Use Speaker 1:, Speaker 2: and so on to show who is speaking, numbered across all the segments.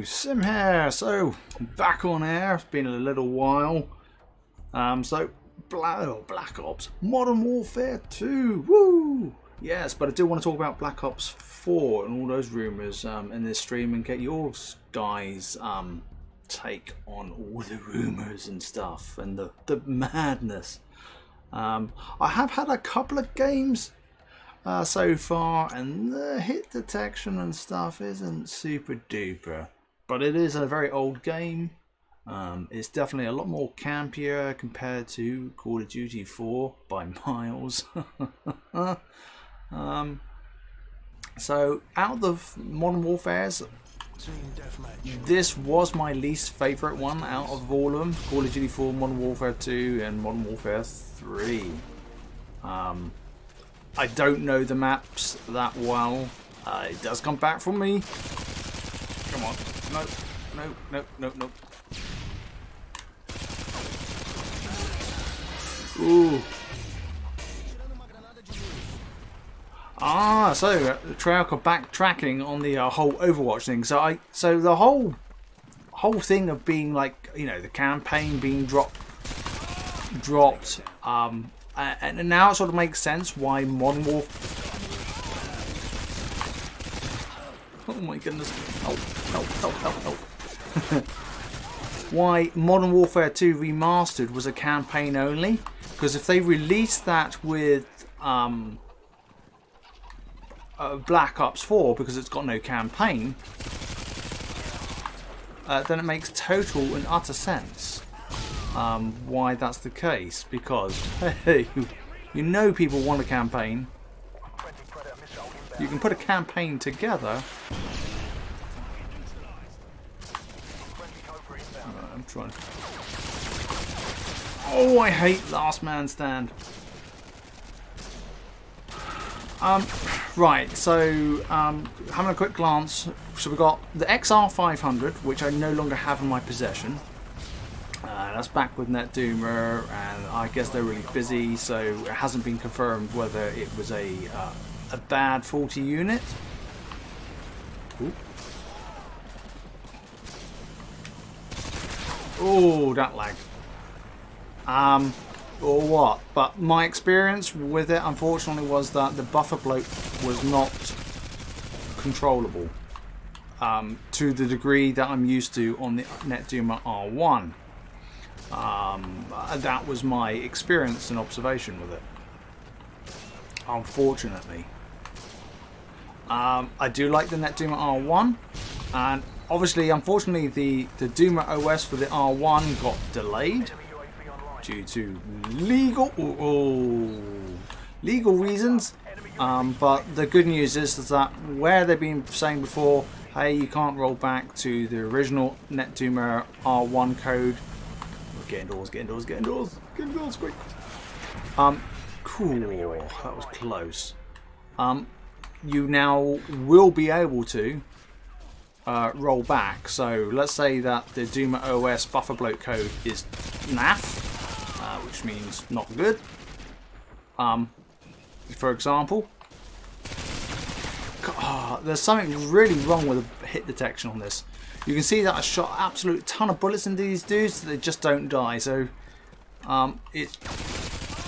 Speaker 1: Sim here. So back on air. It's been a little while. So Black Ops Modern Warfare 2. Woo! Yes, but I do want to talk about Black Ops 4 and all those rumours in this stream and get your guys' take on all the rumours and stuff and the madness. I have had a couple of games so far, and the hit detection and stuff isn't super duper, but it is a very old game. It's definitely a lot more campier compared to Call of Duty 4 by miles. So out of Modern Warfare's, this was my least favourite one out of all of them. Call of Duty 4, Modern Warfare 2 and Modern Warfare 3. I don't know the maps that well. It does come back from me. Come on. No. Ooh. So Treyarch are backtracking on the whole Overwatch thing. So the whole thing of being like, you know, the campaign being dropped, and now it sort of makes sense why Modern Warfare. Oh my goodness! Help! Why Modern Warfare 2 Remastered was a campaign only? Because if they released that with Black Ops 4, because it's got no campaign, then it makes total and utter sense why that's the case. Because hey, you know people want a campaign. You can put a campaign together. I'm trying. Oh, I hate Last Man Stand. Right, so having a quick glance, so we've got the XR500, which I no longer have in my possession. That's back with NetDuma, and I guess they're really busy, so it hasn't been confirmed whether it was a bad faulty unit. Ooh. Oh, that lag. Or what? But my experience with it, unfortunately, was that the buffer bloat was not controllable to the degree that I'm used to on the NetDuma R1. That was my experience and observation with it. Unfortunately, I do like the NetDuma R1, and obviously, unfortunately, the Duma OS for the R1 got delayed due to legal reasons. But the good news is that where they've been saying before, hey, you can't roll back to the original NetDuma R1 code. Get indoors, quick. Cool, that was close. You now will be able to roll back. So let's say that the Duma OS buffer bloat code is NAF, which means not good. For example, there's something really wrong with the hit detection on this. You can see that I shot an absolute ton of bullets into these dudes, they just don't die. So it's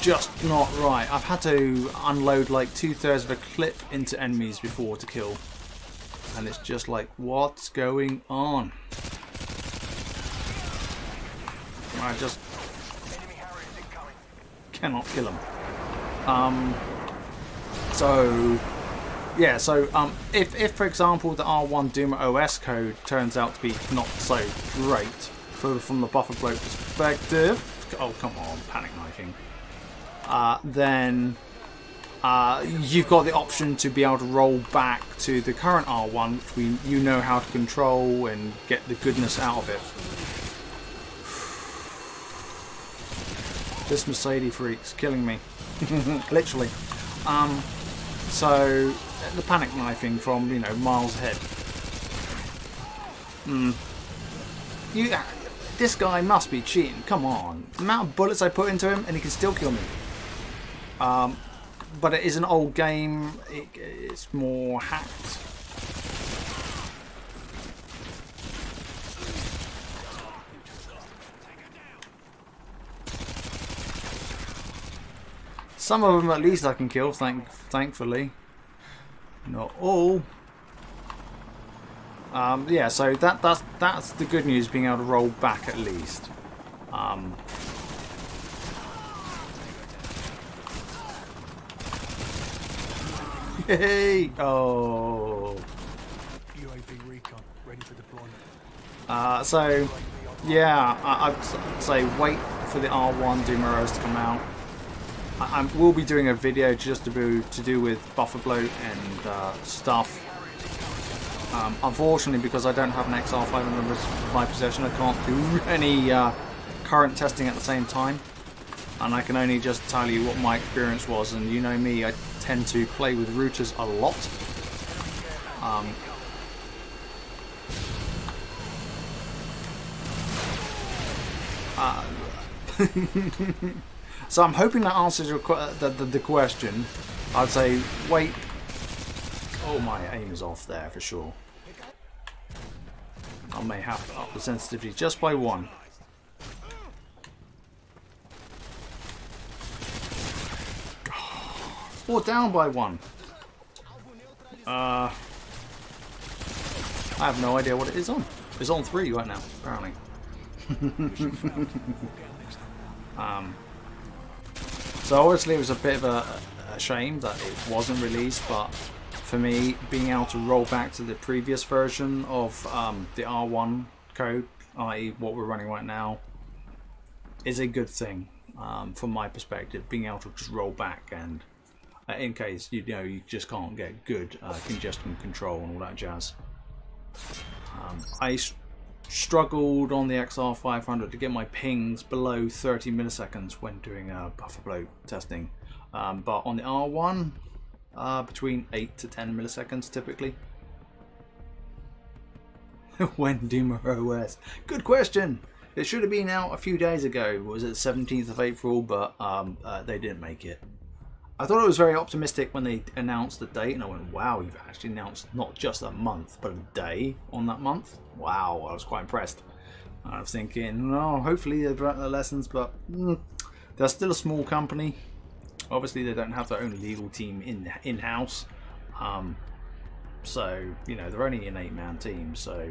Speaker 1: just not right. I've had to unload like 2/3 of a clip into enemies before to kill. And it's just like, what's going on? I just cannot kill them. If for example the R1 Duma OS code turns out to be not so great from the buffer bloat perspective, oh come on, panic knifing, then you've got the option to be able to roll back to the current R1, which you know how to control and get the goodness out of it. This Mercedes freak's killing me, literally. So the panic knifing from, you know, miles ahead. This guy must be cheating. Come on, the amount of bullets I put into him and he can still kill me. But it is an old game. It's more hacked. Some of them at least I can kill, thankfully. Not all. Yeah, so that's the good news, being able to roll back at least. Yay! Oh.
Speaker 2: UAV recon ready for deployment.
Speaker 1: So yeah, I'd say wait for the R1 Duma Rs to come out. I will be doing a video just to do with buffer bloat and stuff. Unfortunately, because I don't have an XR500 in my possession, I can't do any current testing at the same time. And I can only just tell you what my experience was. And you know me, I tend to play with routers a lot. So I'm hoping that answers your the question. I'd say wait. Oh, my aim is off there for sure. I may have to up the sensitivity just by 1. Or down by 1. I have no idea what it is on. It's on 3 right now, apparently. So obviously it was a bit of a shame that it wasn't released, but for me, being able to roll back to the previous version of the R1 code, i.e. what we're running right now, is a good thing from my perspective. Being able to just roll back, and in case you just can't get good congestion control and all that jazz. I struggled on the XR500 to get my pings below 30 milliseconds when doing buffer bloat testing, but on the R1 between 8 to 10 milliseconds typically. When Duma OS? Good question. It should have been out a few days ago. Was it 17th of April? But they didn't make it. I thought it was very optimistic when they announced the date, and I went, wow, you've actually announced not just a month, but a day on that month. Wow, I was quite impressed. I was thinking, no, hopefully they've learnt their lessons, but they're still a small company. Obviously, they don't have their own legal team in-house. So, you know, they're only an 8-man team, so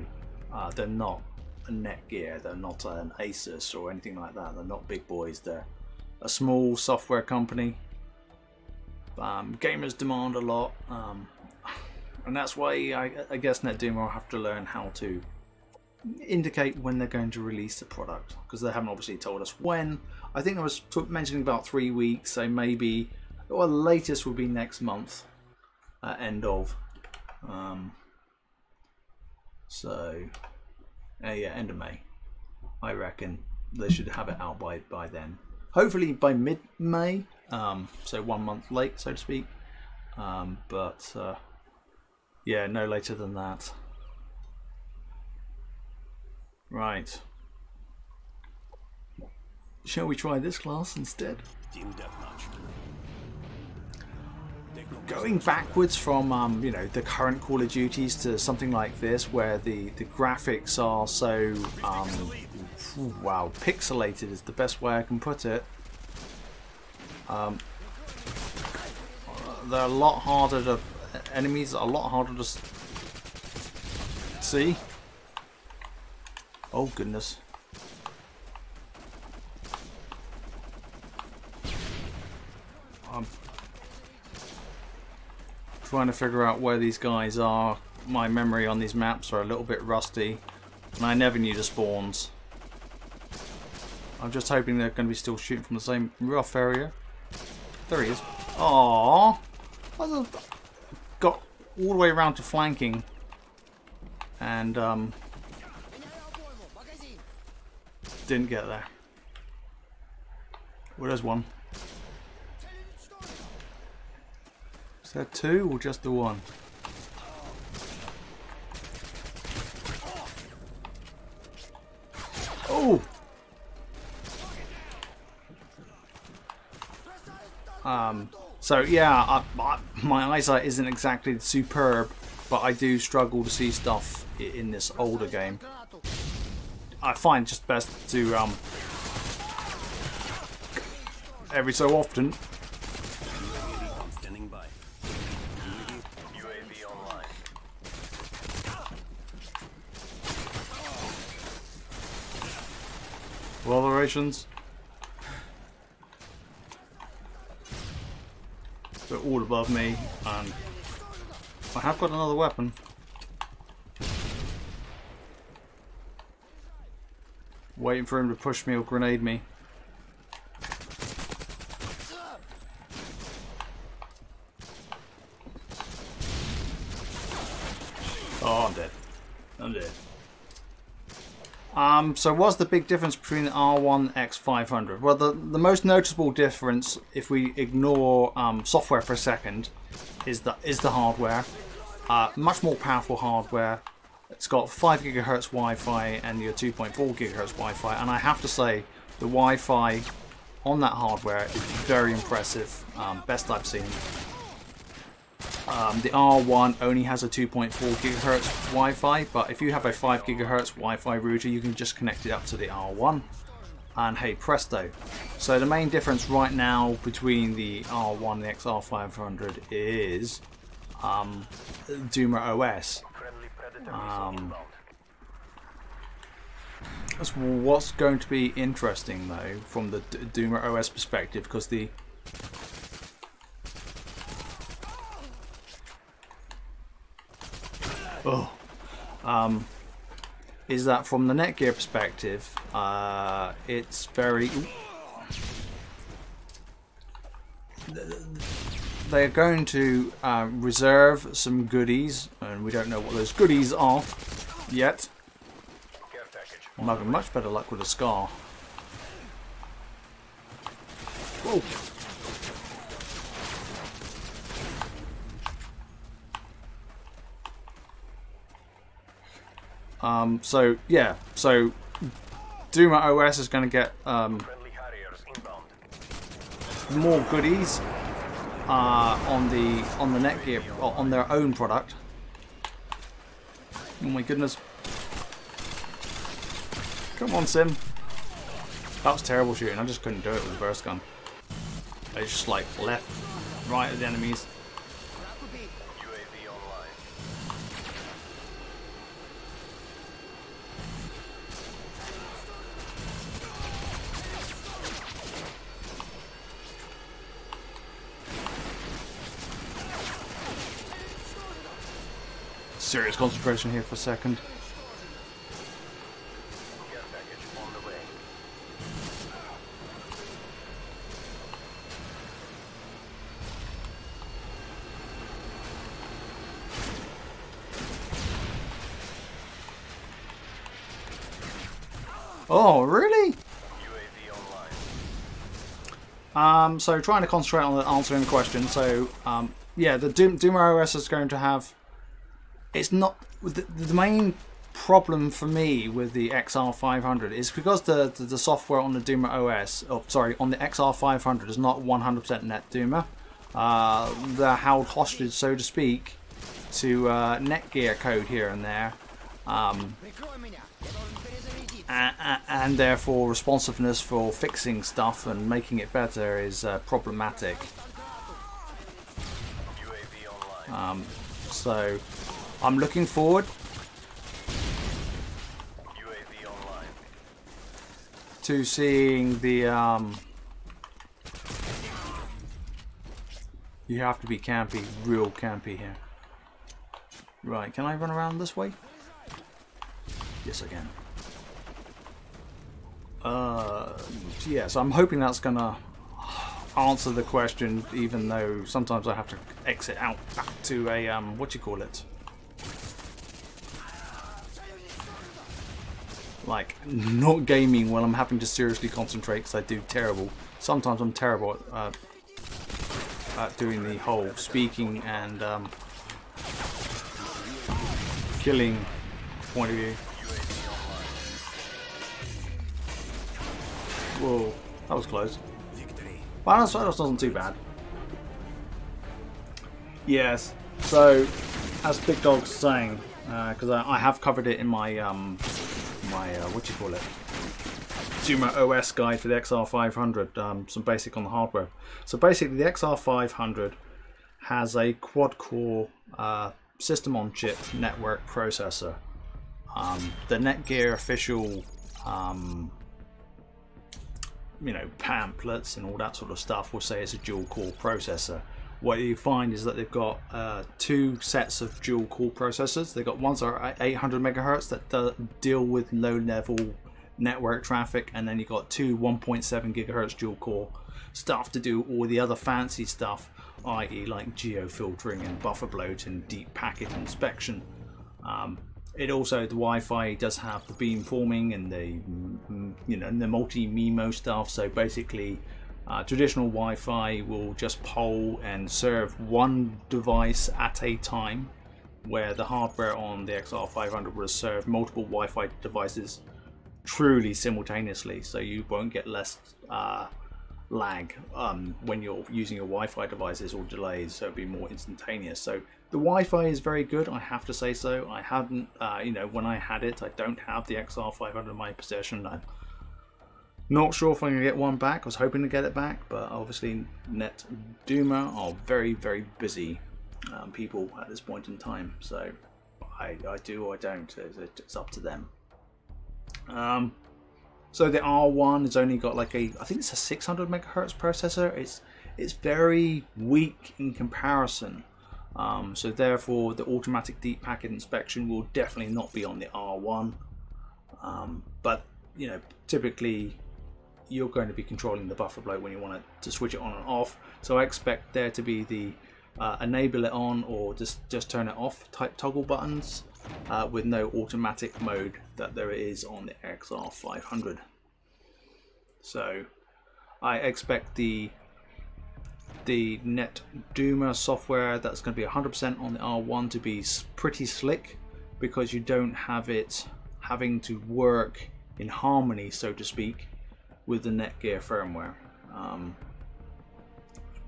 Speaker 1: they're not a Netgear, they're not an Asus or anything like that. They're not big boys. They're a small software company. Gamers demand a lot, and that's why I guess NetDuma will have to learn how to indicate when they're going to release the product, because they haven't obviously told us when. I think I was mentioning about 3 weeks, so maybe, or the latest would be next month, end of. Yeah, end of May. I reckon they should have it out by then. Hopefully by mid-May, so 1 month late, so to speak. Yeah, no later than that. Right. Shall we try this class instead? Going backwards from you know, the current Call of Duties to something like this, where the graphics are so wow, pixelated is the best way I can put it. They're a lot harder to, enemies are a lot harder to see. Oh goodness. I'm trying to figure out where these guys are. My memory on these maps are a little bit rusty, and I never knew the spawns. I'm just hoping they're going to be still shooting from the same rough area. There he is. Aww. I got all the way around to flanking, and didn't get there. Well, there's one. Is there 2 or just the 1? Oh! So yeah, my eyesight isn't exactly superb, but I do struggle to see stuff in this older game. I find just best to every so often situations. They're all above me, and I have got another weapon. Waiting for him to push me or grenade me. Oh, I'm dead. I'm dead. So what's the big difference between the R1 X500? Well, the most noticeable difference, if we ignore software for a second, is the hardware. Much more powerful hardware. It's got 5 GHz Wi-Fi and your 2.4 GHz Wi-Fi, and I have to say the Wi-Fi on that hardware is very impressive. Best I've seen. The R1 only has a 2.4 GHz Wi-Fi, but if you have a 5 GHz Wi-Fi router, you can just connect it up to the R1, and hey presto. So the main difference right now between the R1 and the XR500 is NetDuma OS. That's what's going to be interesting though from the NetDuma OS perspective, because the is that from the Netgear perspective, it's very... They're going to reserve some goodies, and we don't know what those goodies are yet. I'm having much better luck with a Scar. Whoa. So yeah, so NetDuma OS is going to get more goodies on the Netgear, on their own product. Oh my goodness! Come on, Sim. That was terrible shooting. I just couldn't do it with a burst gun. I just like left, right at the enemies. Serious concentration here for a second. Oh, really? So trying to concentrate on answering the question. So, yeah, the NetDuma OS is going to have... It's not... The main problem for me with the XR500 is because the software on the NetDuma OS... Oh, sorry, on the XR500 is not 100% NetDuma. They're held hostage, so to speak, to Netgear code here and there. And therefore responsiveness for fixing stuff and making it better is problematic. So I'm looking forward to seeing the you have to be campy, real campy here. Right, can I run around this way? Yes, I can. Yeah, so I'm hoping that's gonna answer the question, even though sometimes I have to exit out back to a what do you call it? Like not gaming when I'm having to seriously concentrate because I do terrible. Sometimes I'm terrible at doing the whole speaking and killing point of view. Whoa, that was close. Well, that wasn't too bad. Yes, so as Big Dog's saying, because I have covered it in my my what do you call it? NetDuma OS guide for the XR500. Some basic on the hardware. So basically, the XR500 has a quad-core system-on-chip network processor. The Netgear official you know, pamphlets and all that sort of stuff will say it's a dual core processor. What you find is that they've got two sets of dual core processors. They've got ones that are at 800 megahertz that deal with low level network traffic, and then you've got two 1.7 gigahertz dual core stuff to do all the other fancy stuff, i.e. like geo-filtering and buffer bloat and deep packet inspection. It also, the Wi-Fi does have the beam forming and the, you know, the multi-MIMO stuff. So basically, traditional Wi-Fi will just poll and serve one device at a time, where the hardware on the XR500 will serve multiple Wi-Fi devices truly simultaneously. So you won't get less lag when you're using your Wi-Fi devices, or delays, so it'll be more instantaneous. So the Wi-Fi is very good, I have to say so. I haven't, you know, when I had it, I don't have the XR500 in my possession. I'm not sure if I'm going to get one back. I was hoping to get it back, but obviously NetDuma are very, very busy people at this point in time. So I do or I don't, it's up to them. So the R1 has only got like I think it's a 600 megahertz processor. It's very weak in comparison. So therefore the automatic deep packet inspection will definitely not be on the R1. But you know, typically you're going to be controlling the buffer bloat when you want to switch it on and off. So I expect there to be the enable it on or just turn it off type toggle buttons, with no automatic mode that there is on the XR500. So I expect the NetDuma software that's going to be 100% on the R1 to be pretty slick, because you don't have it having to work in harmony, so to speak, with the Netgear firmware,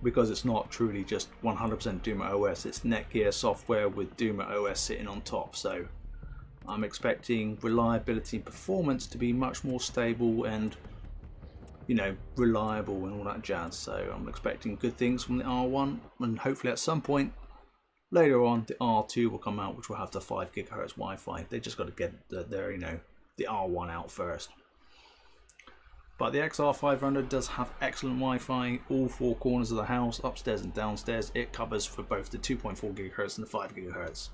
Speaker 1: because it's not truly just 100% Duma OS. It's Netgear software with Duma OS sitting on top. So I'm expecting reliability and performance to be much more stable and, you know, reliable and all that jazz. So I'm expecting good things from the R1, and hopefully at some point later on the R2 will come out, which will have the 5 gigahertz Wi-Fi. They just got to get their, you know, the R1 out first. But the XR500 does have excellent Wi-Fi, all 4 corners of the house, upstairs and downstairs. It covers for both the 2.4 gigahertz and the 5 gigahertz.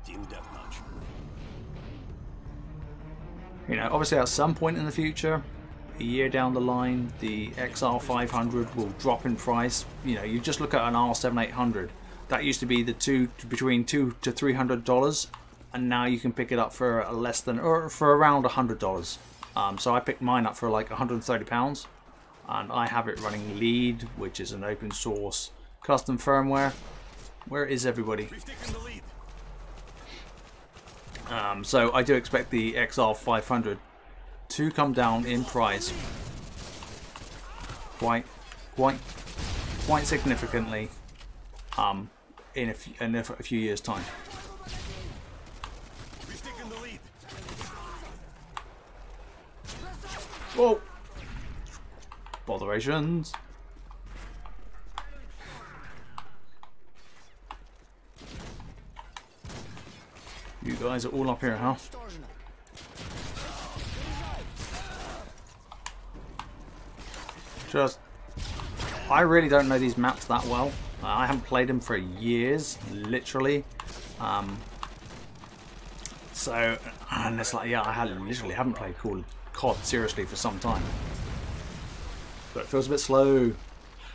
Speaker 2: Team deathmatch.
Speaker 1: You know, obviously at some point in the future, a year down the line, the XR500 will drop in price. You know, you just look at an R7800. That used to be between $200 to $300, and now you can pick it up for less than, or for around $100. So I picked mine up for like £130, and I have it running Lead, which is an open source custom firmware. Where is everybody? So I do expect the XR500 to come down in price quite significantly in a few years' time. Whoa! Botherations. You guys are all up here, huh? I really don't know these maps that well. I haven't played them for years, literally. So, and it's like, yeah, I literally haven't played COD seriously for some time. But it feels a bit slow.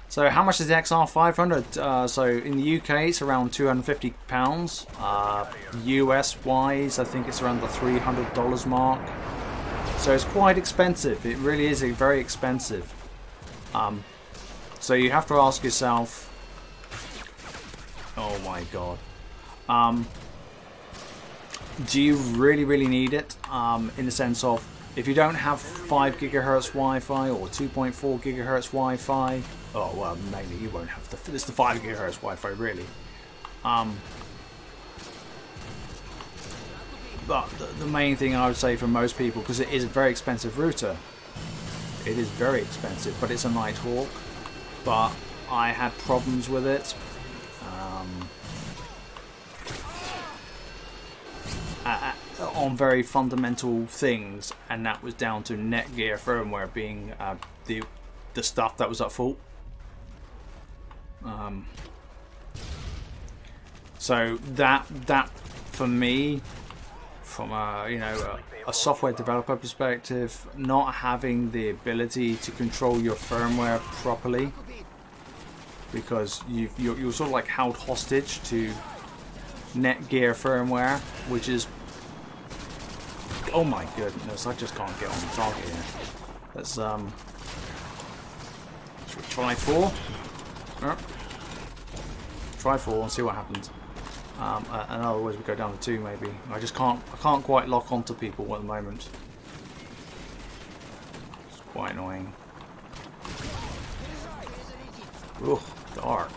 Speaker 1: So how much is the XR500? So in the UK it's around £250. US wise I think it's around the $300 mark. So it's quite expensive. It really is very expensive. So you have to ask yourself, oh my god, do you really need it? In the sense of, if you don't have 5 gigahertz Wi-Fi or 2.4 gigahertz Wi-Fi, oh well, mainly you won't have it's the 5 gigahertz Wi-Fi really. But the main thing I would say for most people, because it is a very expensive router, it is very expensive, but it's a Nighthawk. But I had problems with it. on very fundamental things, and that was down to Netgear firmware being the stuff that was at fault. So that for me, from a software developer perspective, not having the ability to control your firmware properly, because you're sort of like held hostage to Netgear firmware, which is, oh my goodness, I just can't get on the target here. Let's should we try 4? Try 4 and see what happens. And otherwise we go down to 2 maybe. I can't quite lock onto people at the moment. It's quite annoying. Ugh, dark.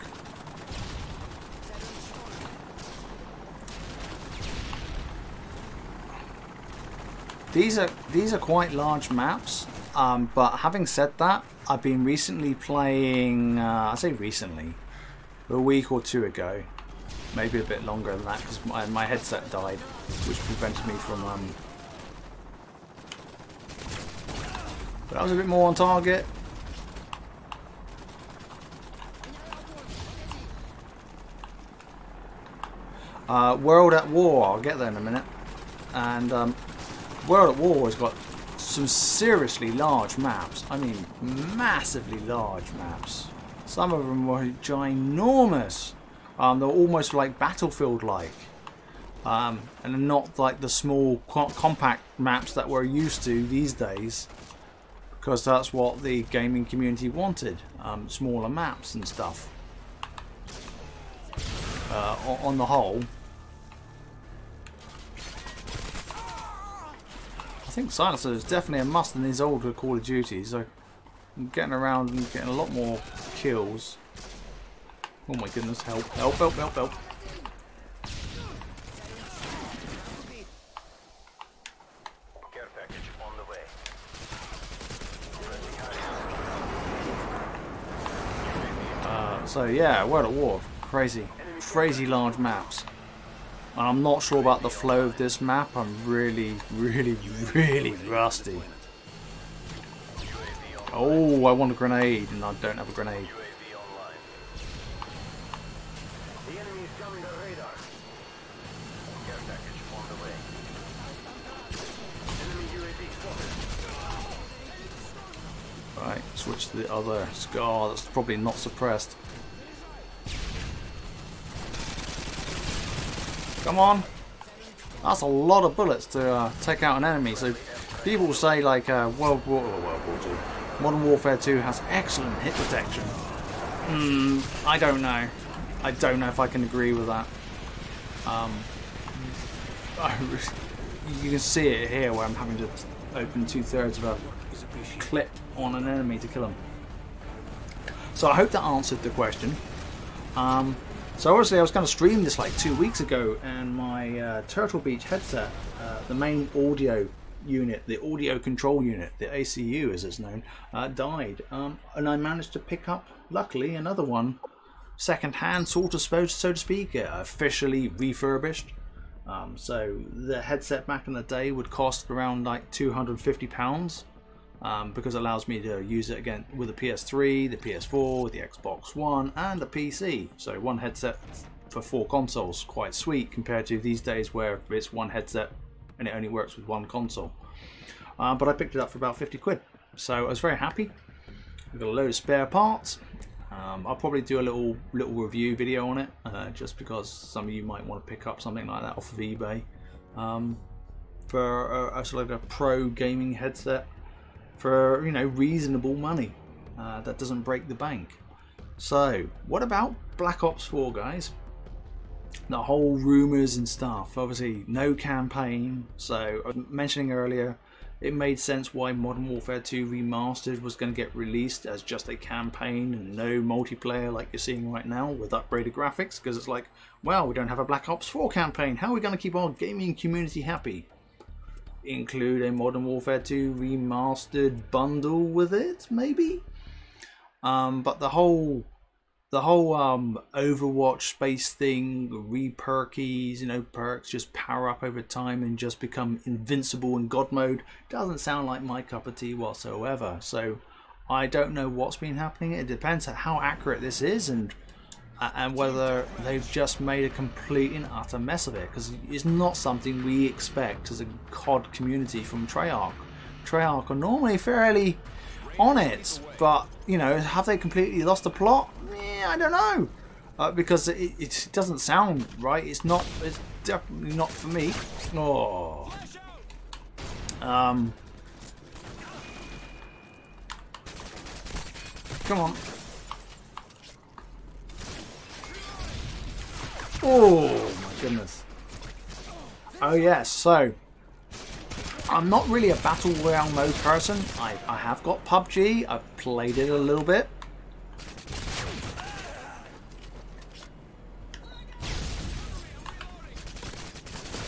Speaker 1: These are quite large maps, but having said that, I've been recently playing, I say recently, a week or 2 ago, maybe a bit longer than that, because my headset died, which prevented me from, but I was a bit more on target. World at War, I'll get there in a minute, and World at War has got some seriously large maps. I mean, massively large maps. Some of them were ginormous. They're almost like Battlefield-like, and not like the small, compact maps that we're used to these days, because that's what the gaming community wanted. Smaller maps and stuff. On the whole, I think silencer is definitely a must in these older Call of Duty, so I'm getting around and getting a lot more kills. Oh my goodness, help, help, help, help, help.
Speaker 3: Care package on the way.
Speaker 1: So yeah, World at War, crazy large maps. And I'm not sure about the flow of this map. I'm really rusty. Oh, I want a grenade and I don't have a grenade.
Speaker 3: The enemy is coming to radar. Care package on the way. Enemy UAV spotted.
Speaker 1: Right, switch to the other Scar. That's probably not suppressed. Come on. That's a lot of bullets to take out an enemy. So people say like World War II, Modern Warfare 2 has excellent hit detection. I don't know. I don't know if I can agree with that. You can see it here where I'm having to open 2/3 of a clip on an enemy to kill him. So I hope that answered the question. So obviously I was going to stream this like 2 weeks ago, and my Turtle Beach headset, the main audio unit, the audio control unit, the ACU as it's known, died. And I managed to pick up, luckily, another one, second hand, sort of, so to speak, officially refurbished. So the headset back in the day would cost around like £250. Because it allows me to use it again with the PS3, the PS4, the Xbox One and the PC. So one headset for 4 consoles, quite sweet compared to these days where it's one headset and it only works with one console. But I picked it up for about 50 quid. So I was very happy. I've got a load of spare parts. I'll probably do a little review video on it, just because some of you might want to pick up something like that off of eBay. For a sort of a pro gaming headset. For, you know, reasonable money that doesn't break the bank. So what about Black Ops 4, guys? The whole rumors and stuff, obviously no campaign. So I was mentioning earlier, it made sense why Modern Warfare 2 Remastered was going to get released as just a campaign and no multiplayer like you're seeing right now with upgraded graphics, because it's like, well, we don't have a Black Ops 4 campaign, how are we going to keep our gaming community happy? Include a Modern Warfare 2 Remastered bundle with it, maybe? But the whole the whole Overwatch space thing, re-perkies, you know, perks just power up over time and just become invincible in God mode, doesn't sound like my cup of tea whatsoever. So I don't know what's been happening. It depends on how accurate this is and whether they've just made a complete and utter mess of it, because it's not something we expect as a COD community from Treyarch. Treyarch are normally fairly on it, but you know, have they completely lost the plot? I don't know, because it doesn't sound right. It's not. It's definitely not for me. Oh, come on. Oh my goodness. Oh yes, so I'm not really a battle royale mode person. I have got PUBG. I've played it a little bit.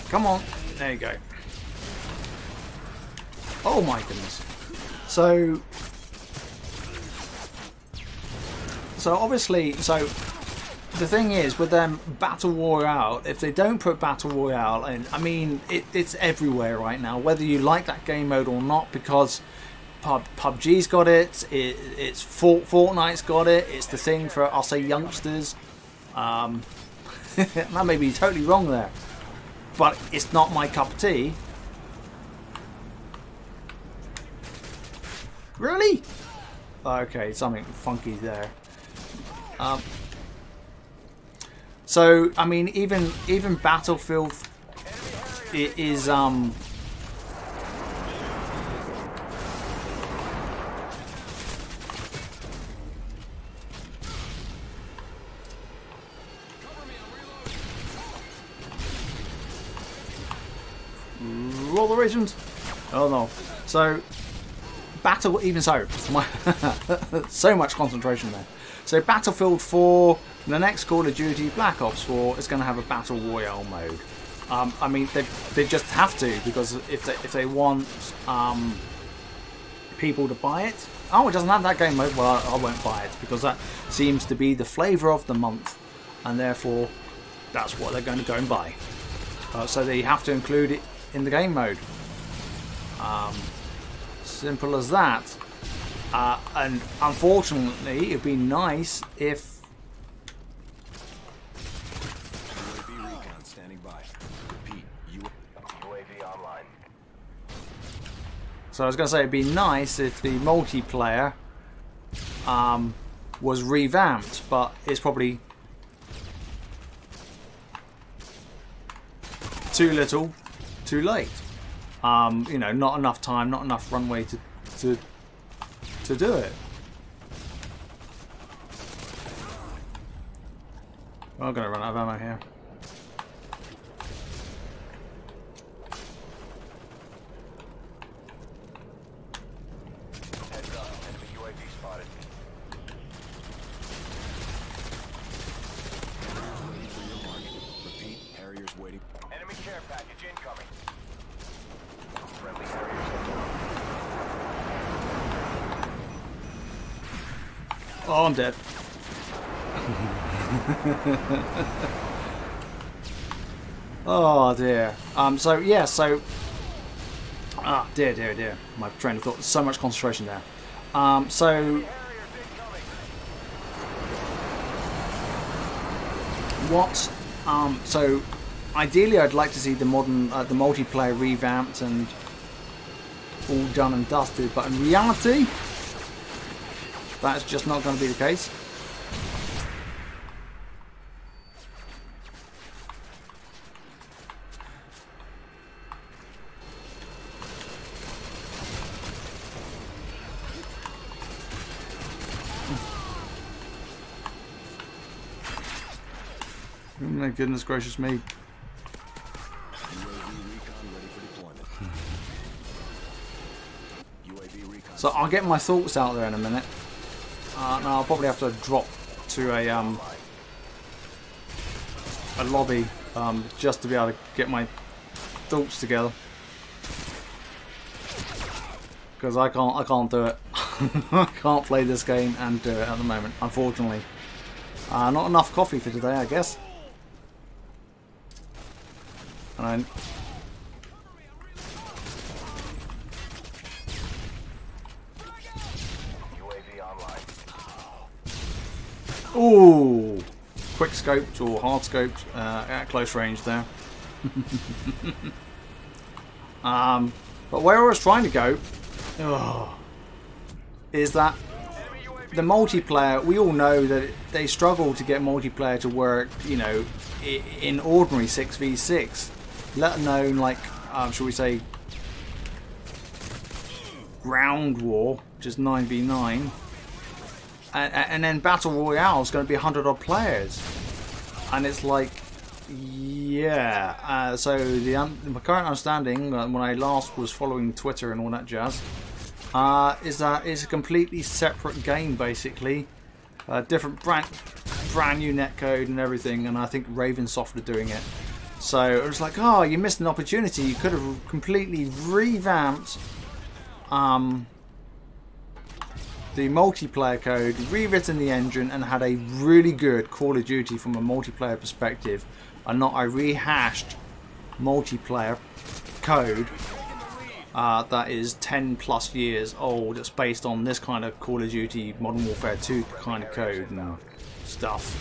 Speaker 1: Come on. There you go. Oh my goodness. So obviously, the thing is with them battle royale, if they don't put battle royale in, I mean it's everywhere right now, whether you like that game mode or not, because PUBG's got it, it's Fortnite's got it, it's the thing for, I'll say, youngsters. That may be totally wrong there, but it's not my cup of tea. Really? Okay, something funky there. So I mean, even Battlefield is roll the regions. Oh no! So so much concentration there. So Battlefield 4, the next Call of Duty, Black Ops 4 is going to have a battle royale mode. I mean, they just have to, because if they want people to buy it. Oh, it doesn't have that game mode. Well, I won't buy it, because that seems to be the flavour of the month, and therefore that's what they're going to go and buy. So they have to include it in the game mode. Simple as that. And unfortunately, it'd be nice if
Speaker 3: UAV recon standing by. Repeat, UAV online.
Speaker 1: So I was going to say it'd be nice if the multiplayer was revamped, but it's probably too little, too late. You know, not enough time, not enough runway to do it. I'm gonna run out of ammo here.
Speaker 3: Heads up, enemy UAV spotted. Repeat, Harriers waiting. Enemy care package incoming. Friendly Harriers incoming.
Speaker 1: Oh, I'm dead. Oh dear. So yeah, so dear. My train of thought. So much concentration there. So what? So ideally, I'd like to see the multiplayer revamped and all done and dusted. But in reality, that's just not going to be the case. Oh my goodness gracious me. So I'll get my thoughts out there in a minute. Now I'll probably have to drop to a lobby just to be able to get my thoughts together, because I can't do it. I can't play this game and do it at the moment, unfortunately. Not enough coffee for today, I guess. And
Speaker 3: UAV online.
Speaker 1: ooh, quick scoped or hard scoped at close range there. But where I was trying to go is that the multiplayer, we all know that they struggle to get multiplayer to work, you know, in ordinary 6v6, let alone like, shall we say, ground war, which is 9v9, and then battle royale is going to be 100 odd players, and it's like, yeah. So my current understanding, when I last was following Twitter and all that jazz, is that it's a completely separate game, basically. Different brand new netcode and everything, and I think Ravensoft are doing it. So it was like, oh, you missed an opportunity. You could have completely revamped the multiplayer code, rewritten the engine, and had a really good Call of Duty from a multiplayer perspective, and not a rehashed multiplayer code that is 10 plus years old. It's based on this kind of Call of Duty Modern Warfare 2 kind of code and stuff.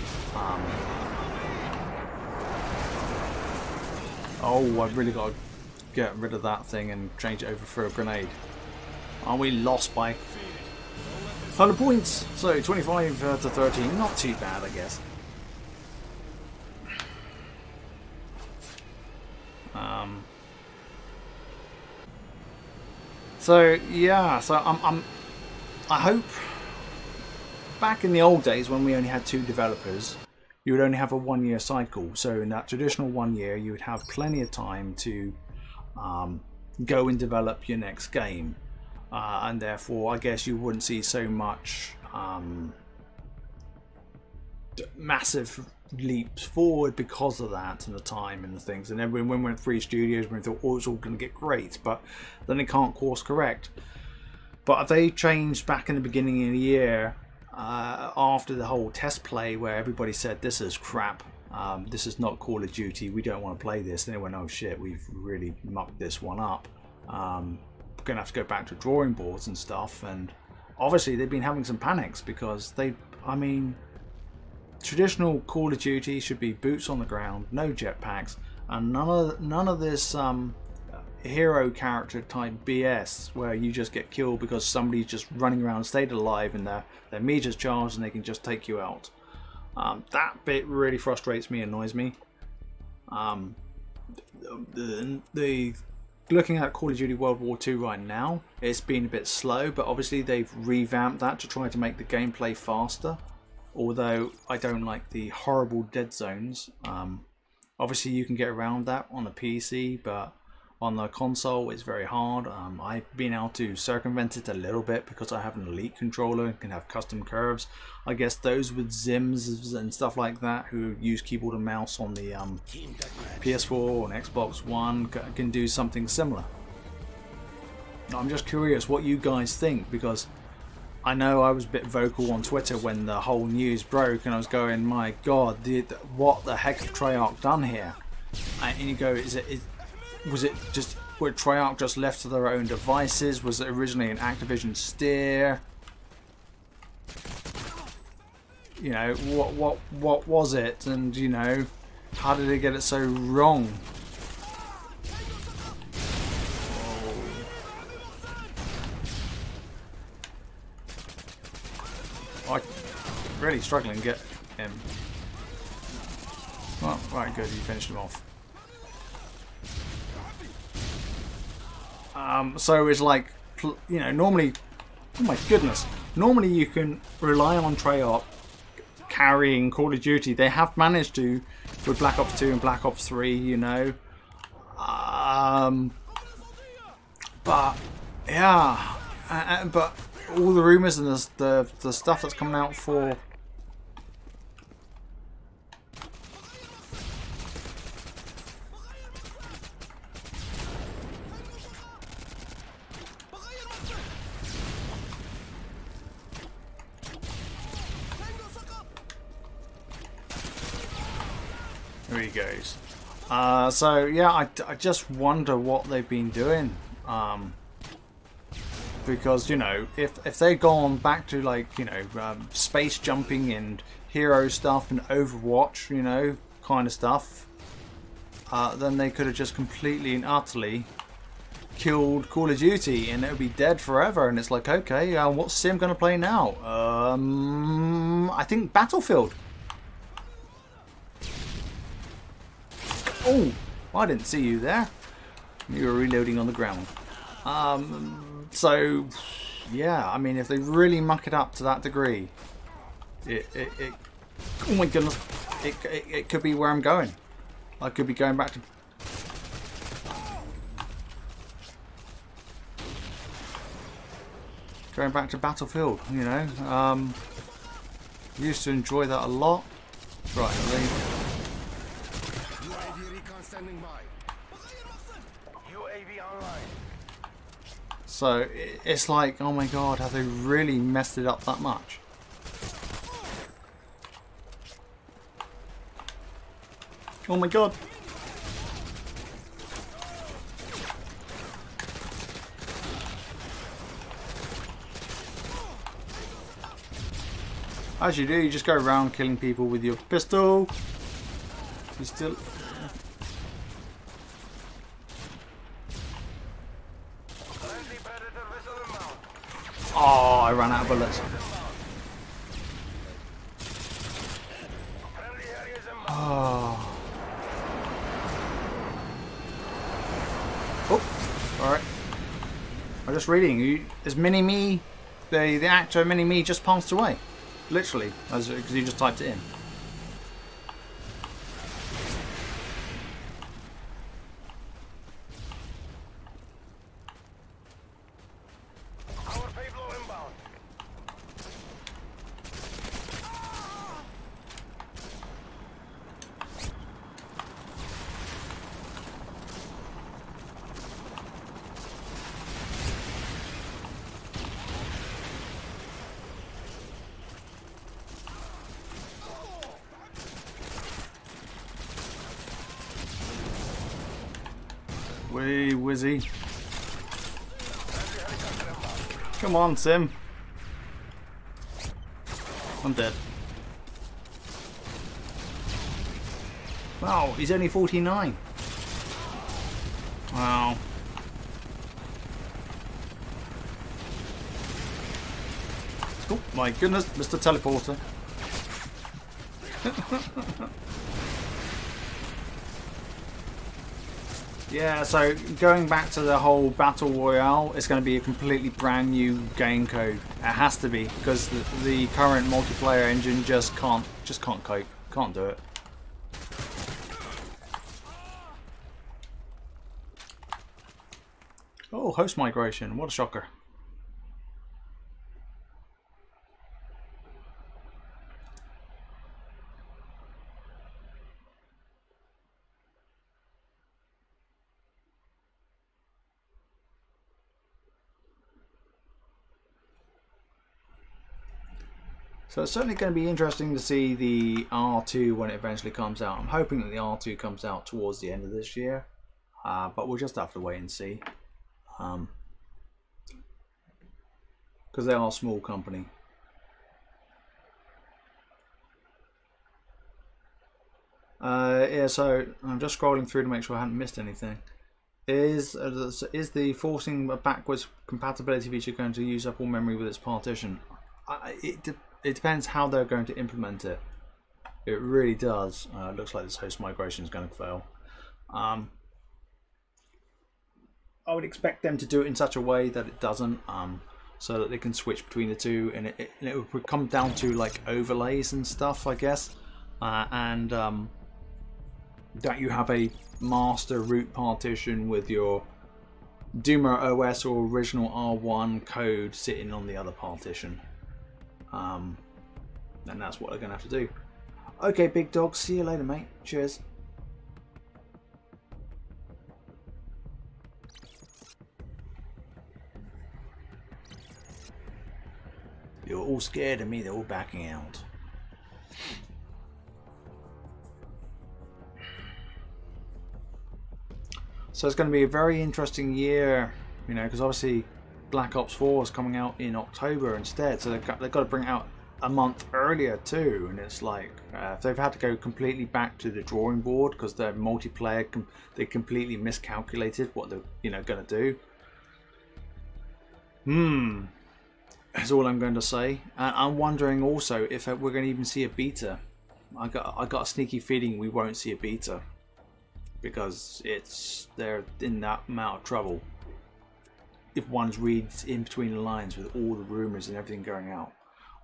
Speaker 1: Oh, I've really got to get rid of that thing and change it over for a grenade. Aren't we lost by 100 points? So 25 to 13, not too bad, I guess. So yeah, so I hope back in the old days when we only had 2 developers, you would only have a 1-year cycle. So in that traditional 1 year, you would have plenty of time to go and develop your next game, and therefore I guess you wouldn't see so much massive leaps forward because of that and the time and the things. And then when we went 3 studios, we thought, oh, it's all going to get great, but then they can't course correct. But if they changed back in the beginning of the year, after the whole test play where everybody said this is crap, this is not Call of Duty, we don't want to play this, then they went, oh shit, we've really mucked this one up, we're gonna have to go back to drawing boards and stuff. And obviously they've been having some panics because I mean, traditional Call of Duty should be boots on the ground, no jetpacks, and none of this hero character type BS where you just get killed because somebody's just running around stayed alive and their meter's charged and they can just take you out. That bit really frustrates me, annoys me. Looking at Call of Duty World War II right now, it's been a bit slow, but obviously they've revamped that to try to make the gameplay faster. Although I don't like the horrible dead zones. Obviously you can get around that on a PC, but on the console it's very hard. I've been able to circumvent it a little bit because I have an Elite controller and can have custom curves. I guess those with Zims and stuff like that who use keyboard and mouse on the PS4 and Xbox One can do something similar. I'm just curious what you guys think, because I know I was a bit vocal on Twitter when the whole news broke, and I was going, my god, what the heck have Treyarch done here? And you go, was it just, were Treyarch just left to their own devices? Was it originally an Activision steer? You know, what was it? And you know, how did they get it so wrong? I'm really struggling to get him. Oh, right, good, you finished him off. So it's like, you know, normally, oh my goodness, normally you can rely on Treyarch carrying Call of Duty. They have managed to with Black Ops 2 and Black Ops 3, you know. But yeah, but all the rumours and the stuff that's coming out for There he goes. So yeah, I just wonder what they've been doing. Because, you know, if they'd gone back to, like, you know, space jumping and hero stuff and Overwatch, you know, kind of stuff, then they could have just completely and utterly killed Call of Duty and it would be dead forever. And it's like, okay, what's Sim going to play now? I think Battlefield. Oh, I didn't see you there. You were reloading on the ground. So, yeah, I mean, if they really muck it up to that degree, oh my goodness, it could be where I'm going. I could be going back to... Battlefield, you know. Used to enjoy that a lot. Right, I leave.
Speaker 3: UAV recon standing by. UAV online.
Speaker 1: So it's like, oh my god, have they really messed it up that much? Oh my god. As you do, you just go around killing people with your pistol. You still... Oh, I ran out of bullets. Oh. Oh, alright. I'm just reading. Is Mini-Me, the actor Mini-Me just passed away? Literally, because you just typed it in. Wee whizzy. Come on, Sim. I'm dead. Wow, he's only 49. Wow. Oh my goodness, Mr. Teleporter. Yeah, so going back to the whole Battle Royale, it's going to be a completely brand new game code. It has to be, because the current multiplayer engine just can't cope. Can't do it. Oh, host migration. What a shocker. So it's certainly going to be interesting to see the R2 when it eventually comes out. I'm hoping that the R2 comes out towards the end of this year, but we'll just have to wait and see. Because they are a small company. Yeah, so I'm just scrolling through to make sure I haven't missed anything. Is the forcing a backwards compatibility feature going to use up all memory with its partition? It depends how they're going to implement it. It really does. It looks like this host migration is going to fail. I would expect them to do it in such a way that it doesn't, so that they can switch between the two, and it would come down to like overlays and stuff, I guess, and that you have a master root partition with your Duma OS or original R1 code sitting on the other partition. And that's what they're going to have to do. Okay, big dog, see you later, mate. Cheers. You're all scared of me, they're all backing out. So it's going to be a very interesting year, you know, because obviously Black Ops 4 is coming out in October instead, so they've got to bring it out a month earlier too, and it's like they've had to go completely back to the drawing board because their multiplayer they completely miscalculated what they're going to do. That's all I'm going to say. And I'm wondering also if we're going to even see a beta. I got a sneaky feeling we won't see a beta because they're in that amount of trouble. If one reads in between the lines with all the rumors and everything going out.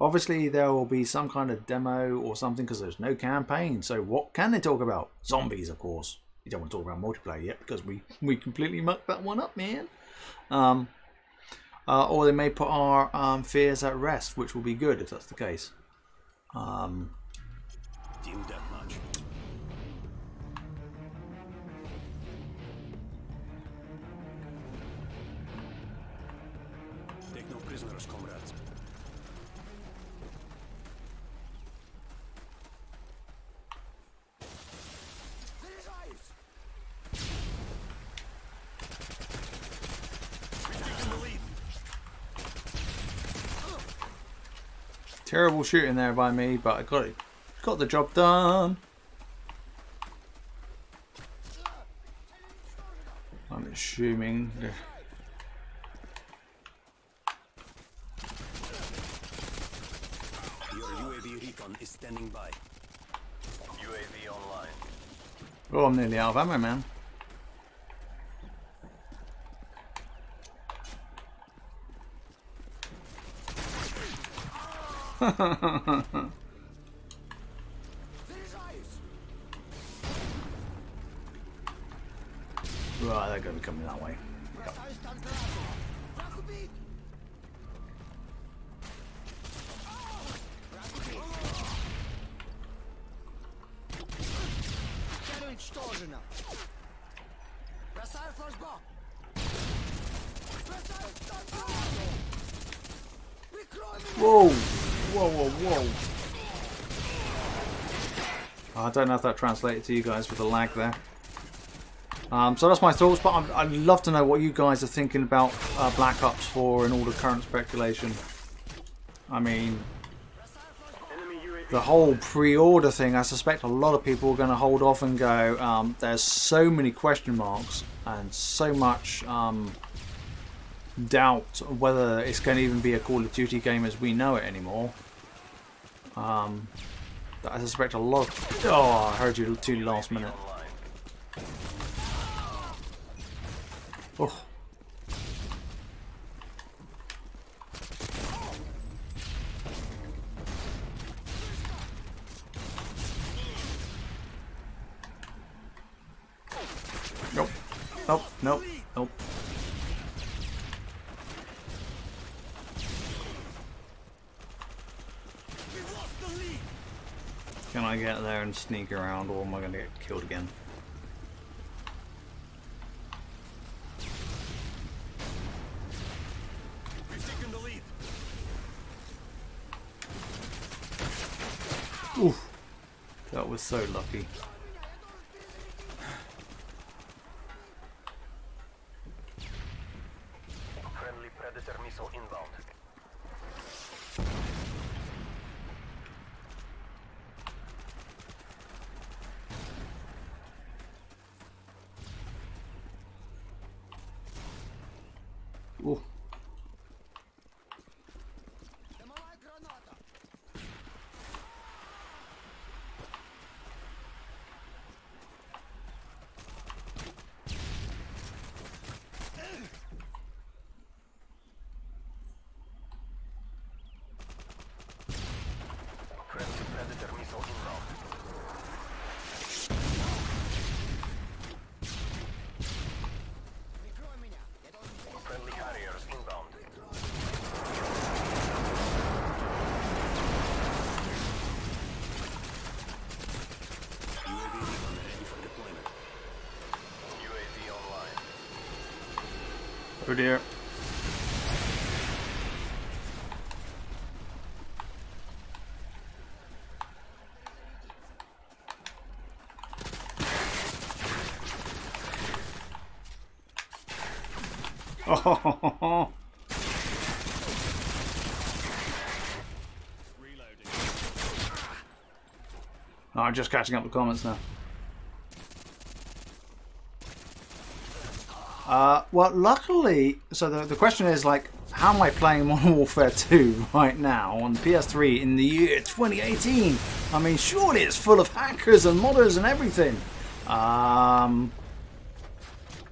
Speaker 1: Obviously there will be some kind of demo or something because there's no campaign. So what can they talk about? Zombies, of course. You don't want to talk about multiplayer yet because we completely mucked that one up, man. Or they may put our fears at rest, which will be good if that's the case.
Speaker 4: Team deathmatch. Take no prisoners, comrades.
Speaker 1: Terrible shooting there by me, but I got the job done. I'm assuming.
Speaker 4: Your UAV recon is standing by.
Speaker 3: UAV online.
Speaker 1: Oh, I'm nearly out of ammo, man. Right, they're going to be coming that way. Whoa! Whoa, whoa, whoa. I don't know if that translated to you guys with the lag there. So that's my thoughts, but I'd love to know what you guys are thinking about Black Ops 4 and all the current speculation. I mean, the whole pre-order thing, I suspect a lot of people are going to hold off and go, there's so many question marks and so much doubt whether it's going to even be a Call of Duty game as we know it anymore. That I suspect a lot of... Oh, I heard you too last minute. Oh. Nope. Nope. Nope. Nope. Can I get there and sneak around, or am I going to get killed again?
Speaker 4: We've taken the lead.
Speaker 1: Oof. That was so lucky.
Speaker 3: Friendly Predator missile inbound.
Speaker 1: Ooh.
Speaker 3: Friendly Predator missile inbound. Friendly Harriers inbound.
Speaker 4: UAV recon ready for deployment.
Speaker 3: UAV online.
Speaker 1: Oh dear. Oh, I'm just catching up the comments now. Well, luckily, so the question is like, how am I playing Modern Warfare 2 right now on the PS3 in the year 2018? I mean, surely it's full of hackers and modders and everything.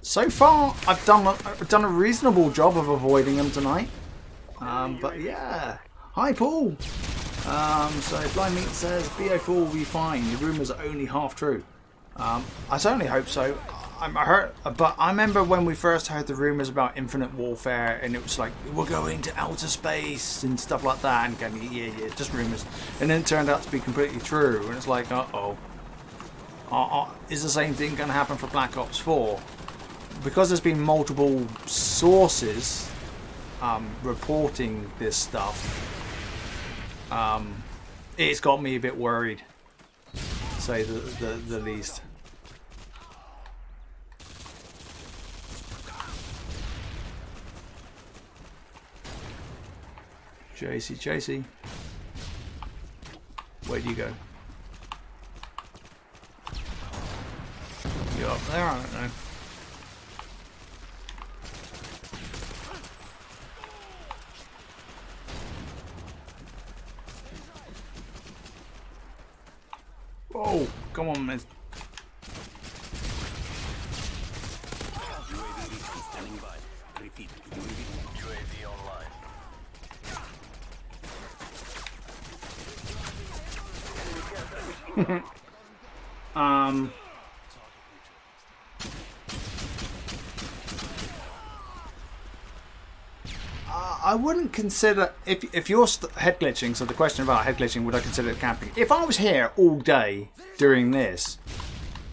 Speaker 1: So far, I've done a reasonable job of avoiding them tonight. But yeah, hi Paul. So Blind Meat says BO4 will be fine. The rumours are only half true. I certainly hope so. But I remember when we first heard the rumours about Infinite Warfare, and it was like, we're going to outer space and stuff like that, and going, yeah, just rumours. And then it turned out to be completely true, and it's like, uh-oh. Is the same thing going to happen for Black Ops 4? Because there's been multiple sources reporting this stuff, it's got me a bit worried, to say the least. Chasey. Where do you go? You up there? I don't know. Oh, come on, man.
Speaker 4: UAV standing by. Repeat.
Speaker 3: UAV online.
Speaker 1: I wouldn't consider, if you're head glitching, so the question about head glitching, would I consider it camping? If I was here all day doing this,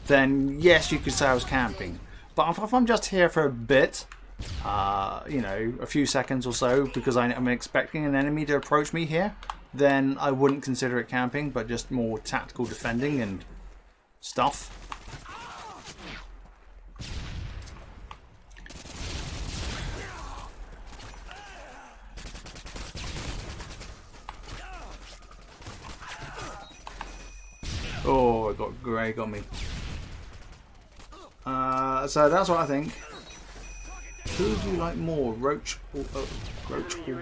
Speaker 1: then yes, you could say I was camping. But if I'm just here for a bit, you know, a few seconds or so, because I'm expecting an enemy to approach me here, then I wouldn't consider it camping, but just more tactical defending and stuff. Oh, I got Grey, got me. So that's what I think. Who do you like more, Roach or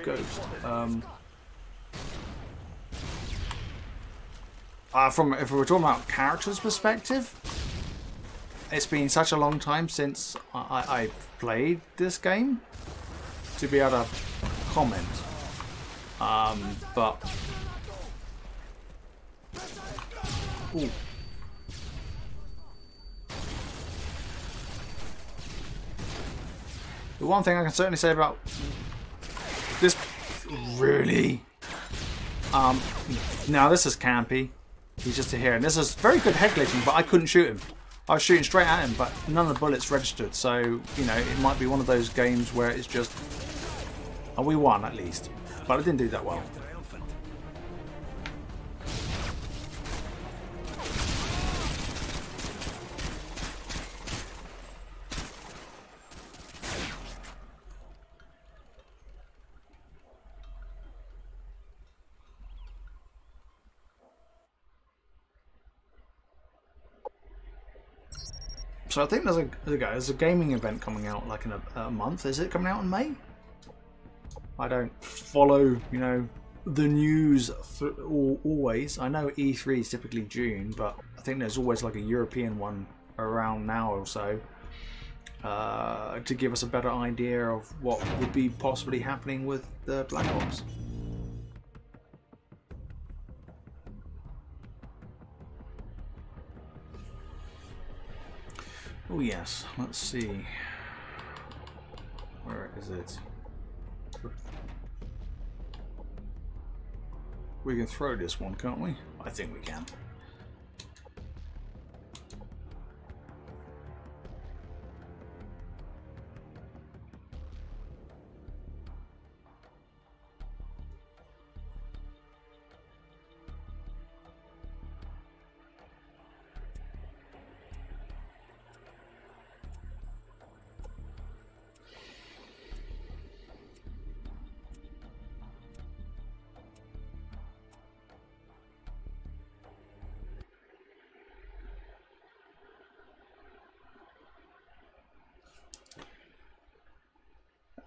Speaker 1: Ghost? If we're talking about characters' perspective, it's been such a long time since I played this game to be able to comment. But ooh. The one thing I can certainly say about this, really, now this is campy. He's just here, and this is very good head glitching, but I couldn't shoot him. I was shooting straight at him, but none of the bullets registered. So you know, it might be one of those games where it's just, oh, we won at least, but I didn't do that well. So I think there's a gaming event coming out like in a month. Is it coming out in May? I don't follow, you know, the news always. I know E3 is typically June, but I think there's always like a European one around now or so to give us a better idea of what would be possibly happening with the Black Ops. Oh yes, let's see. Where is it? We can throw this one, can't we? I think we can.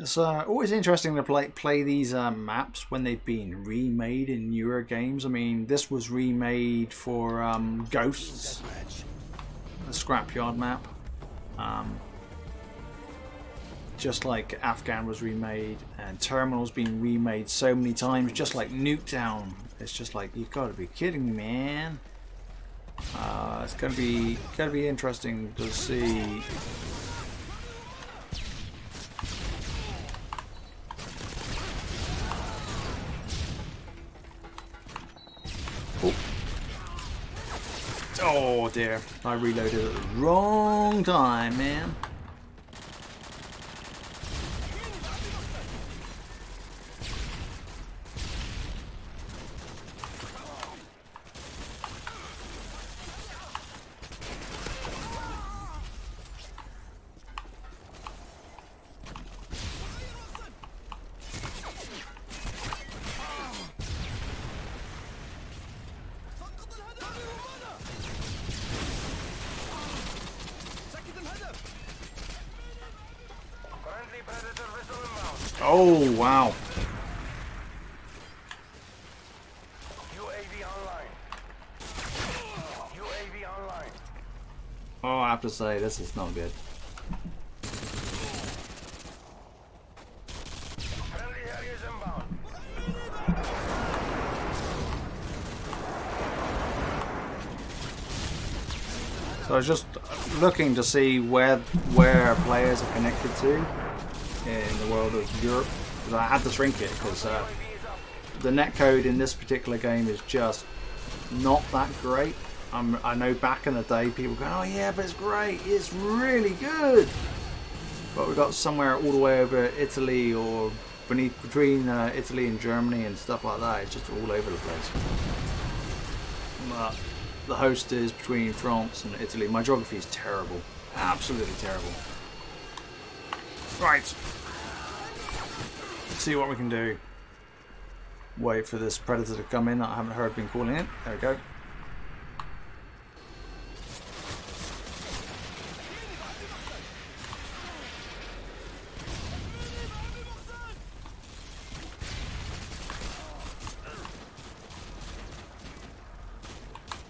Speaker 1: It's always interesting to play these maps when they've been remade in newer games. I mean, this was remade for Ghosts, the Scrapyard map. Just like Afghan was remade, and Terminal's been remade so many times, just like Nuketown. It's just like, you've got to be kidding me, man. It's gonna be interesting to see. Oh dear, I reloaded at the wrong time, man. Oh wow.
Speaker 3: UAV online. UAV online.
Speaker 1: Oh, I have to say, this is not good.
Speaker 3: Friendly Harriers inbound.
Speaker 1: So I was just looking to see where players are connected to in the world of Europe, because I had to shrink it because the netcode in this particular game is just not that great. I know back in the day people go, oh yeah, but it's great, it's really good, but we got somewhere all the way over Italy or between Italy and Germany and stuff like that. It's just all over the place. But the host is between France and Italy. My geography is terrible, absolutely terrible. Right, let's see what we can do. Wait for this predator to come in that I haven't heard been calling it. There we go.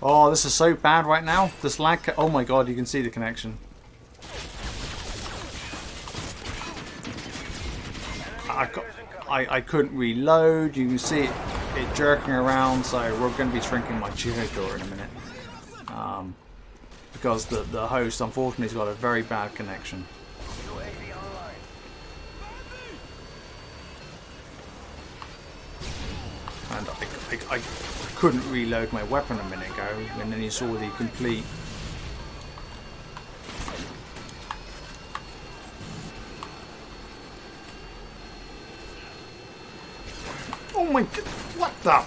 Speaker 1: Oh, this is so bad right now. This lag. Oh my god, you can see the connection. I couldn't reload. You can see it jerking around, so we're going to be shrinking my geodoor in a minute. Because the host, unfortunately, has got a very bad connection. And I couldn't reload my weapon a minute ago, and then you saw the complete... Oh my god, what the?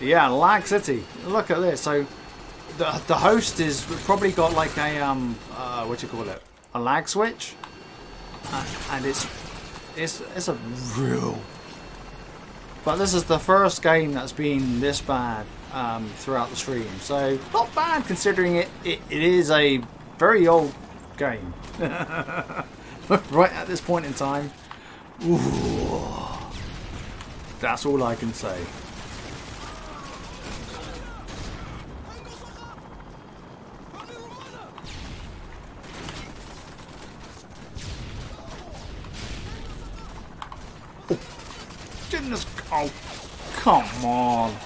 Speaker 1: Yeah, lag city. Look at this. So the host is probably got like a what do you call it? A lag switch, and it's a real. But this is the first game that's been this bad throughout the stream. So not bad considering it is a very old game. Right at this point in time. Ooh, that's all I can say. Oh, goodness. Oh, come on.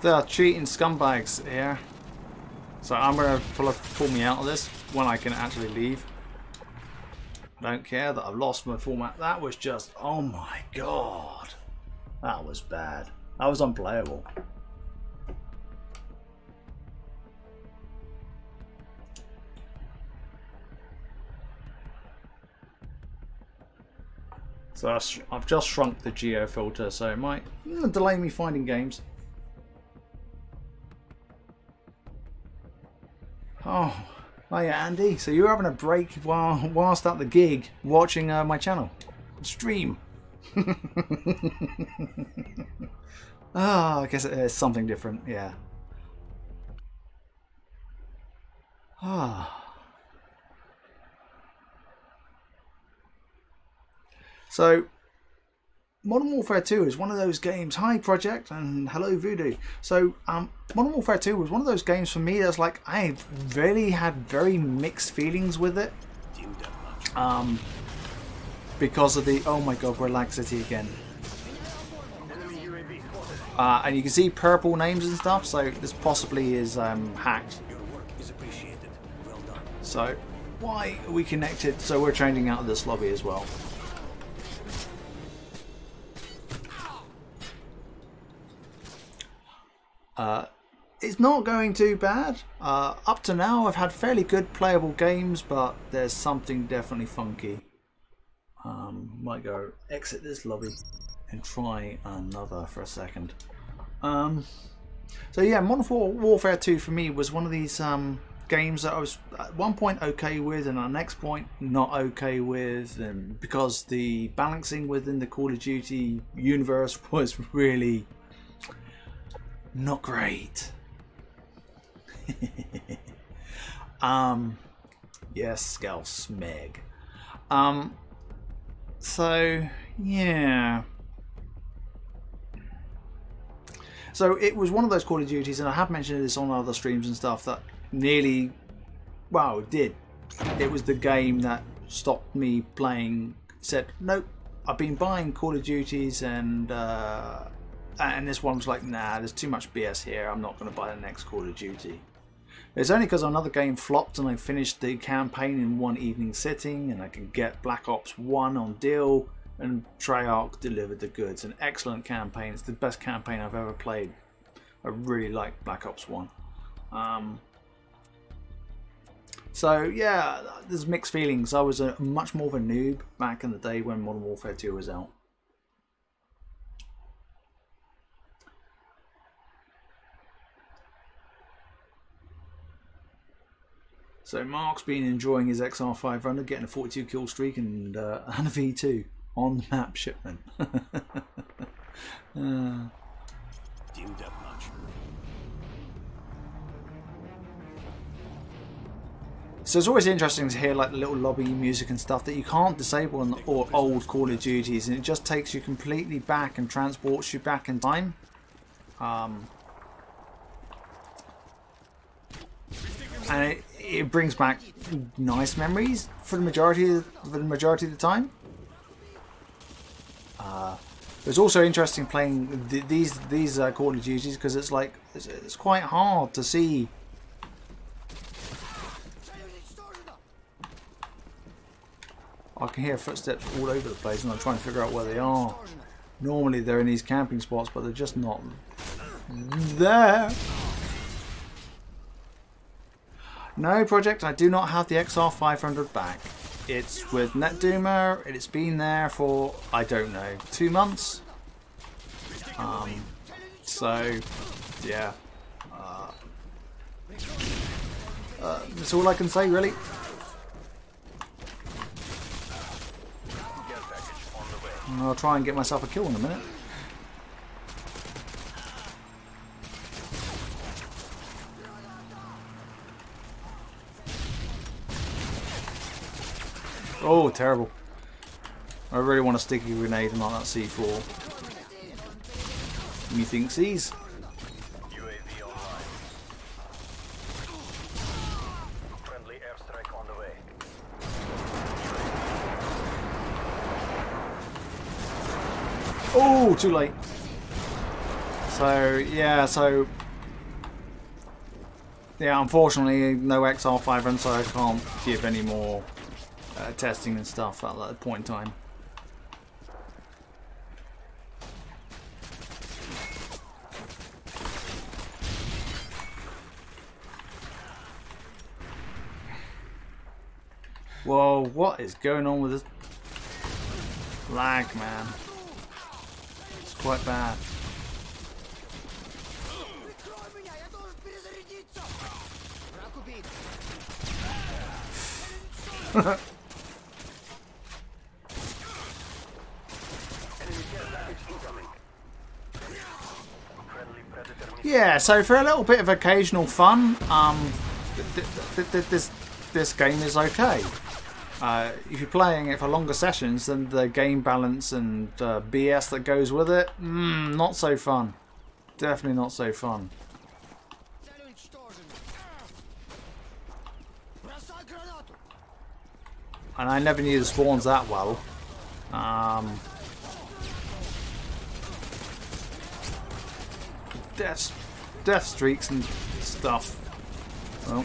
Speaker 1: They're cheating scumbags here. So I'm going to pull me out of this when I can actually leave. I don't care that I've lost my format. That was just, oh my god, that was bad. That was unplayable. So I've just shrunk the geo filter, so it might delay me finding games. Oh. Oh yeah, Andy, so you're having a break whilst at the gig watching my channel stream. I guess it is something different, yeah. So Modern Warfare 2 is one of those games. Hi Project and hello Voodoo. So Modern Warfare 2 was one of those games for me that's like I really had very mixed feelings with it. Because of the, oh my god, we're Lag City again. And you can see purple names and stuff, so this possibly is hacked. So why are we connected? So we're changing out of this lobby as well. It's not going too bad. Up to now I've had fairly good playable games, but there's something definitely funky. Might go exit this lobby and try another for a second. So yeah, Modern Warfare 2 for me was one of these games that I was at one point okay with and at the next point not okay with, and because the balancing within the Call of Duty universe was really not great. Yes, Scout Smeg. So yeah. So it was one of those Call of Duties, and I have mentioned this on other streams and stuff, that nearly, well, it did. It was the game that stopped me playing, said, nope, I've been buying Call of Duties, and this one was like, nah, there's too much BS here, I'm not going to buy the next Call of Duty. It's only because another game flopped and I finished the campaign in one evening sitting, and I could get Black Ops 1 on deal, and Treyarch delivered the goods. An excellent campaign. It's the best campaign I've ever played. I really like Black Ops 1. So yeah, there's mixed feelings. I was much more of a noob back in the day when Modern Warfare 2 was out. So Mark's been enjoying his XR500, getting a 42 kill streak and a V2 on the map shipment. So it's always interesting to hear like the little lobby music and stuff that you can't disable on the old Call of Duties, and it just takes you completely back and transports you back in time. And it brings back nice memories for the majority of the time. It's also interesting playing these Call of Duties because it's like it's quite hard to see. I can hear footsteps all over the place, and I'm trying to figure out where they are. Normally they're in these camping spots, but they're just not there. No, Project, I do not have the XR500 back. It's with NetDuma. It's been there for, I don't know, 2 months. So, yeah. That's all I can say, really. I'll try and get myself a kill in a minute. Oh, terrible. I really want a sticky grenade and not that C4. Methinks these.
Speaker 3: UAV online. Friendly airstrike on the way.
Speaker 1: Oh, too late. So, yeah, unfortunately, no XR500, so I can't give any more testing and stuff at that point in time. Whoa, what is going on with this lag, man? It's quite bad. Yeah, so for a little bit of occasional fun, this game is okay. if you're playing it for longer sessions, then the game balance and BS that goes with it, not so fun. Definitely not so fun. And I never knew the spawns that well. Death streaks and stuff. Well,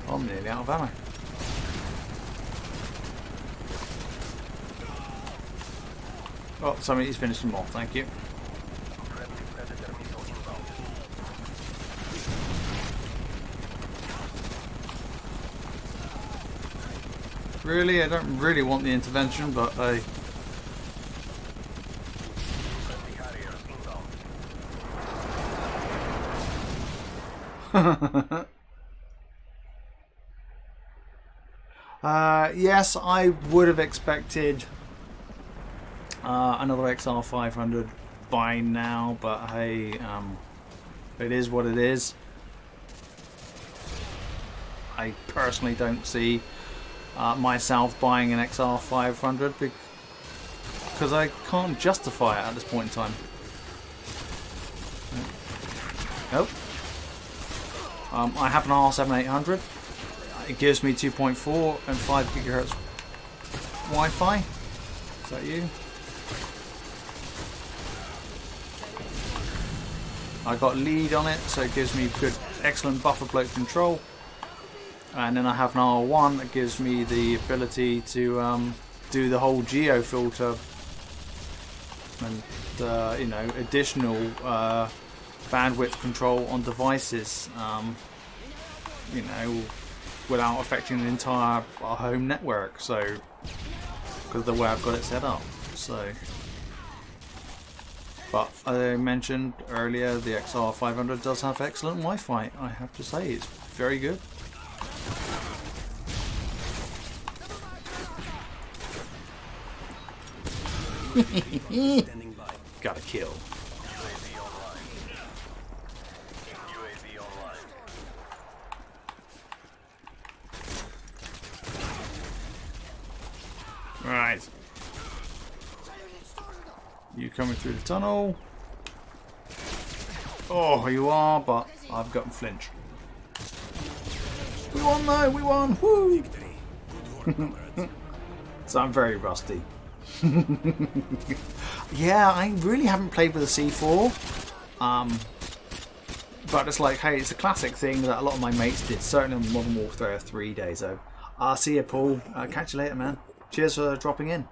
Speaker 1: I'm nearly out of ammo. Oh, somebody's finished them off, thank you. Really? I don't really want the intervention, but hey. Yes, I would have expected another XR500 by now, but hey, it is what it is. I personally don't see myself buying an XR500 because I can't justify it at this point in time. Nope. I have an R7800. It gives me 2.4 and 5 GHz Wi-Fi. Is that you? I got lead on it, so it gives me good, excellent buffer bloat control. And then I have an R1 that gives me the ability to do the whole geo filter and you know, additional bandwidth control on devices. You know, without affecting the entire home network. So, because of the way I've got it set up. So, but as I mentioned earlier, the XR500 does have excellent Wi-Fi. I have to say, it's very good. Got a kill.
Speaker 3: UAV online.
Speaker 1: Right. You coming through the tunnel? Oh, you are, but I've gotten flinch. We won though, we won! Woo! So I'm very rusty. Yeah, I really haven't played with a C4. But it's like, hey, it's a classic thing that a lot of my mates did, certainly on Modern Warfare 3 days. So, I'll see you, Paul. Catch you later, man. Cheers for dropping in.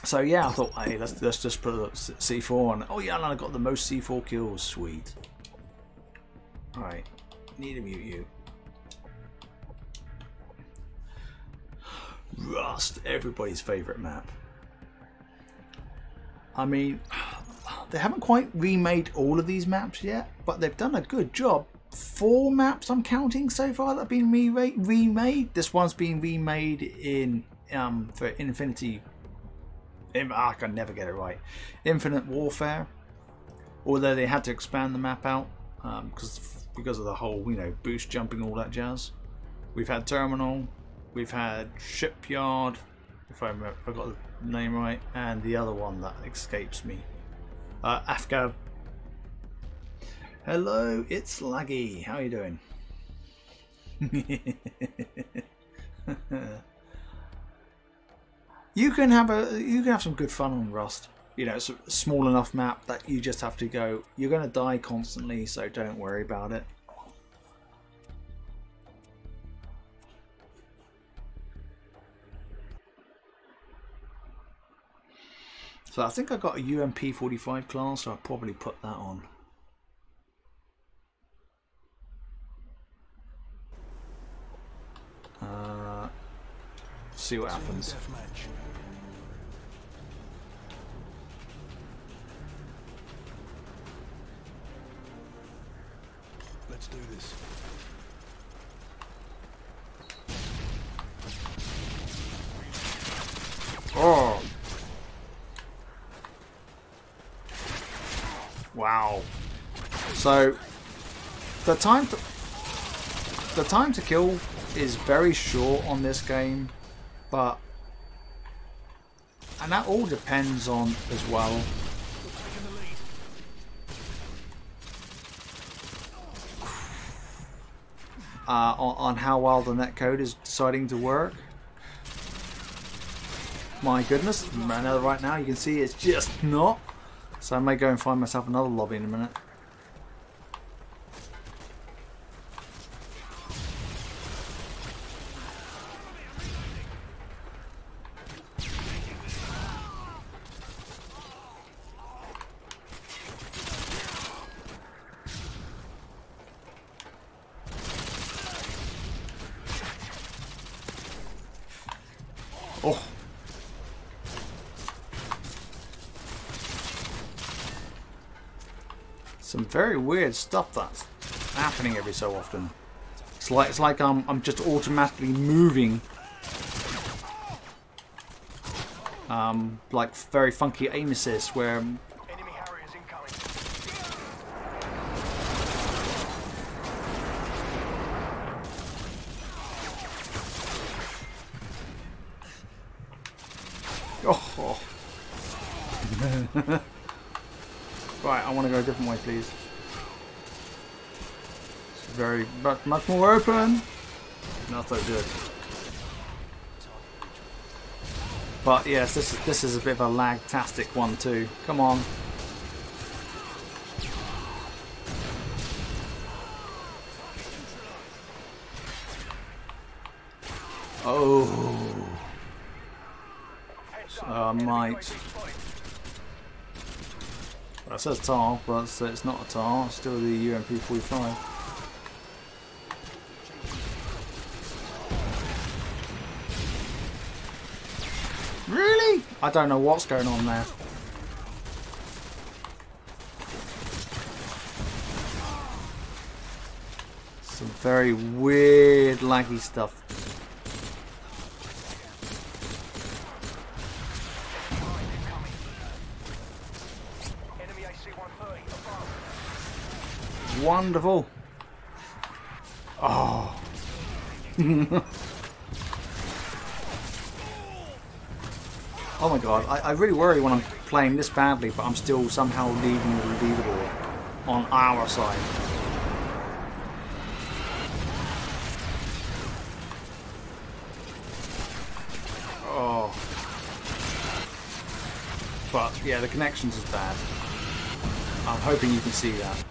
Speaker 1: So yeah, I thought, hey, let's just put a C4 on. Oh yeah, and I got the most C4 kills. Sweet. All right, need to mute you. Rust, everybody's favourite map. I mean, they haven't quite remade all of these maps yet, but they've done a good job. 4 maps I'm counting so far that have been remade. This one's been remade in for Infinity. I can never get it right. Infinite Warfare. Although they had to expand the map out because of the whole, you know, boost jumping, all that jazz. We've had Terminal. We've had Shipyard, if I got the name right, and the other one that escapes me. Afghan. Hello, it's Laggy. How are you doing? You can have some good fun on Rust. You know, it's a small enough map that you just have to go. You're going to die constantly, so don't worry about it. So I think I got a UMP45 class, so I'll probably put that on. See what happens.
Speaker 2: Let's do this.
Speaker 1: Oh! Wow. So the time to kill is very short on this game, and that all depends on as well. On how well the netcode is deciding to work. My goodness, right now you can see it's just not. So I may go and find myself another lobby in a minute. Oh. Some very weird stuff that's happening every so often. It's like I'm just automatically moving. Like very funky aim assist where
Speaker 3: Enemy Harriers incoming.
Speaker 1: oh. Right, I want to go a different way, please. It's very much more open. Not so good. But yes, this is a bit of a lag-tastic one too. Come on. Oh. Might. Well, it says TAR, but it's not a TAR. It's still the UMP-45. Really? I don't know what's going on there. Some very weird laggy stuff.
Speaker 3: Enemy AC-130 above.
Speaker 1: Wonderful. Oh. Oh my god, I really worry when I'm playing this badly, but I'm still somehow leading the leaderboard on our side. Oh. But yeah, the connections is bad. I'm hoping you can see that.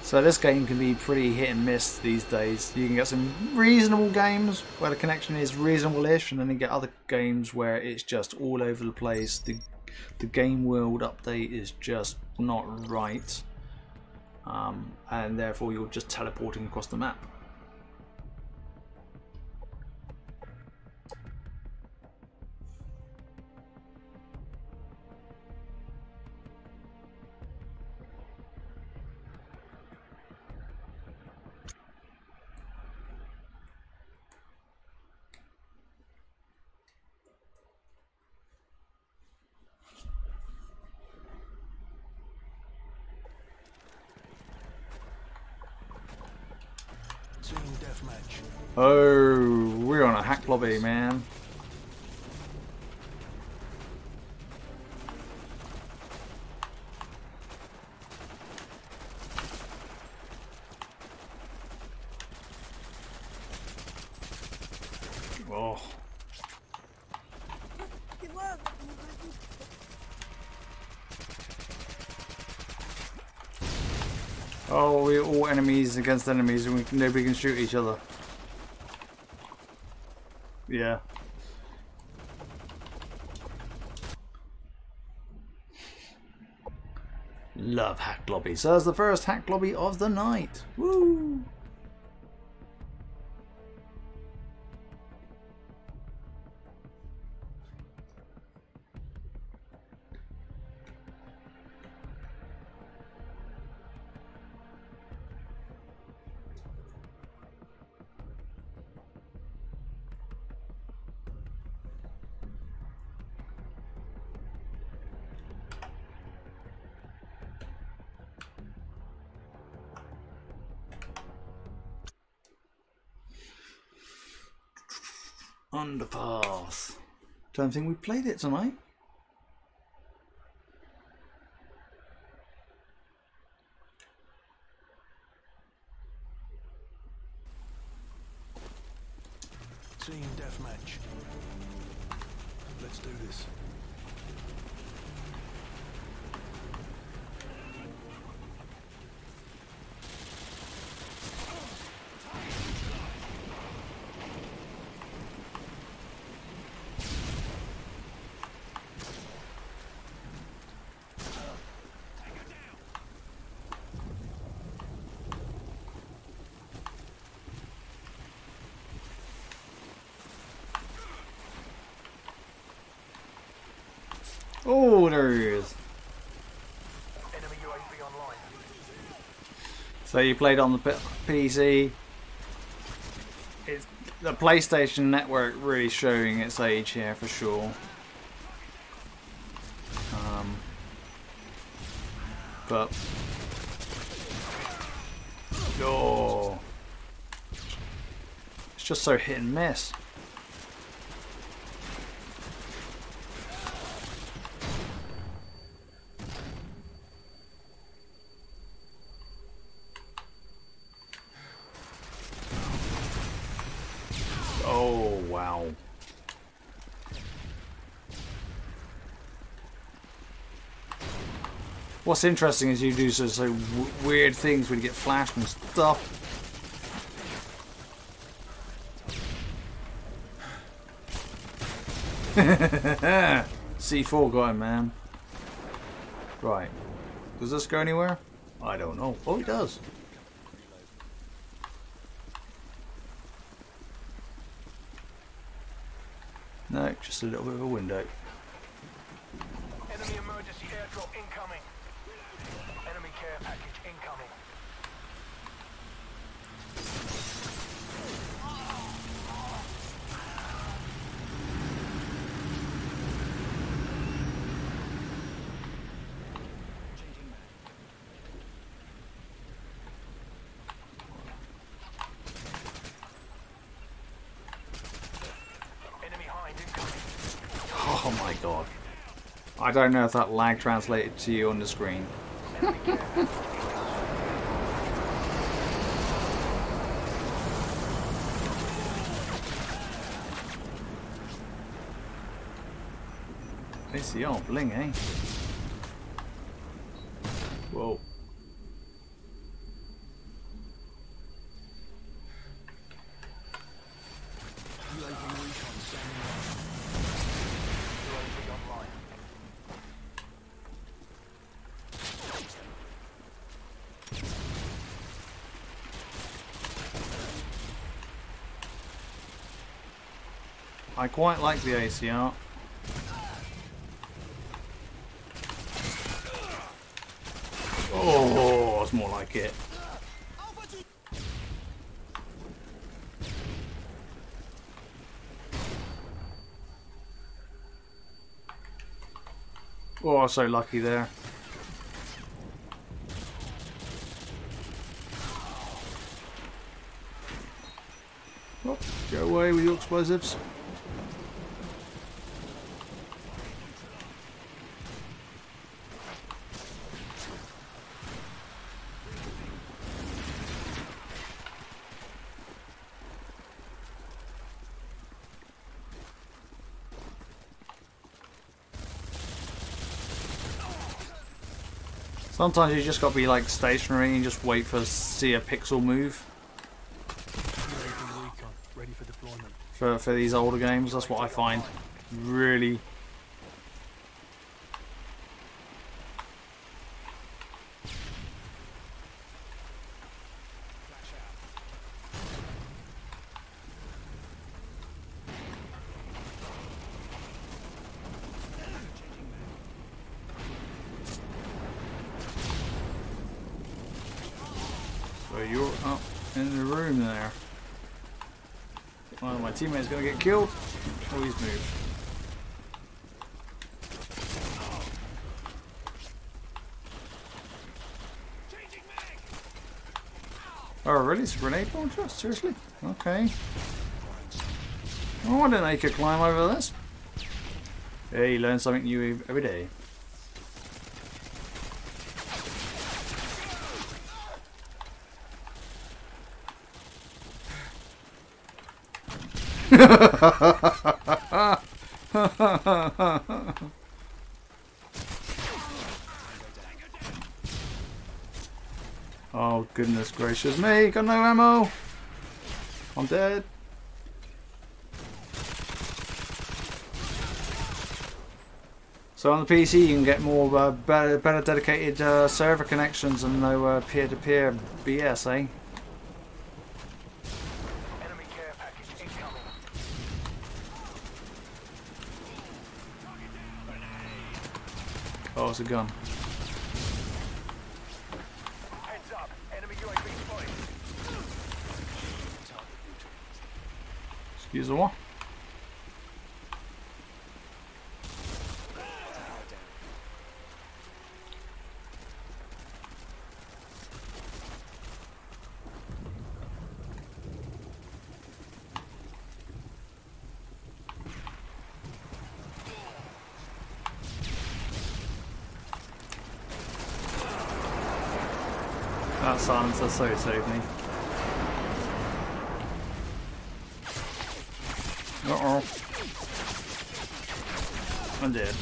Speaker 1: So this game can be pretty hit and miss these days. You can get some reasonable games where the connection is reasonable-ish, and then you get other games where it's just all over the place. The game world update is just not right, and therefore you're just teleporting across the map.
Speaker 2: Team deathmatch.
Speaker 1: Oh, we're on a hack lobby, man. Oh. Oh, we're all enemies against enemies, and nobody can shoot each other. Yeah. Love hack lobby. So that's the first hack lobby of the night. Woo! Underpass. Don't think we played it tonight.
Speaker 2: Team deathmatch. Let's do this.
Speaker 1: Oh, there he is.
Speaker 3: Enemy UAV online.
Speaker 1: So you played on the PC. It's the PlayStation Network really showing its age here for sure. But oh, it's just so hit and miss. Oh, wow. What's interesting is you do so weird things when you get flashed and stuff. C4 got him, man. Right. Does this go anywhere? I don't know. Oh, it does. No, just a little bit of a window.
Speaker 3: Enemy emergency airdrop incoming. Enemy care package incoming. Enemy hind incoming.
Speaker 1: Oh my god. I don't know if that lag translated to you on the screen.
Speaker 3: Enemy care package
Speaker 1: It's the old bling, eh? Whoa.
Speaker 2: UAV recon standing by.
Speaker 3: UAV online.
Speaker 1: I quite like the ACR. Oh, that's more like it. Oh, so lucky there. Oh, go away with your explosives. Sometimes you just got to be like stationary and just wait for see a pixel move
Speaker 2: UAV recon ready for deployment.
Speaker 1: for these older games. That's what I find really. So you're up in the room there. One of my teammates gonna get killed. Oh, he's moved. Oh, really? It's a grenade launcher? Seriously? Okay. Oh, I didn't know you could climb over this. Hey, you learn something new every day. Oh goodness gracious me, got no ammo. I'm dead. So on the PC you can get more better dedicated server connections and no peer-to-peer BS, eh?
Speaker 3: Enemy care package incoming.
Speaker 1: Oh, it's a gun.
Speaker 3: Heads up. Enemy UAV spotted.
Speaker 1: Excuse the what? That silencer so saved me. Uh-oh. I'm dead.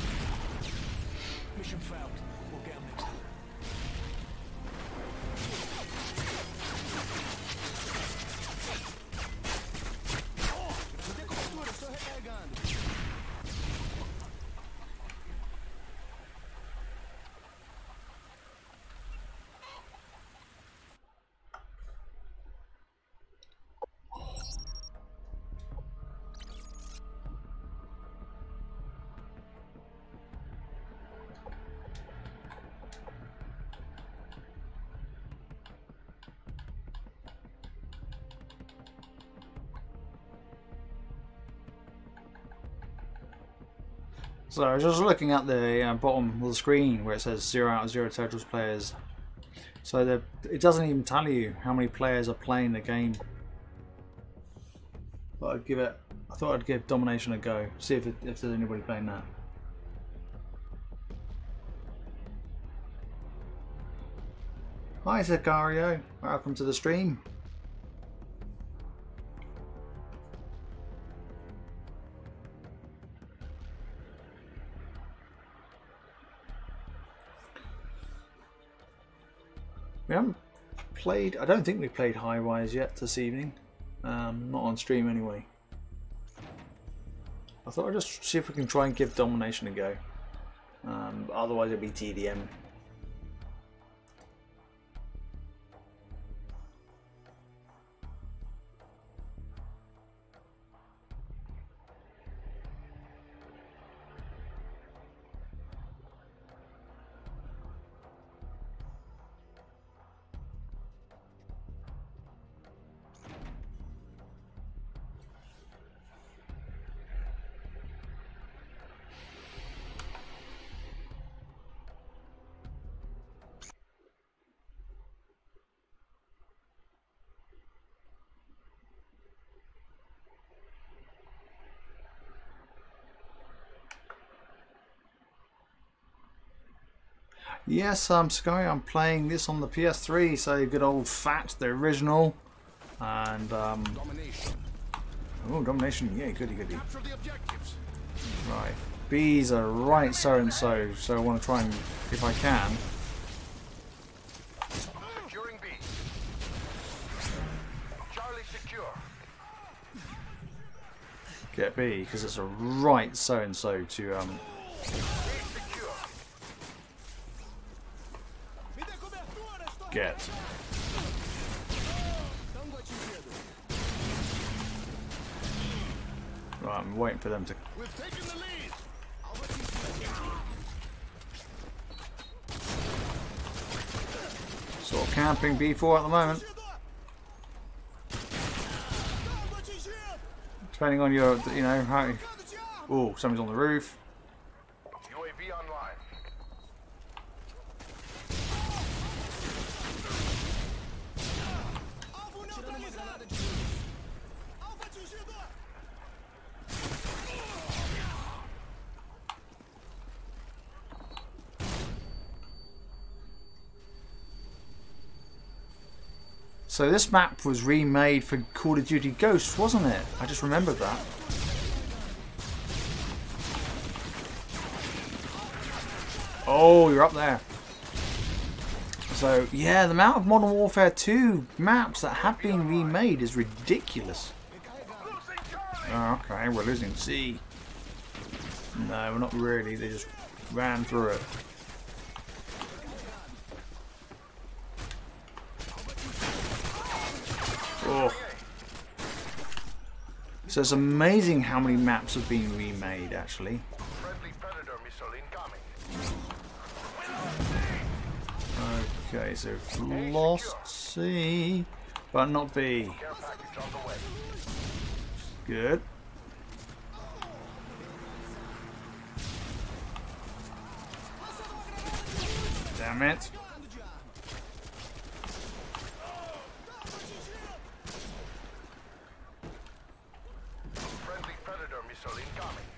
Speaker 2: Mission failed. We'll get them next time.
Speaker 1: So I was just looking at the bottom of the screen where it says 0 out of 0 total players. So it doesn't even tell you how many players are playing the game. But I thought I'd give Domination a go. See if there's anybody playing that. Hi Sicario, welcome to the stream. We haven't played, I don't think we've played Highwise yet this evening. Not on stream anyway. I thought I'd just see if we can try and give Domination a go. Otherwise it'll be TDM. Yes, Sky, I'm playing this on the PS3, so good old fat, the original. And,
Speaker 3: Domination.
Speaker 1: oh, Domination, yeah, goody goody.
Speaker 3: Capture the objectives.
Speaker 1: Right, B's are right so and so, so I want to try and, if I can.
Speaker 3: Securing B. Charlie secure.
Speaker 1: Get B, because it's a right so and so to,
Speaker 3: B secure.
Speaker 1: get. Right, I'm waiting for them to.
Speaker 3: We've taken the lead.
Speaker 1: Sort of camping B4 at the moment. Depending on your, you know, how. Oh, somebody's on the roof.
Speaker 3: UAV online.
Speaker 1: So this map was remade for Call of Duty Ghosts, wasn't it? I just remembered that. Oh, you're up there. So, yeah, the amount of Modern Warfare 2 maps that have been remade is ridiculous. Oh, okay, we're losing C. No, we're not really. They just ran through it. Oh. So it's amazing how many maps have been remade, actually. Okay, so lost C, but not B. Good. Damn it.
Speaker 3: Friendly Predator missile incoming.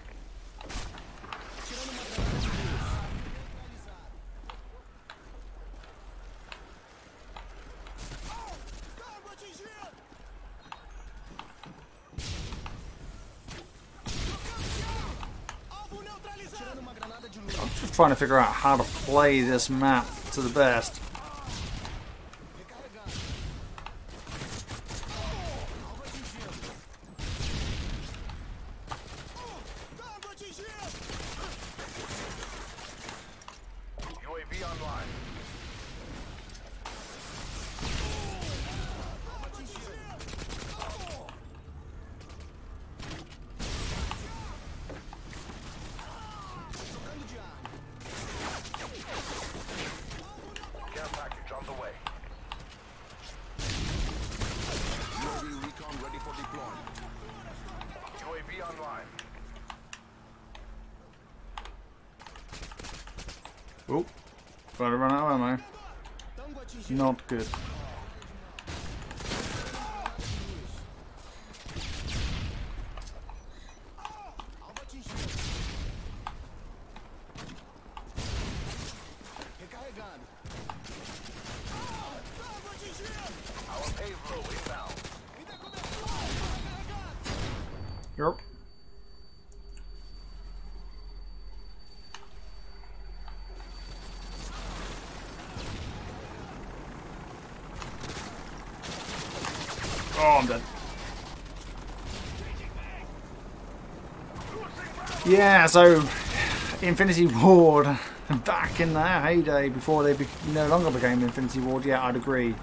Speaker 1: I'm just trying to figure out how to play this map to the best.
Speaker 3: UAV online. Care package on the way.
Speaker 5: UAV recon ready for deployment.
Speaker 3: UAV online.
Speaker 1: Oh, gotta run out of ammo. Not good.
Speaker 3: Our payload inbound.
Speaker 1: Yep. Oh, I'm dead. Yeah, so Infinity Ward back in their heyday before they no longer became Infinity Ward. Yeah, I'd agree.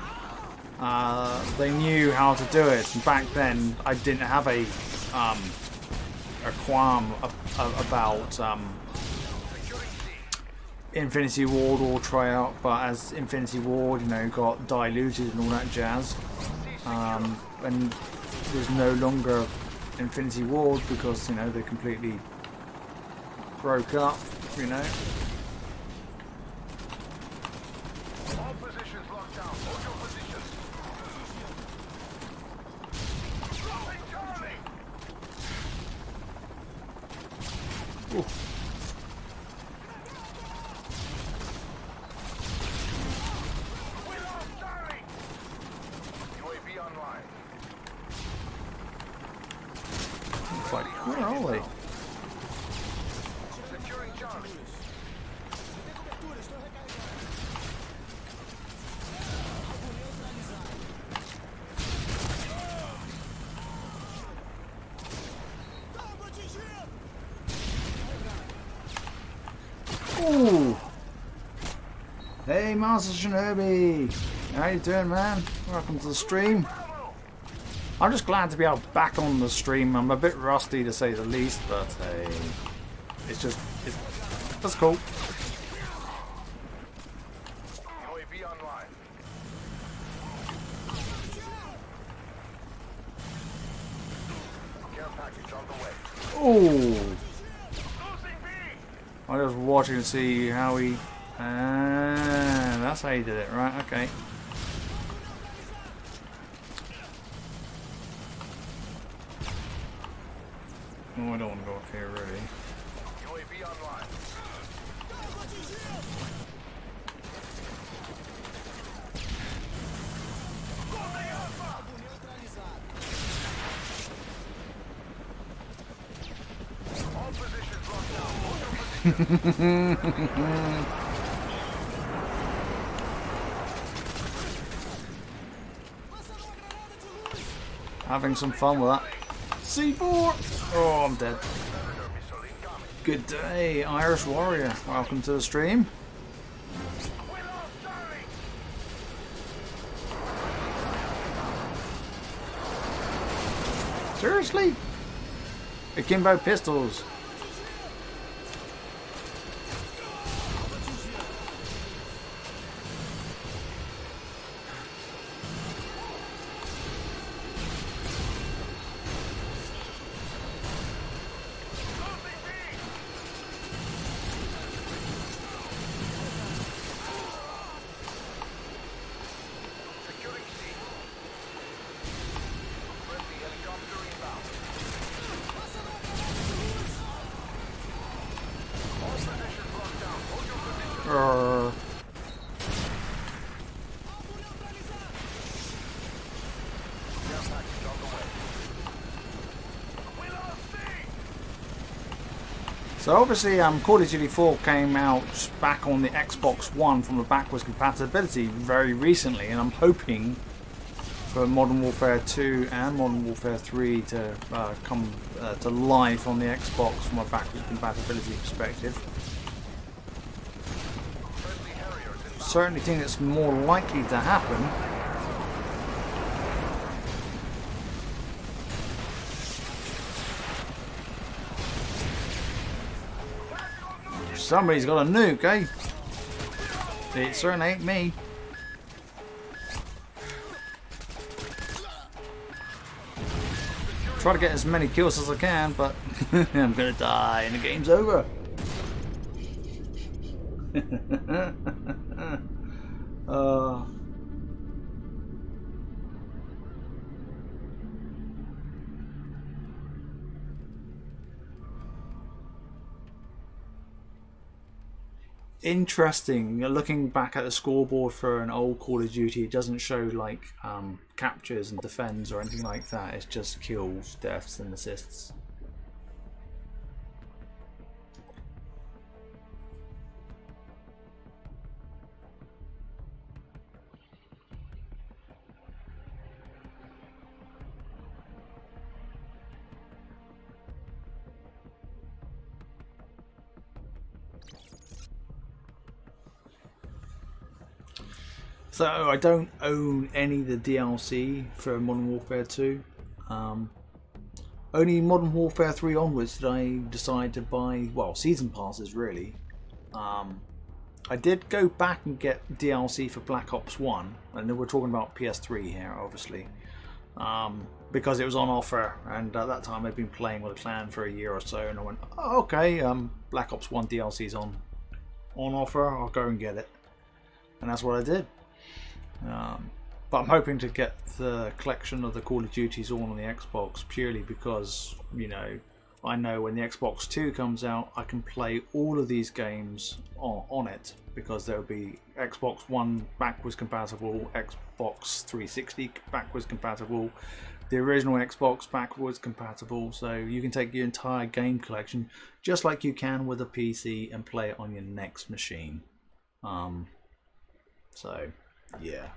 Speaker 1: They knew how to do it. And back then, I didn't have a qualm about Infinity Ward or Treyarch, but as Infinity Ward, you know, got diluted and all that jazz, and was no longer Infinity Ward because, you know, they completely broke up, you know.
Speaker 3: All positions locked down. Hold your positions. Dropping Charlie.
Speaker 1: Ooh.
Speaker 3: We lost Charlie. UAV online.
Speaker 1: It's like, where are they?
Speaker 3: Securing Charlie.
Speaker 1: Ooh. Hey, Master Shinobi. How you doing, man? Welcome to the stream. I'm just glad to be back on the stream. I'm a bit rusty to say the least, but hey, that's cool.
Speaker 3: UAV online. Care package on the way.
Speaker 1: Ooh.
Speaker 3: Losing B.
Speaker 1: I'm just watching to see how he. That's how he did it, right? Okay. Oh, I don't want to go up here, really.
Speaker 3: UAV online. Moving
Speaker 1: Having some fun with that. C4! Oh, I'm dead. Good day, Irish Warrior. Welcome to the stream. Seriously? Akimbo pistols. So obviously Call of Duty 4 came out back on the Xbox One from a backwards compatibility very recently, and I'm hoping for Modern Warfare 2 and Modern Warfare 3 to come to life on the Xbox from a backwards compatibility perspective. Certainly think it's more likely to happen. Somebody's got a nuke, eh? It certainly ain't me. Try to get as many kills as I can, but I'm gonna die and the game's over. Interesting. Looking back at the scoreboard for an old Call of Duty, it doesn't show like captures and defends or anything like that. It's just kills, deaths and assists. So I don't own any of the DLC for Modern Warfare 2. Only Modern Warfare 3 onwards did I decide to buy, well, season passes really. I did go back and get DLC for Black Ops 1, and we're talking about PS3 here obviously, because it was on offer, and at that time I'd been playing with a clan for a year or so, and I went, oh, okay, Black Ops 1 DLC's on offer, I'll go and get it. And that's what I did. But I'm hoping to get the collection of the Call of Duties all on the Xbox purely because, you know, I know when the Xbox 2 comes out I can play all of these games on it, because there'll be Xbox One backwards compatible, Xbox 360 backwards compatible, the original Xbox backwards compatible, so you can take your entire game collection just like you can with a PC and play it on your next machine. So yeah.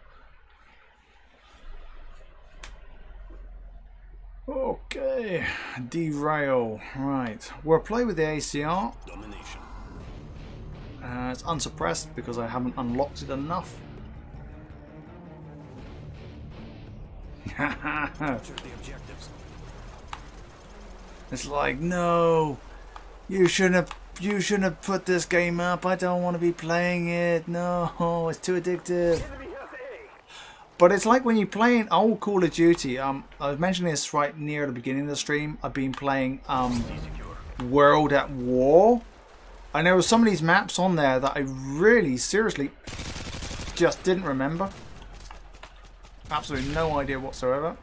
Speaker 1: Okay, derail. Right, we'll play with the ACR.
Speaker 4: Domination.
Speaker 1: It's unsuppressed because I haven't unlocked it enough.
Speaker 4: Capture the objectives.
Speaker 1: It's like, no, you shouldn't have put this game up. I don't want to be playing it. No, it's too addictive. But it's like when you play an old Call of Duty. I was mentioning this right near the beginning of the stream. I've been playing World at War, and there were some of these maps on there that I really seriously just didn't remember. Absolutely no idea whatsoever.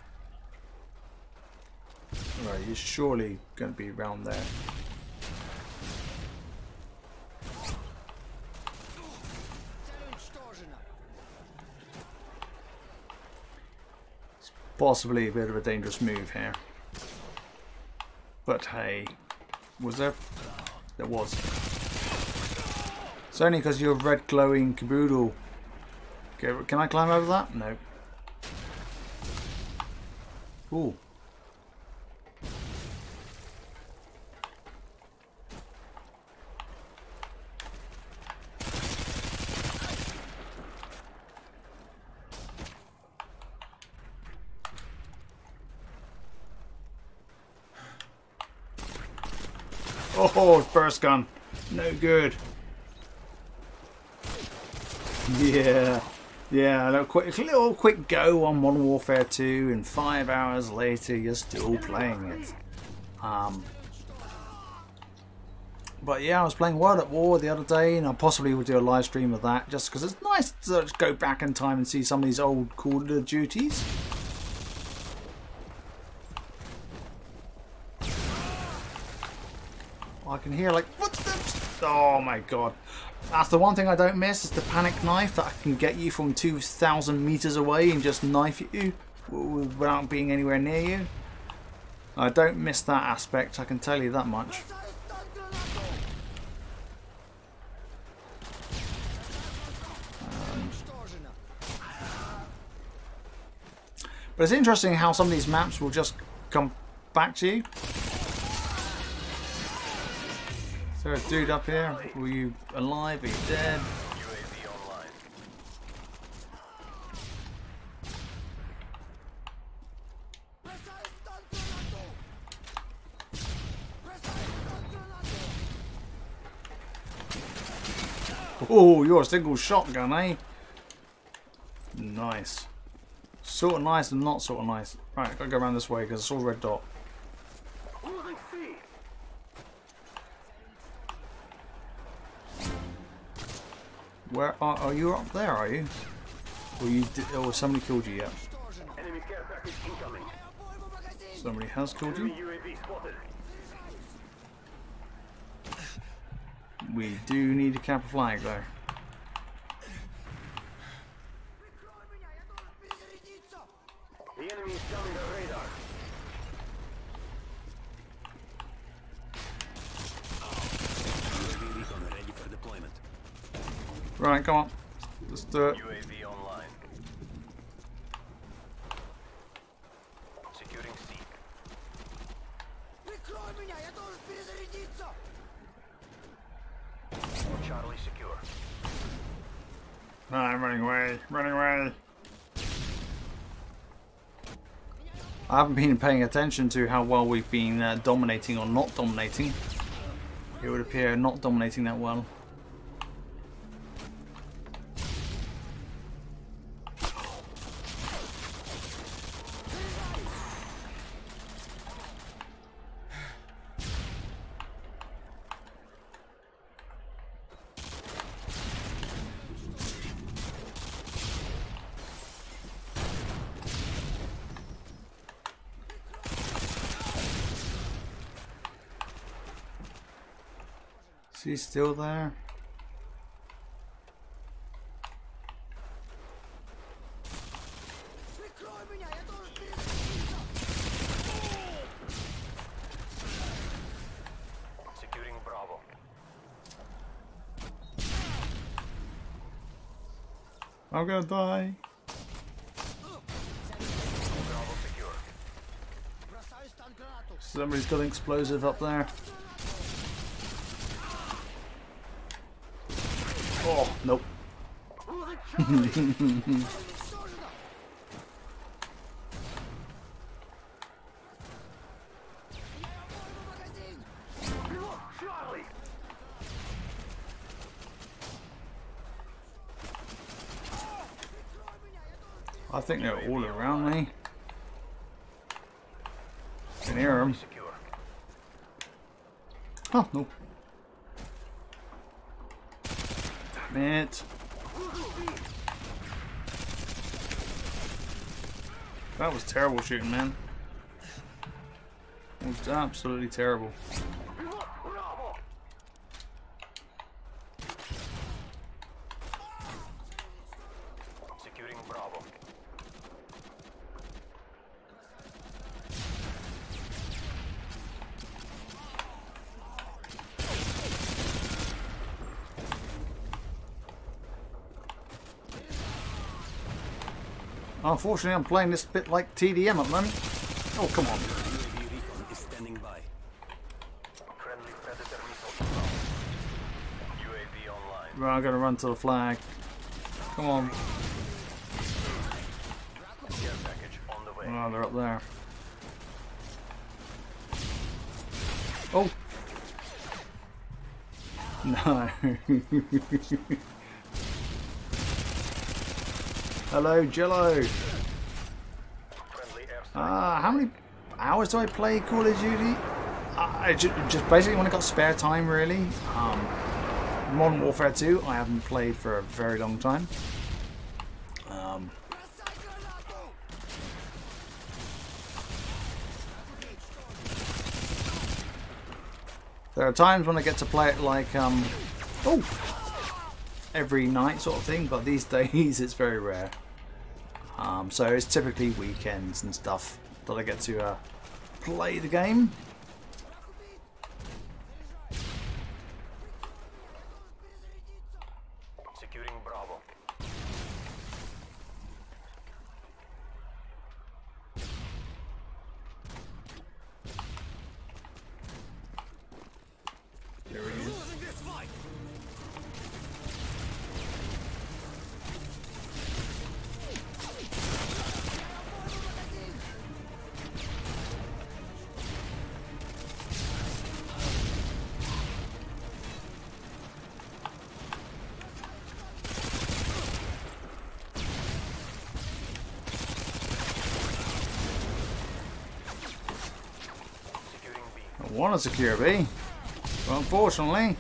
Speaker 1: Right, you're surely going to be around there. Possibly a bit of a dangerous move here. But hey, was there? There was. It's only because you're red glowing caboodle. Okay, can I climb over that? No. Ooh. Oh, burst gun. No good. Yeah. Yeah, a little quick go on Modern Warfare 2 and 5 hours later you're still playing it. But yeah, I was playing World at War the other day and I possibly will do a live stream of that just because it's nice to just go back in time and see some of these old Call of Duties. I can hear like footsteps. Oh my god. That's the one thing I don't miss is the panic knife that can get you from 2,000 meters away and just knife you without being anywhere near you. I don't miss that aspect, I can tell you that much. But it's interesting how some of these maps will just come back to you. Is there a dude up here? Were you alive? Are you dead?
Speaker 3: UAV online.
Speaker 1: Oh, you're a single shotgun, eh? Nice. Sort of nice and not sort of nice. Right, gotta go around this way because I saw a red dot.
Speaker 3: Losing speed.
Speaker 1: Where are you up there? Are you? Or somebody killed you yet?
Speaker 3: Enemy care package incoming.
Speaker 1: Somebody has killed you.
Speaker 3: UAV spotted.
Speaker 1: We do need to cap a flag though.
Speaker 3: The enemy is coming to radar.
Speaker 4: UAV recon ready for deployment.
Speaker 1: Right, come on. Let's do it.
Speaker 3: UAV online. Securing C. Charlie secure.
Speaker 1: I'm running away. Running away. I haven't been paying attention to how well we've been dominating or not dominating. It would appear not dominating that well. Is he still there?
Speaker 3: Securing Bravo.
Speaker 1: I'm gonna die.
Speaker 3: Bravo secure.
Speaker 1: Somebody's got an explosive up there. Oh, nope.
Speaker 3: Charlie.
Speaker 1: I think they're all around me. Can hear them.
Speaker 3: Secure.
Speaker 1: Oh, no. Damn it. That was terrible shooting, man. It was absolutely terrible.
Speaker 3: Bravo. Securing Bravo.
Speaker 1: Unfortunately, I'm playing this bit like TDM at the moment. Oh, come on.
Speaker 4: UAV recon is standing by.
Speaker 3: Friendly Predator missile inbound. UAV online.
Speaker 1: Right, I'm going to run to the flag. Come on.
Speaker 3: Care package on the way.
Speaker 1: Oh, they're up there. Oh. No. Hello, Jello.
Speaker 3: Friendly airstrike.
Speaker 1: How many hours do I play Call of Duty? I just basically when I got spare time, really. Modern Warfare 2, I haven't played for a very long time. There are times when I get to play it like, every night sort of thing, but these days it's very rare. So it's typically weekends and stuff that I get to play the game.
Speaker 3: Securing Bravo.
Speaker 1: There he is. I want to secure B, but unfortunately,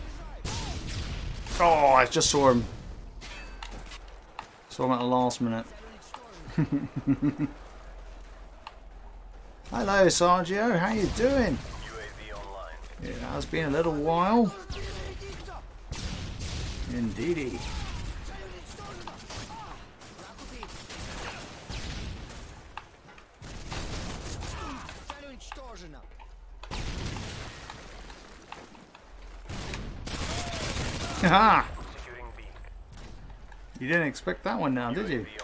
Speaker 1: I just saw him. Saw him at the last minute. Hello, Sergio. How you doing?
Speaker 3: UAV online.
Speaker 1: It has been a little while. Indeedy. Haha!
Speaker 3: Securing B.
Speaker 1: You didn't expect that one now, did you?
Speaker 3: UAV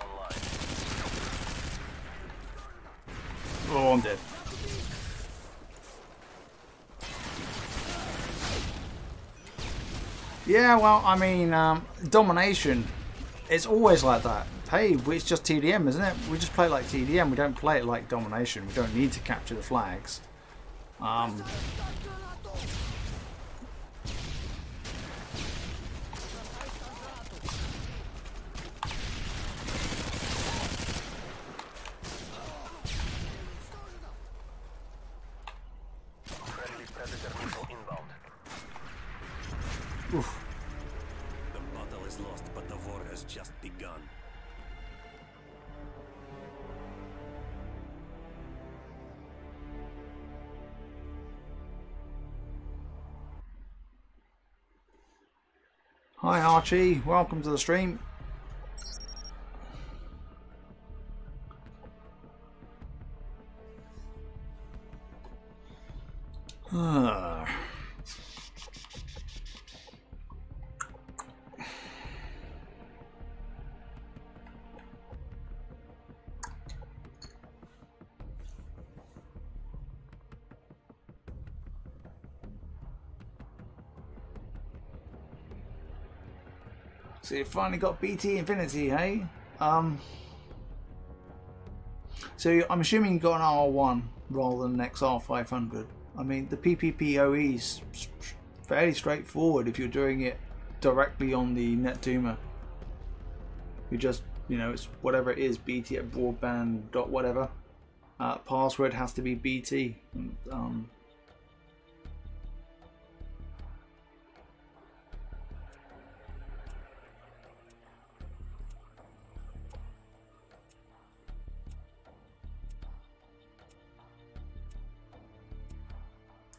Speaker 3: online.
Speaker 1: Oh, I'm dead. Yeah, well, I mean, domination, it's always like that. Hey, it's just TDM, isn't it? We just play it like TDM. We don't play it like domination. We don't need to capture the flags.
Speaker 3: Friendly Predator missile inbound.
Speaker 1: Oof.
Speaker 4: The battle is lost, but the war has just begun.
Speaker 1: Hi Archie, welcome to the stream. So you finally got BT Infinity, hey? So I'm assuming you got an R1 rather than an XR500. I mean, the PPPoE is fairly straightforward if you're doing it directly on the NetDuma. You just, you know, it's whatever it is, BT at broadband dot whatever. Password has to be BT.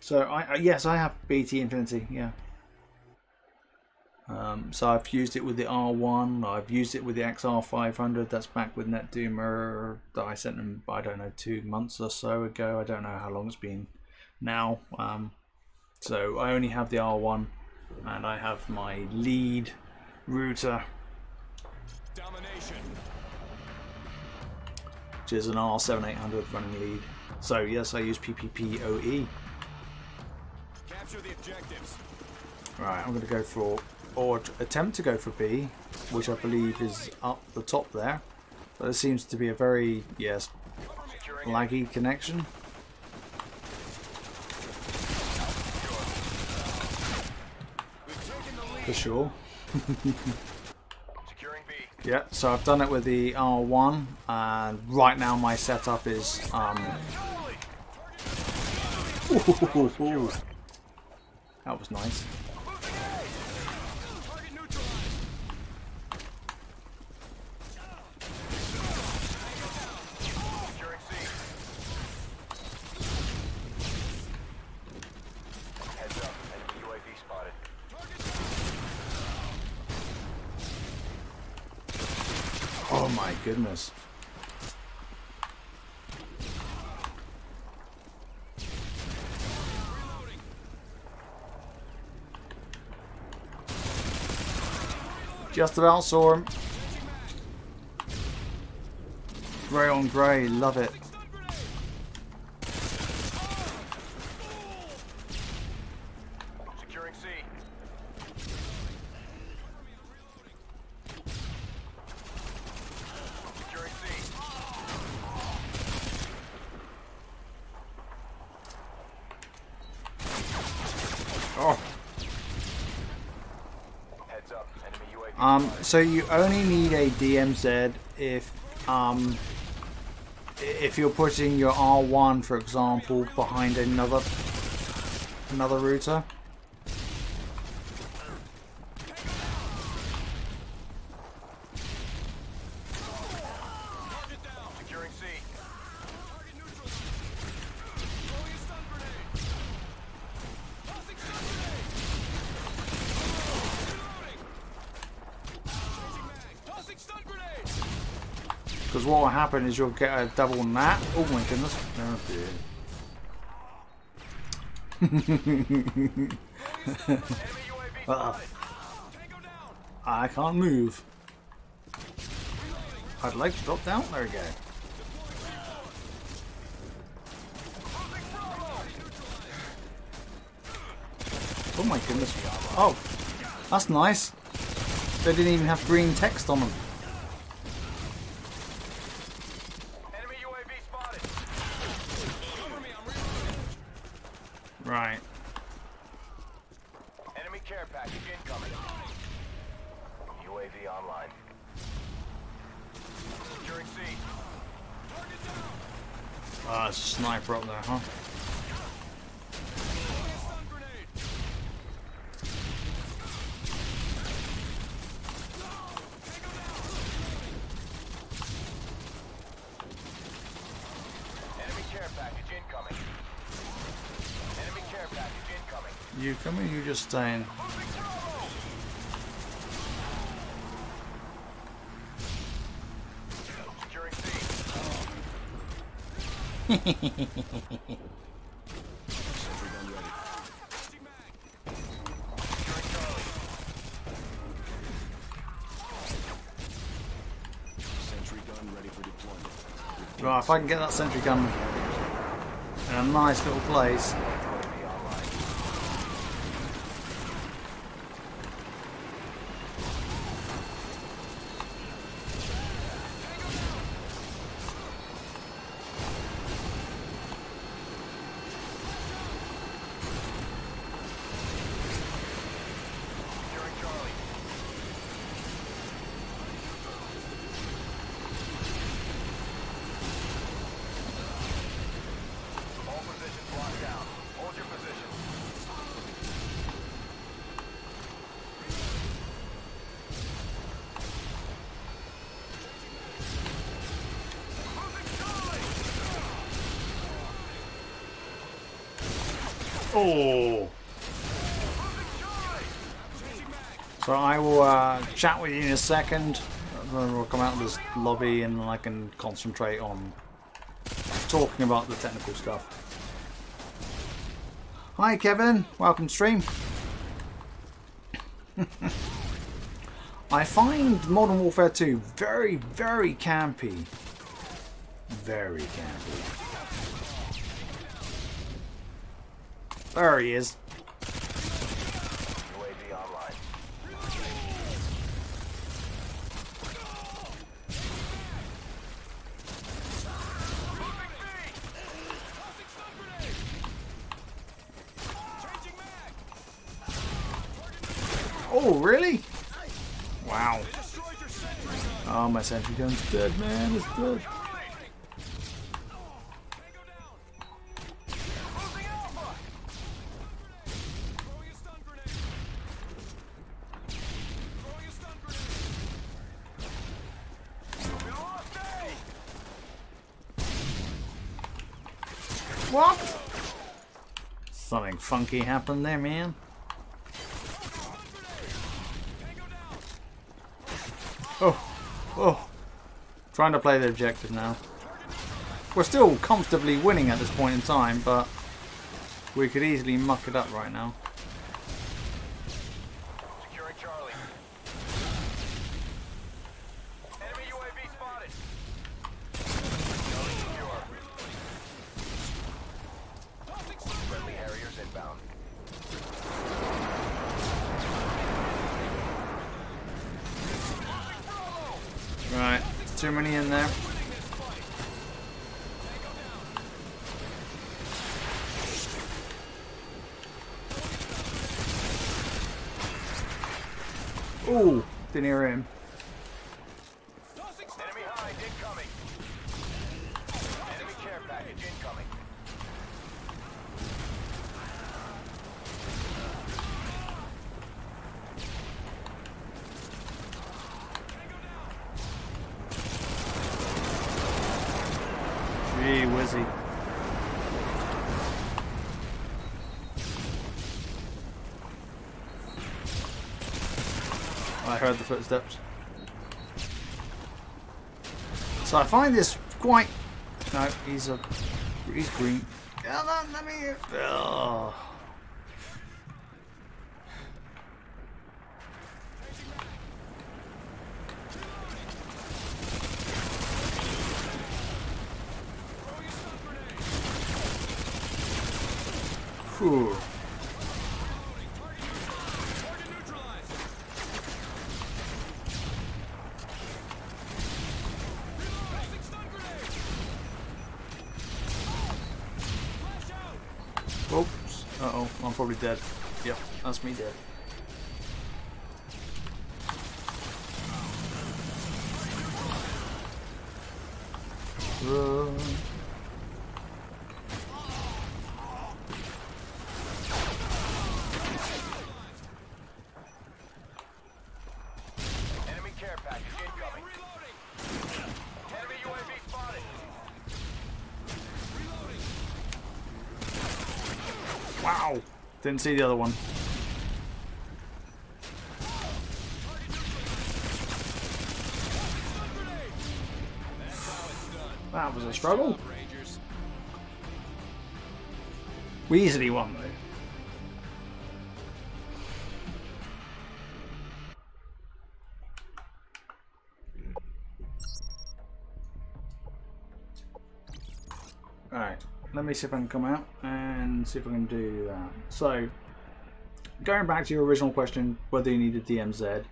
Speaker 1: So yes, I have BT Infinity, yeah. So I've used it with the R1, I've used it with the XR500, that's back with NetDuma that I sent them, I don't know, 2 months or so ago. I don't know how long it's been now. So I only have the R1 and I have my lead router.
Speaker 5: Domination.
Speaker 1: which is an R7800 running lead. So yes, I use PPPoE.
Speaker 5: Capture the objectives.
Speaker 1: Right, I'm going to go for, or attempt to go for B, which I believe is up the top there. But it seems to be a very, yes, laggy connection. For sure.
Speaker 3: Securing B.
Speaker 1: Yeah, so I've done it with the R1, and right now my setup is ooh. That was nice.
Speaker 3: Securing C. Heads up. Enemy UAV spotted.
Speaker 1: Oh my goodness. Just about saw him. Grey on grey, love it.
Speaker 3: Securing C. Securing C.
Speaker 1: Oh.
Speaker 3: Heads up. Enemy UAV.
Speaker 1: So you only need a DMZ if you're putting your R1, for example, behind another router.
Speaker 3: Securing C.
Speaker 1: Because what will happen is you'll get a double nat. Oh my goodness. Oh dear. I can't move. I'd like to drop down. There we go. Oh my goodness. Oh, that's nice. They didn't even have green text on them.
Speaker 3: Enemy UAV spotted.
Speaker 1: Right.
Speaker 3: Enemy care package incoming. UAV online. Securing C.
Speaker 1: Ah, it's a sniper up there, huh?
Speaker 3: Enemy care package incoming. Enemy care package incoming.
Speaker 1: You coming? You just staying?
Speaker 3: Securing C.
Speaker 5: Sentry gun ready.
Speaker 3: Securing Charlie.
Speaker 5: Sentry gun ready for deployment.
Speaker 1: Right, if I can get that sentry gun in a nice little place.
Speaker 3: UAV online. Securing Charlie. All positions locked down. Hold your position.
Speaker 1: Oh! So I will chat with you in a second. Then we'll come out of this lobby and I can concentrate on talking about the technical stuff. Hi Kevin, welcome to stream. I find Modern Warfare 2 very, very campy. very carefully. There he is.
Speaker 3: UAV online.
Speaker 1: Oh, really? Wow. Oh, my sentry gun's dead, man. It's dead. What? Something funky happened there, man. Oh. Trying to play the objective now. We're still comfortably winning at this point in time, but we could easily muck it up right now.
Speaker 3: Securing Charlie. Enemy UAV spotted. Charlie secure. Friendly Harriers inbound.
Speaker 1: Right, too many in there. Ooh, didn't hear him.
Speaker 3: Enemy high incoming. Enemy care package incoming.
Speaker 1: Gee whizzy. I heard the footsteps. So I find this quite... No, he's green. Yeah, let me... Ugh. Whew. Oops. Uh-oh, I'm probably dead. Yep, that's me dead. Run.
Speaker 3: Enemy care package incoming. Enemy UAV spotted.
Speaker 1: Wow! Didn't see the other one. That was a struggle. We easily won though. Alright, let me see if I can come out and see if I can do that. So, going back to your original question, whether you need a DMZ.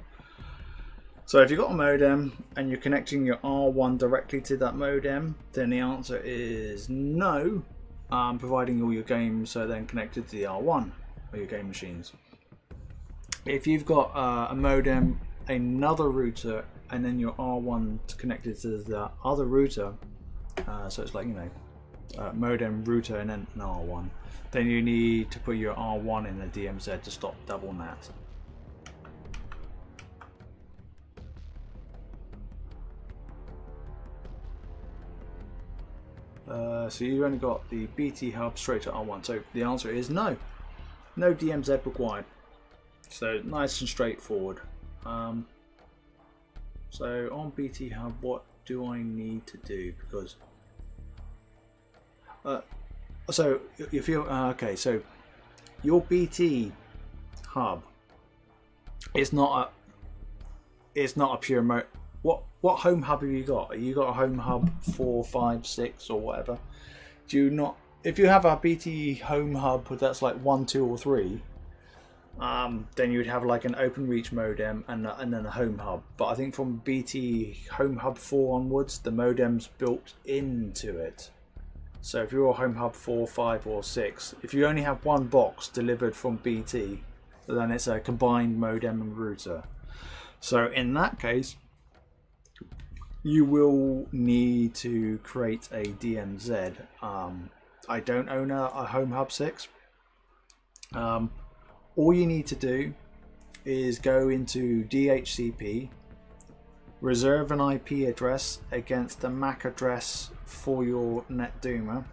Speaker 1: So if you've got a modem and you're connecting your R1 directly to that modem, then the answer is no, providing all your games are then connected to the R1 or your game machines. If you've got a modem, another router, and then your R1 connected to the other router, so it's like, you know, modem, router, and then an R1, then you need to put your R1 in the DMZ to stop double NAT. So you've only got the BT hub straight to R1, so the answer is no. No DMZ required. So nice and straightforward. So on BT hub, what do I need to do? Because so if you're okay, so your BT hub is not a pure what home hub have you got? Have you got a home hub 4, 5, 6 or whatever? Do you not? If you have a BT home hub that's like 1, 2 or 3, then you would have like an OpenReach modem and then a home hub. But I think from BT home hub 4 onwards, the modem's built into it. So if you're a home hub 4, 5 or 6, if you only have one box delivered from BT, then it's a combined modem and router. So in that case, you will need to create a DMZ. I don't own a home hub 6. All you need to do is go into DHCP, reserve an IP address against the MAC address for your NetDuma.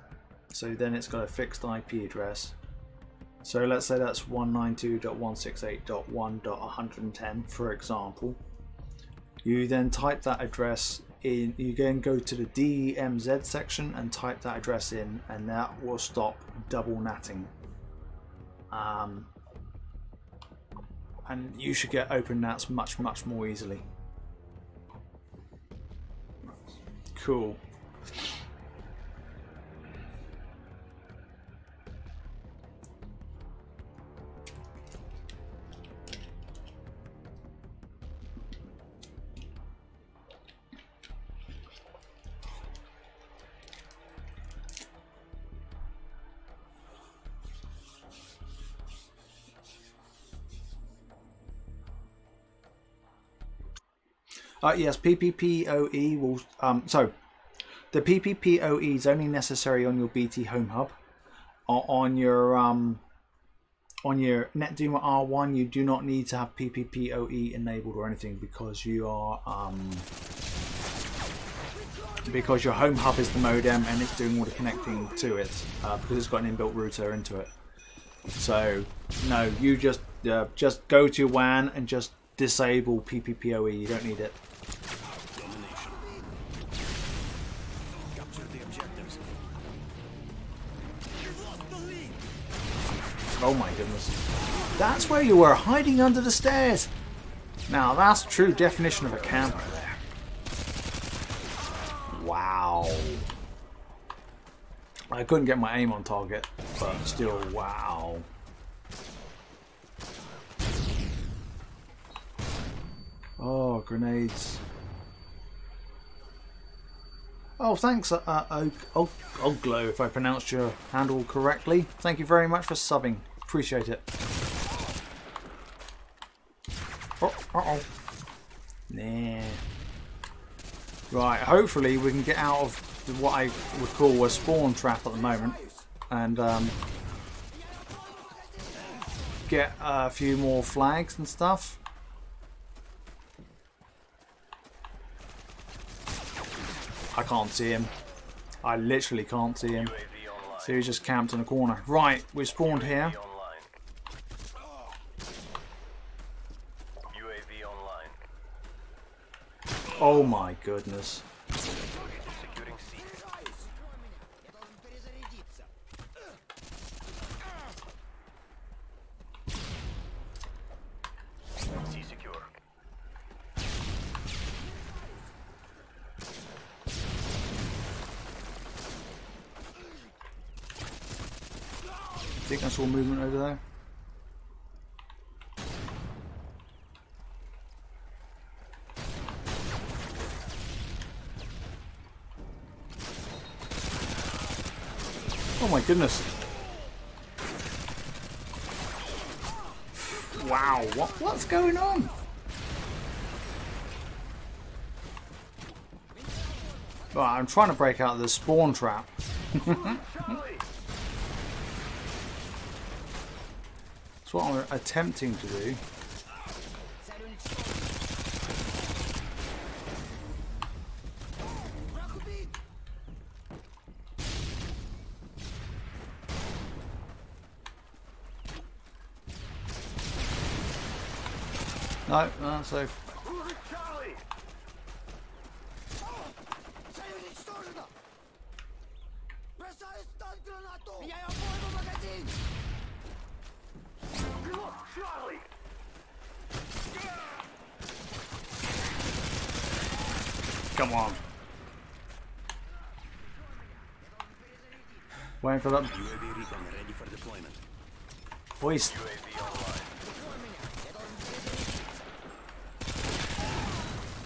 Speaker 1: So then it's got a fixed IP address. So let's say that's 192.168.1.110 for example. You then type that address in, you then go to the DMZ section and type that address in, and that will stop double natting. And you should get open nats much more easily. Cool. Yes, PPPoE will. So the PPPoE is only necessary on your BT home hub. On your NetDuma R1, you do not need to have PPPoE enabled or anything because you are because your home hub is the modem and it's doing all the connecting to it because it's got an inbuilt router into it. So no, you just go to WAN and just disable PPPoE. You don't need it.
Speaker 4: Domination. Capture the objectives. You've lost the lead.
Speaker 1: Oh my goodness. That's where you were, hiding under the stairs. Now that's the true definition of a camper there. Wow. I couldn't get my aim on target, but still, wow. Oh, grenades. Oh, thanks, Oglo, if I pronounced your handle correctly. Thank you very much for subbing. Appreciate it. Oh, uh-oh. Nah. Right, hopefully we can get out of what I would call a spawn trap at the moment. And get a few more flags and stuff. I can't see him. I literally can't see him. So he's just camped in a corner. Right, we've spawned here.
Speaker 3: UAV online.
Speaker 1: Oh my goodness.
Speaker 3: Securing C. C secure.
Speaker 1: I think I saw movement over there. Oh my goodness. Wow, what's going on? Right, I'm trying to break out of the spawn trap. That's what I'm attempting to do. No, that's safe.
Speaker 3: Charlie. Charlie.
Speaker 1: Come on. Waiting for that.
Speaker 4: UAV recon ready for deployment.
Speaker 1: Hoist.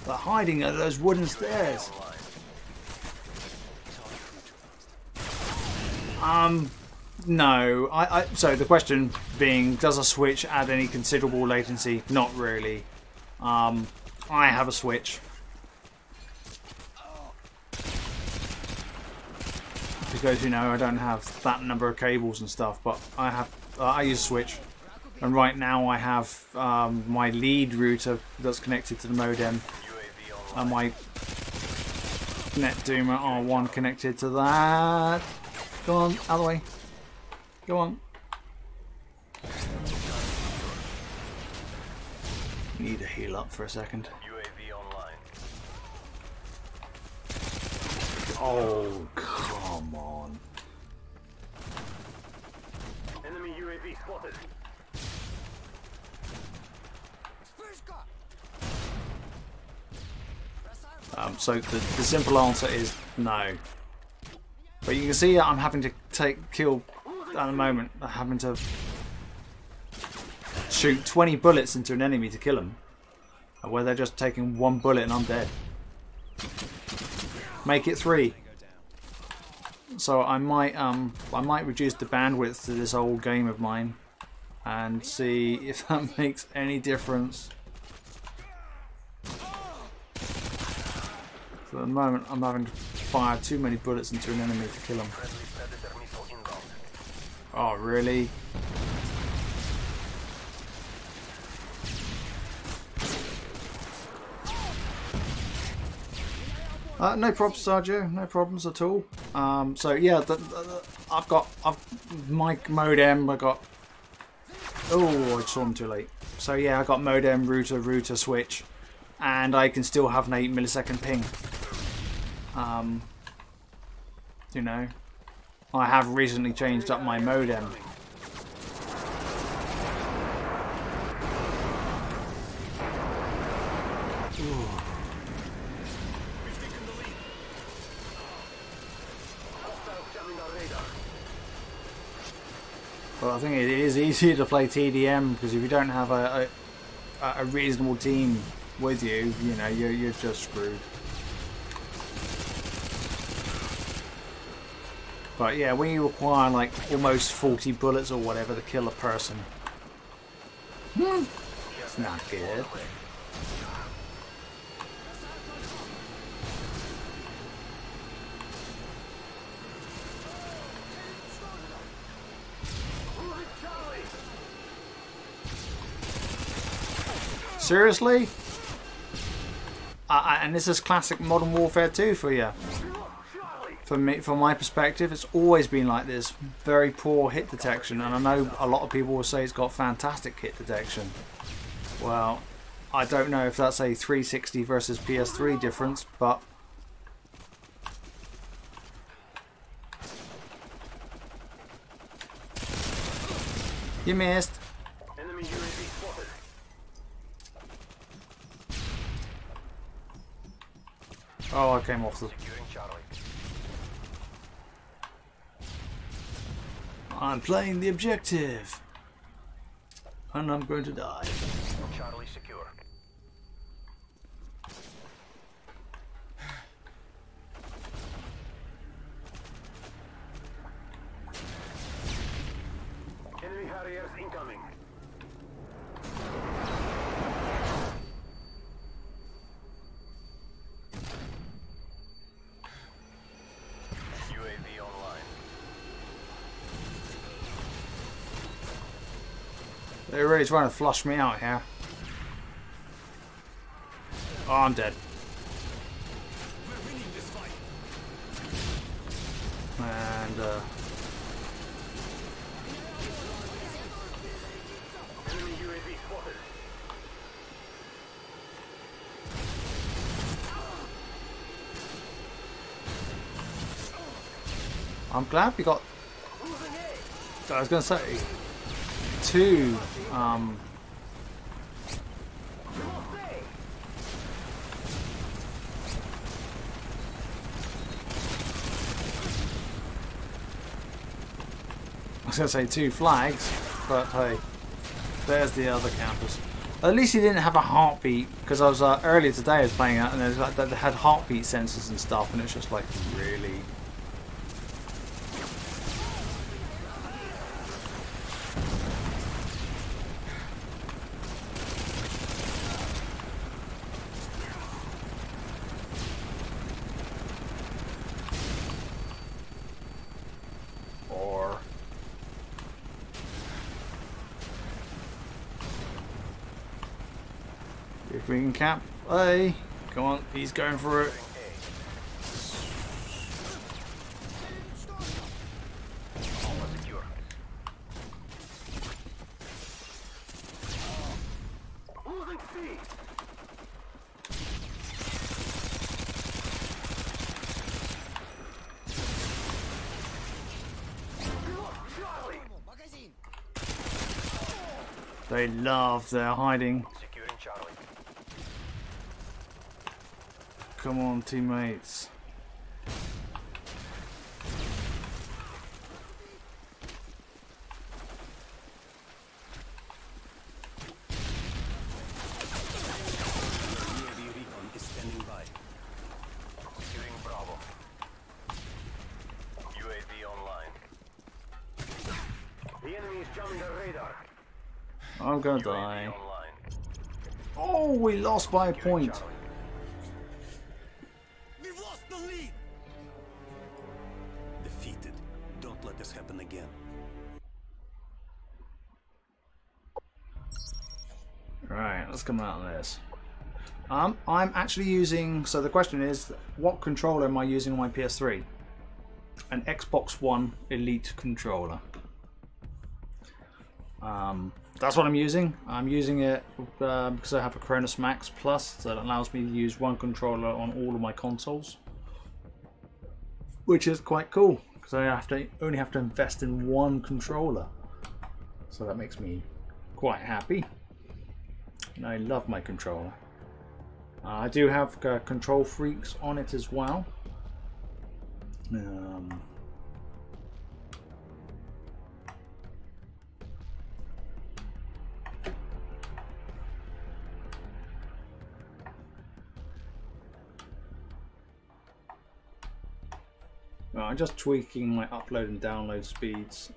Speaker 1: They're hiding at those wooden stairs. No. So the question being, does a switch add any considerable latency? Not really. I have a switch. Because, you know, I don't have that number of cables and stuff, but I use a switch. And right now I have my lead router that's connected to the modem. And my NetDuma R1 connected to that. Go on, out of the way. Go on. Need to heal up for a second.
Speaker 3: UAV online.
Speaker 1: Oh, come on.
Speaker 3: Enemy UAV spotted.
Speaker 1: So the simple answer is no. But you can see I'm having to kill at the moment. I'm having to shoot 20 bullets into an enemy to kill them, where they're just taking one bullet and I'm dead. Make it 3. So I might reduce the bandwidth to this old game of mine and see if that makes any difference. So at the moment I'm having to fire too many bullets into an enemy to kill them. Oh really? No problems, Sergio. No problems at all. So yeah, I've got my modem. I got. Oh, I saw him too late. So yeah, I got modem, router, switch, and I can still have an 8 millisecond ping. You know, I have recently changed up my modem. But I think it is easier to play TDM because if you don't have a reasonable team with you, you know, you're just screwed. But yeah, when you require like almost 40 bullets or whatever to kill a person, it's not good. Seriously? And this is classic Modern Warfare 2 for you. For me, from my perspective, it's always been like this. Very poor hit detection, and I know a lot of people will say it's got fantastic hit detection. Well, I don't know if that's a 360 versus PS3 difference, but you missed.
Speaker 3: Enemy UAV spotted.
Speaker 1: Oh, I came off the.
Speaker 3: Securing Charlie.
Speaker 1: I'm playing the objective, and I'm going to die.
Speaker 3: Charlie secure. Enemy Harriers incoming. UAV online.
Speaker 1: They're really trying to flush me out here. Oh, I'm dead. And
Speaker 3: Enemy UAV spotted.
Speaker 1: I'm glad we got. I was going to say 2. was going to say 2 flags, but hey, there's the other campers. At least he didn't have a heartbeat, because I was earlier today I was playing it and there's like, they had heartbeat sensors and stuff, and it's just like, really? If we can cap A, come on, he's going for it. They love their hiding. Come on, teammates.
Speaker 4: UAV recon is standing by.
Speaker 3: Securing Bravo. UAV online. The enemy is jamming the radar.
Speaker 1: I'm gonna die. Oh, we lost by a point.
Speaker 4: We've lost the lead. Defeated. Don't let this happen again.
Speaker 1: Right, let's come out of this. I'm actually using, so the question is, what controller am I using on my PS3? An Xbox One Elite controller. That's what I'm using. I'm using it because I have a Cronus Max Plus, so it allows me to use one controller on all of my consoles, which is quite cool because I only have to invest in one controller. So that makes me quite happy, and I love my controller. I do have control freaks on it as well. I'm just tweaking my upload and download speeds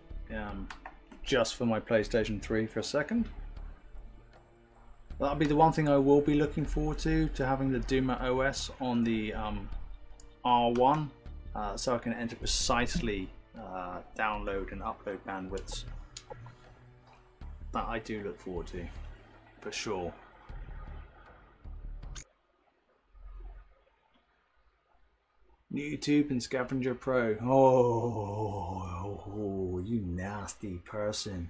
Speaker 1: just for my PlayStation 3 for a second. That'll be the one thing I will be looking forward to having the Duma OS on the R1, so I can enter precisely download and upload bandwidths. That I do look forward to, for sure. YouTube and Scavenger Pro. Oh, you nasty person.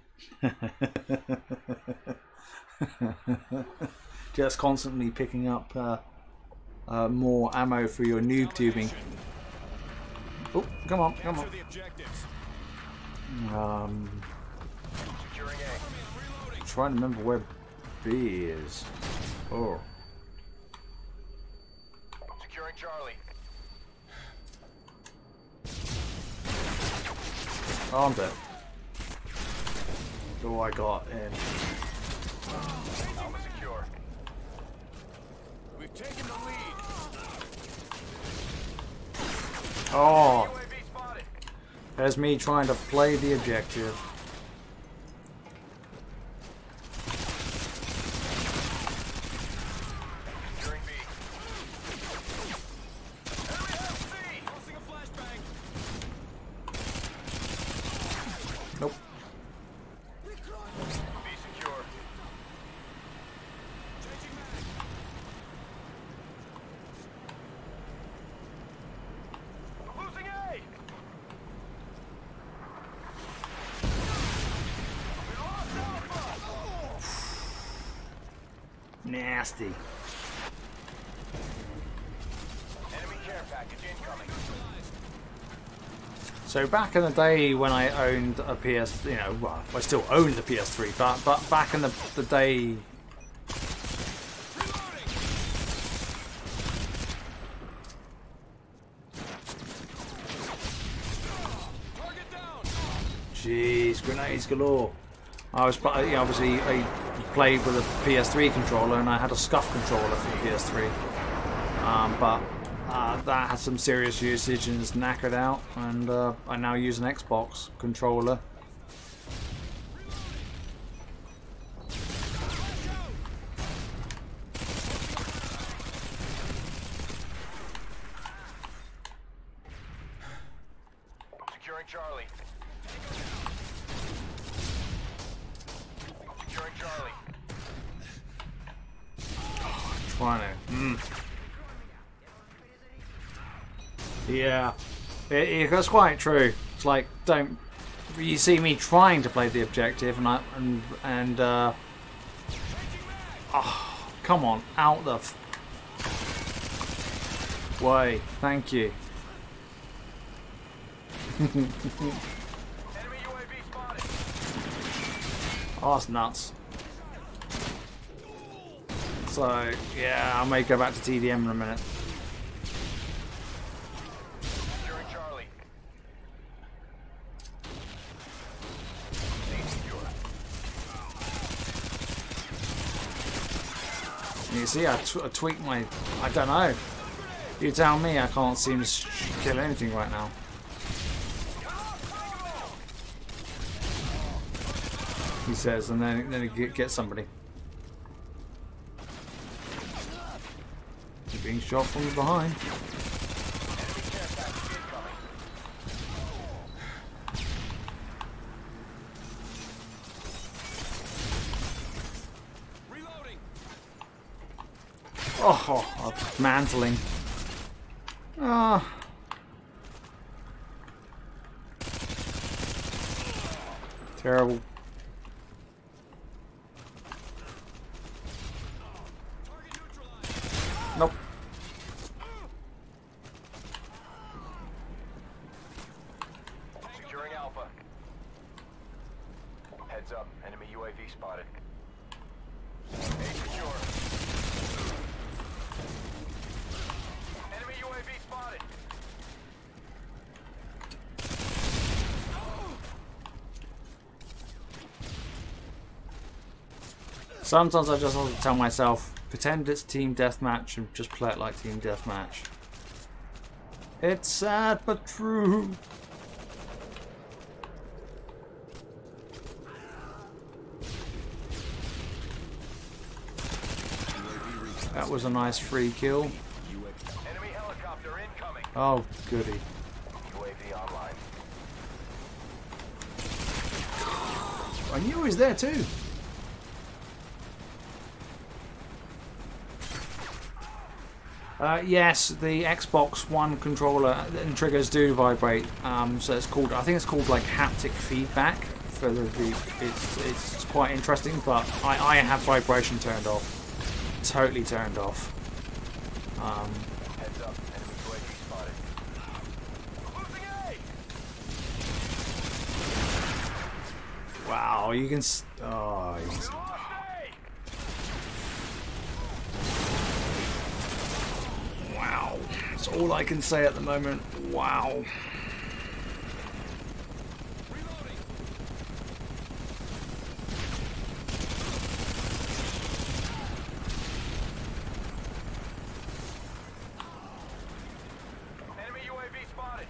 Speaker 1: Just constantly picking up more ammo for your noob tubing. Oh, come on, come on. Trying to remember where B is. Oh.
Speaker 3: Securing Charlie.
Speaker 1: Oh, I'm dead. Oh, I got in.
Speaker 3: Alpha secure.
Speaker 5: We've taken the lead.
Speaker 1: Oh,
Speaker 3: UAV spotted.
Speaker 1: there's me trying to play the objective.
Speaker 3: Securing B. Enemy has C. Tossing a flashbang.
Speaker 1: Nope.
Speaker 3: B secure. Changing mag. Losing A. We lost Alpha.
Speaker 1: Nasty.
Speaker 3: Enemy care package incoming.
Speaker 1: So back in the day when I owned a PS, well, I still owned the PS3, but back in the day. Jeez, grenades galore. Obviously I played with a PS3 controller and I had a scuff controller for the PS3. But that had some serious usage and it's knackered out, and I now use an Xbox controller.
Speaker 3: Securing Charlie. Securing Charlie.
Speaker 1: Trying to. Yeah, that's quite true. It's like, don't you see me trying to play the objective, and oh, come on, out the way. Thank you.
Speaker 3: Enemy UAV spotted.
Speaker 1: Oh, that's nuts. So yeah, I may go back to TDM in a minute.
Speaker 3: Securing Charlie. Stay secure.
Speaker 1: You see, I tweaked my. I don't know. You tell me. I can't seem to kill anything right now. He says, and then he gets somebody. He's being shot from behind.
Speaker 3: Reloading.
Speaker 1: Oh, mantling. Ah. Terrible. Nope.
Speaker 3: Securing Alpha. Heads up, enemy UAV spotted. A secure. Enemy UAV spotted.
Speaker 1: Sometimes I just have to tell myself, pretend it's team deathmatch and just play it like team deathmatch. It's sad but true. That was a nice free kill.
Speaker 3: Enemy helicopter incoming.
Speaker 1: Oh, goody.
Speaker 3: UAV online.
Speaker 1: I knew he was there too. Yes, the Xbox One controller and triggers do vibrate. So it's called, I think it's called like haptic feedback. For it's quite interesting, but I have vibration turned off. Totally turned off.
Speaker 3: Heads up, enemy UAV spotted. Losing A!
Speaker 1: Wow, you can. Oh, you can.
Speaker 3: Lost A!
Speaker 1: Wow, that's all I can say at the moment. Wow.
Speaker 3: Enemy UAV spotted.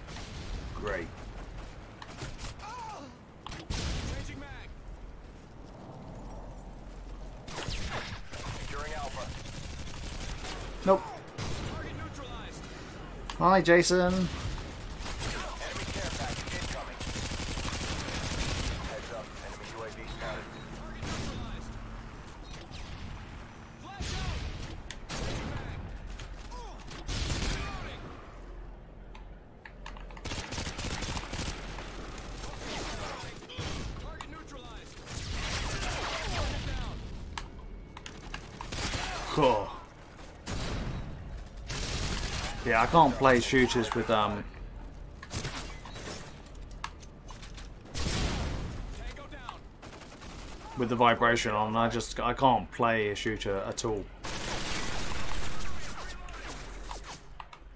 Speaker 1: Great.
Speaker 3: Changing mag. Securing Alpha.
Speaker 1: Nope.
Speaker 3: Target neutralized.
Speaker 1: Hi, Jason.
Speaker 3: Enemy care package incoming. Heads up, enemy UAV spotted. Target neutralized. Flash out. Changing mag. Target neutralized. Down.
Speaker 1: Cool. Yeah, I can't play shooters with
Speaker 3: Tango down.
Speaker 1: with the vibration on. I can't play a shooter at all.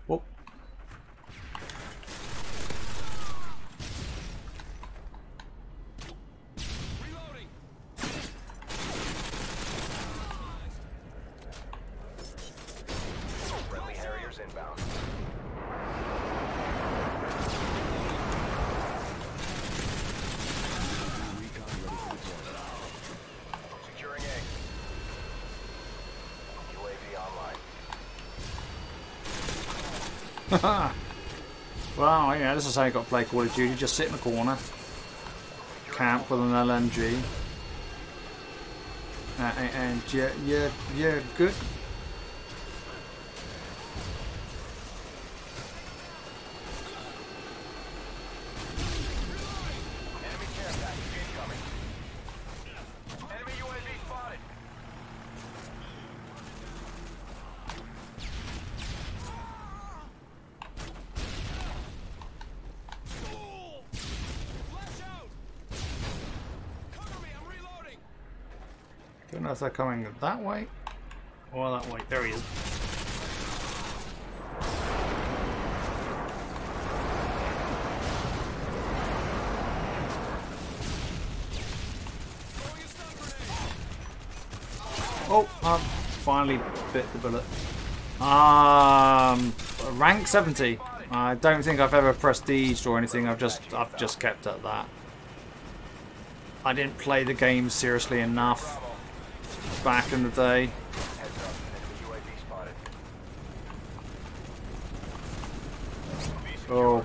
Speaker 1: Whoop. Well, yeah, this is how you got to play Call of Duty. Just sit in the corner, camp with an LMG, and you're good.
Speaker 3: Enemy care package incoming. Enemy UAV spotted.
Speaker 1: Don't know if they're coming that way or that way. There he is. Oh, I finally bit the bullet. Rank 70. I don't think I've ever prestiged or anything. I've just kept at that. I didn't play the game seriously enough back in the day.
Speaker 3: Heads up, enemy UAV spotted.
Speaker 1: Oh.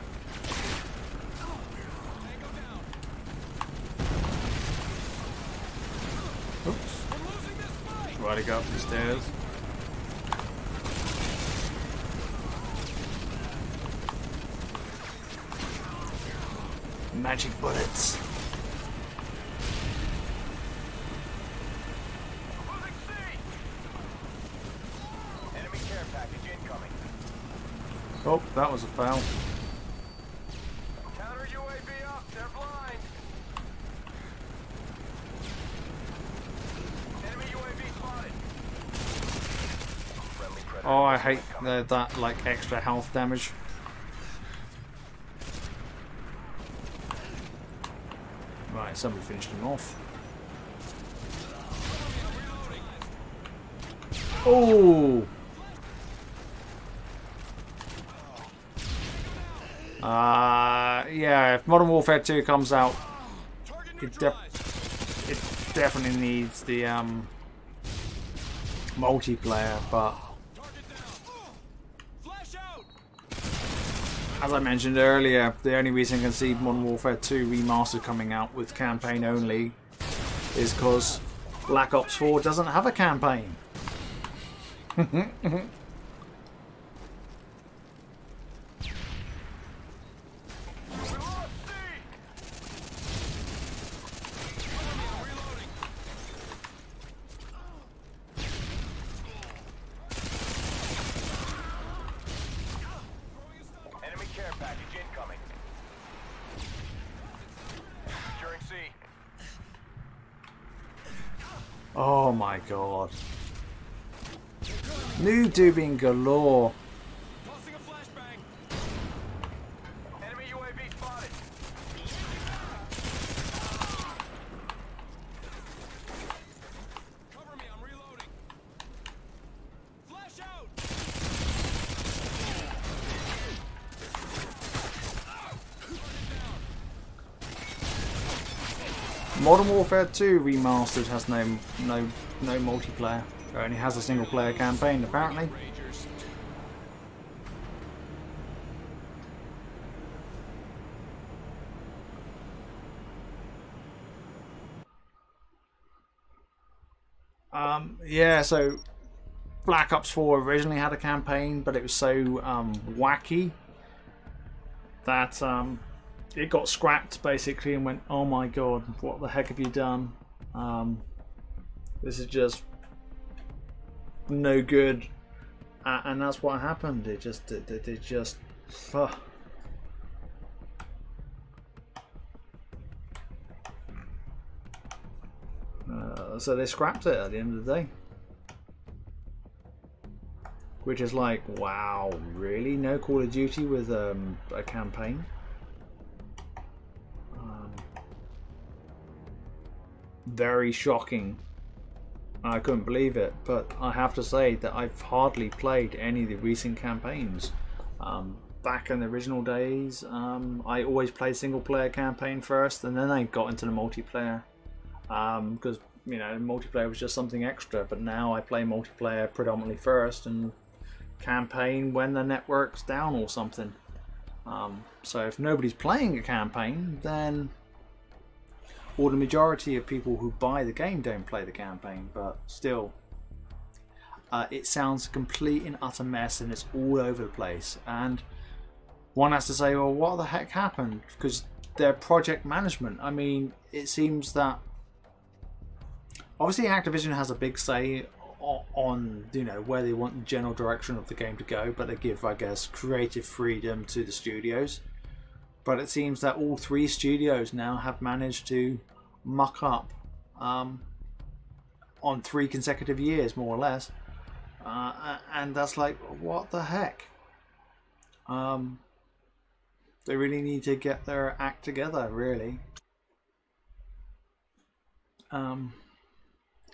Speaker 1: Oops. Right to go up the stairs. Magic bullets.
Speaker 3: Moving C. Enemy care package incoming.
Speaker 1: Oh, that was a fail.
Speaker 3: Counter UAV up. They're blind. Enemy UAV spotted. Friendly predator.
Speaker 1: Oh, I hate that like extra health damage. Right, somebody finished him off. Oh! Yeah, if Modern Warfare 2 comes out, it definitely needs the multiplayer, but as I mentioned earlier, the only reason I can see Modern Warfare 2 Remastered coming out with campaign only is because Black Ops 4 doesn't have a campaign.
Speaker 3: Enemy care package incoming. Securing C.
Speaker 1: Oh my god. New dubing galore.
Speaker 3: Tossing a flashbang. Enemy UAV spotted. Cover me, I'm reloading. Flash out.
Speaker 1: Modern Warfare 2 Remastered has no multiplayer. It only has a single player campaign apparently. Yeah, so Black Ops 4 originally had a campaign, but it was so wacky that it got scrapped basically and went, oh my god, what the heck have you done? This is just no good, and that's what happened. It just so they scrapped it at the end of the day, which is like, wow, really? No Call of Duty with a campaign? Very shocking. I couldn't believe it, but I have to say that I've hardly played any of the recent campaigns. Back in the original days, I always played single player campaign first, and then I got into the multiplayer, because you know, multiplayer was just something extra. But now I play multiplayer predominantly first, and campaign when the network's down or something. So if nobody's playing a campaign, then, or the majority of people who buy the game don't play the campaign, but still, it sounds a complete and utter mess, and it's all over the place. And one has to say, well, what the heck happened? Because their project management, I mean, it seems that obviously Activision has a big say on, you know, where they want the general direction of the game to go, but they give, I guess, creative freedom to the studios. But it seems that all three studios now have managed to muck up on 3 consecutive years, more or less, and that's like, what the heck? They really need to get their act together, really. And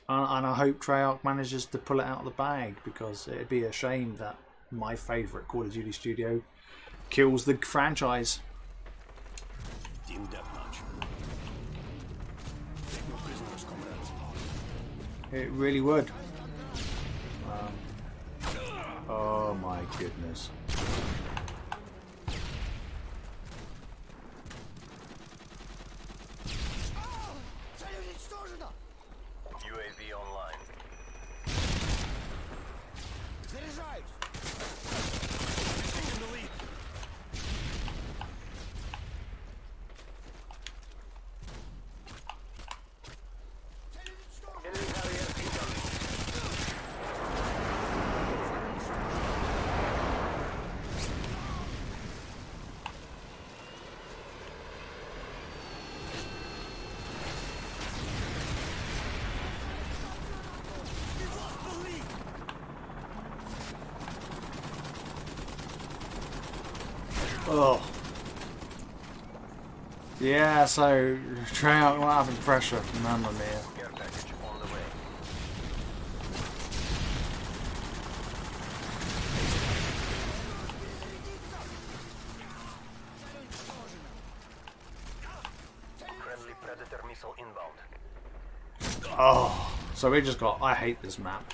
Speaker 1: I hope Treyarch manages to pull it out of the bag, because it'd be a shame that my favourite Call of Duty studio kills the franchise.
Speaker 4: Team deathmatch. Take no prisoners, comrades.
Speaker 1: It really would. Oh my goodness.
Speaker 3: UAV online.
Speaker 4: Taking the lead.
Speaker 3: Enemy carrier incoming.
Speaker 1: Oh. Yeah, so Treyarch not having pressure. Mamma mia.
Speaker 3: Care package on the way. Friendly Predator missile inbound.
Speaker 1: Oh, so we just got. I hate this map.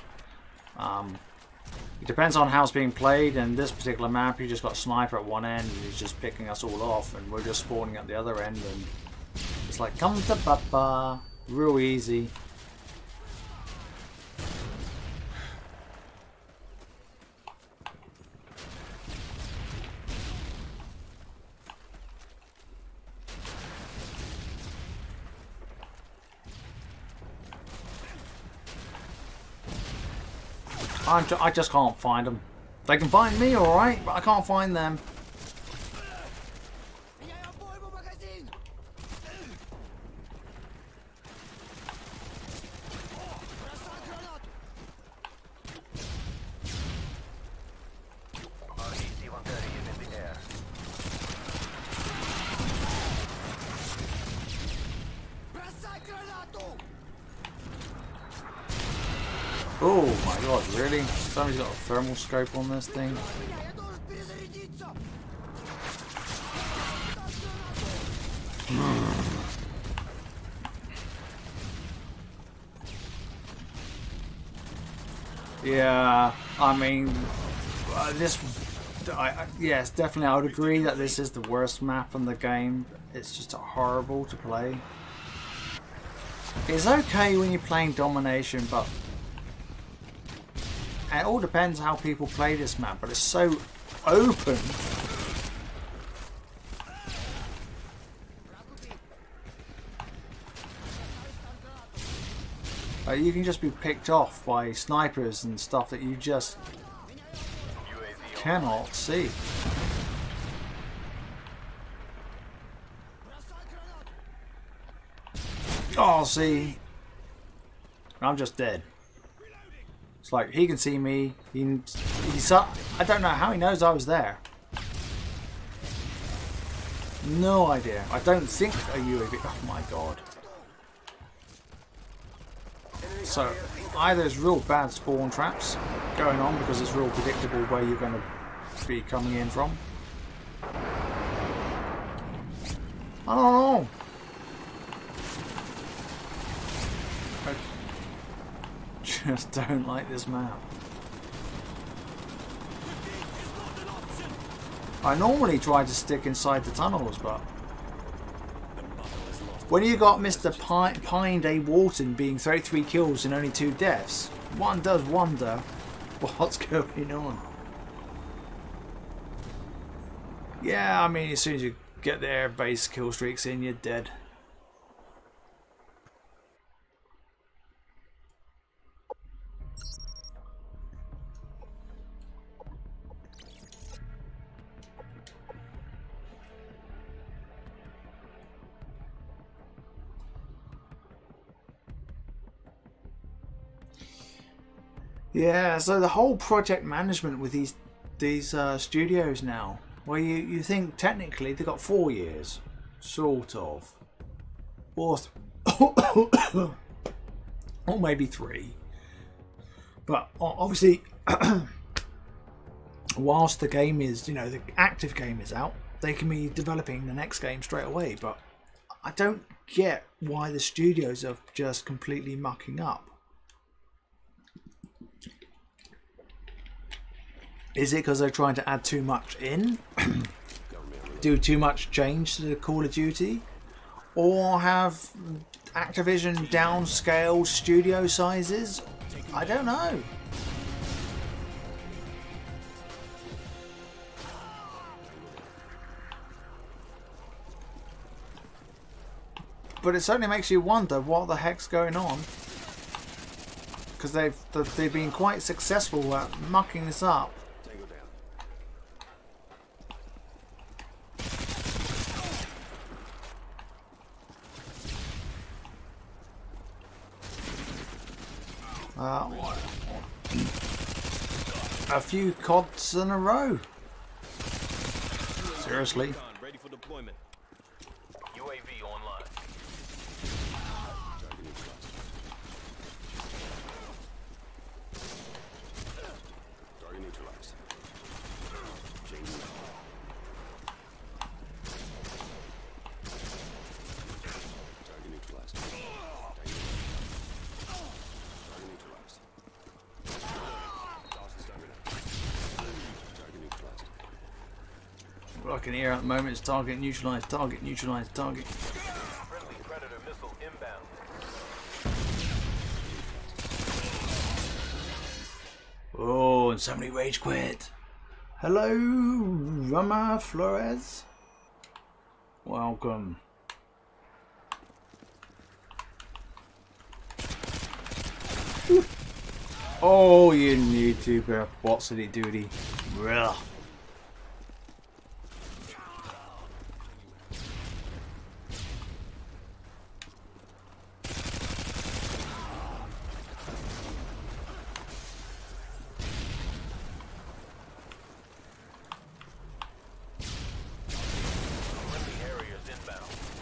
Speaker 1: It depends on how it's being played, and this particular map, you just got a sniper at one end, and he's just picking us all off, and we're just spawning at the other end, and it's like, come to papa, real easy. I just can't find them. They can find me, alright, but I can't find them.
Speaker 3: REC-130 is in the air.
Speaker 1: Oh my god, really? Somebody's got a thermal scope on this thing. Yeah, I mean, yes, definitely I would agree that this is the worst map in the game. It's just horrible to play. It's okay when you're playing domination, but it all depends how people play this map, but it's so open. You can just be picked off by snipers and stuff that you just cannot see. Oh, see, I'm just dead. It's like he can see me. I don't know how he knows I was there. No idea. I don't think a UAV. Oh my god. So either there's real bad spawn traps going on because it's real predictable where you're going to be coming in from. I don't know. I just don't like this map. I normally try to stick inside the tunnels, but when you got Mr. Pine Day Walton being 33 kills and only 2 deaths, one does wonder what's going on. Yeah, I mean, as soon as you get their base kill streaks in, you're dead. Yeah, so the whole project management with these studios now, well, you think technically they've got 4 years, sort of, or or maybe 3, but obviously, whilst the game is, you know, the active game is out, they can be developing the next game straight away. But I don't get why the studios are just completely mucking up. Is it because they're trying to add too much in? Do too much change to the Call of Duty? Or have Activision downscaled studio sizes? I don't know. But it certainly makes you wonder what the heck's going on. Because they've been quite successful at mucking this up. A few CODs in a row. Seriously.
Speaker 3: Ready for deployment. UAV online.
Speaker 5: Target neutralized. Changing now. Target neutralized. Target neutralized. Target neutralized.
Speaker 1: What I can hear at the moment is target neutralized, target neutralized, target.
Speaker 3: Friendly Predator missile inbound.
Speaker 1: Oh, and somebody rage quit. Hello, Rama Flores. Welcome. Oh, you YouTuber. What's it duty? Ugh.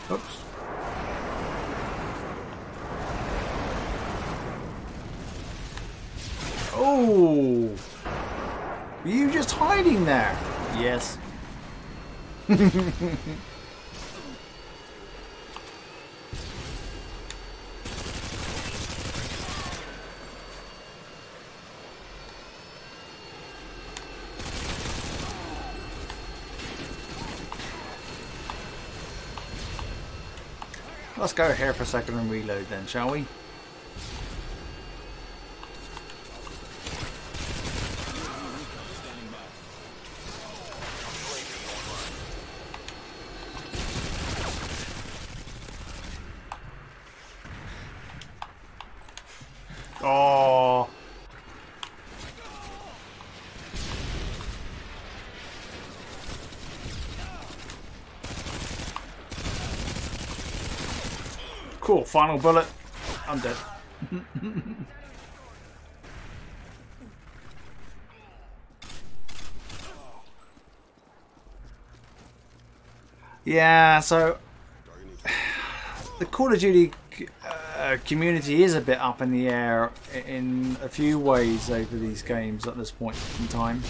Speaker 1: Oops. Oh! Were you just hiding there? Yes. Let's go here for a second and reload then, shall we? Oh. Cool, final bullet. I'm dead. Yeah, so the Call of Duty community is a bit up in the air in a few ways over these games at this point in time.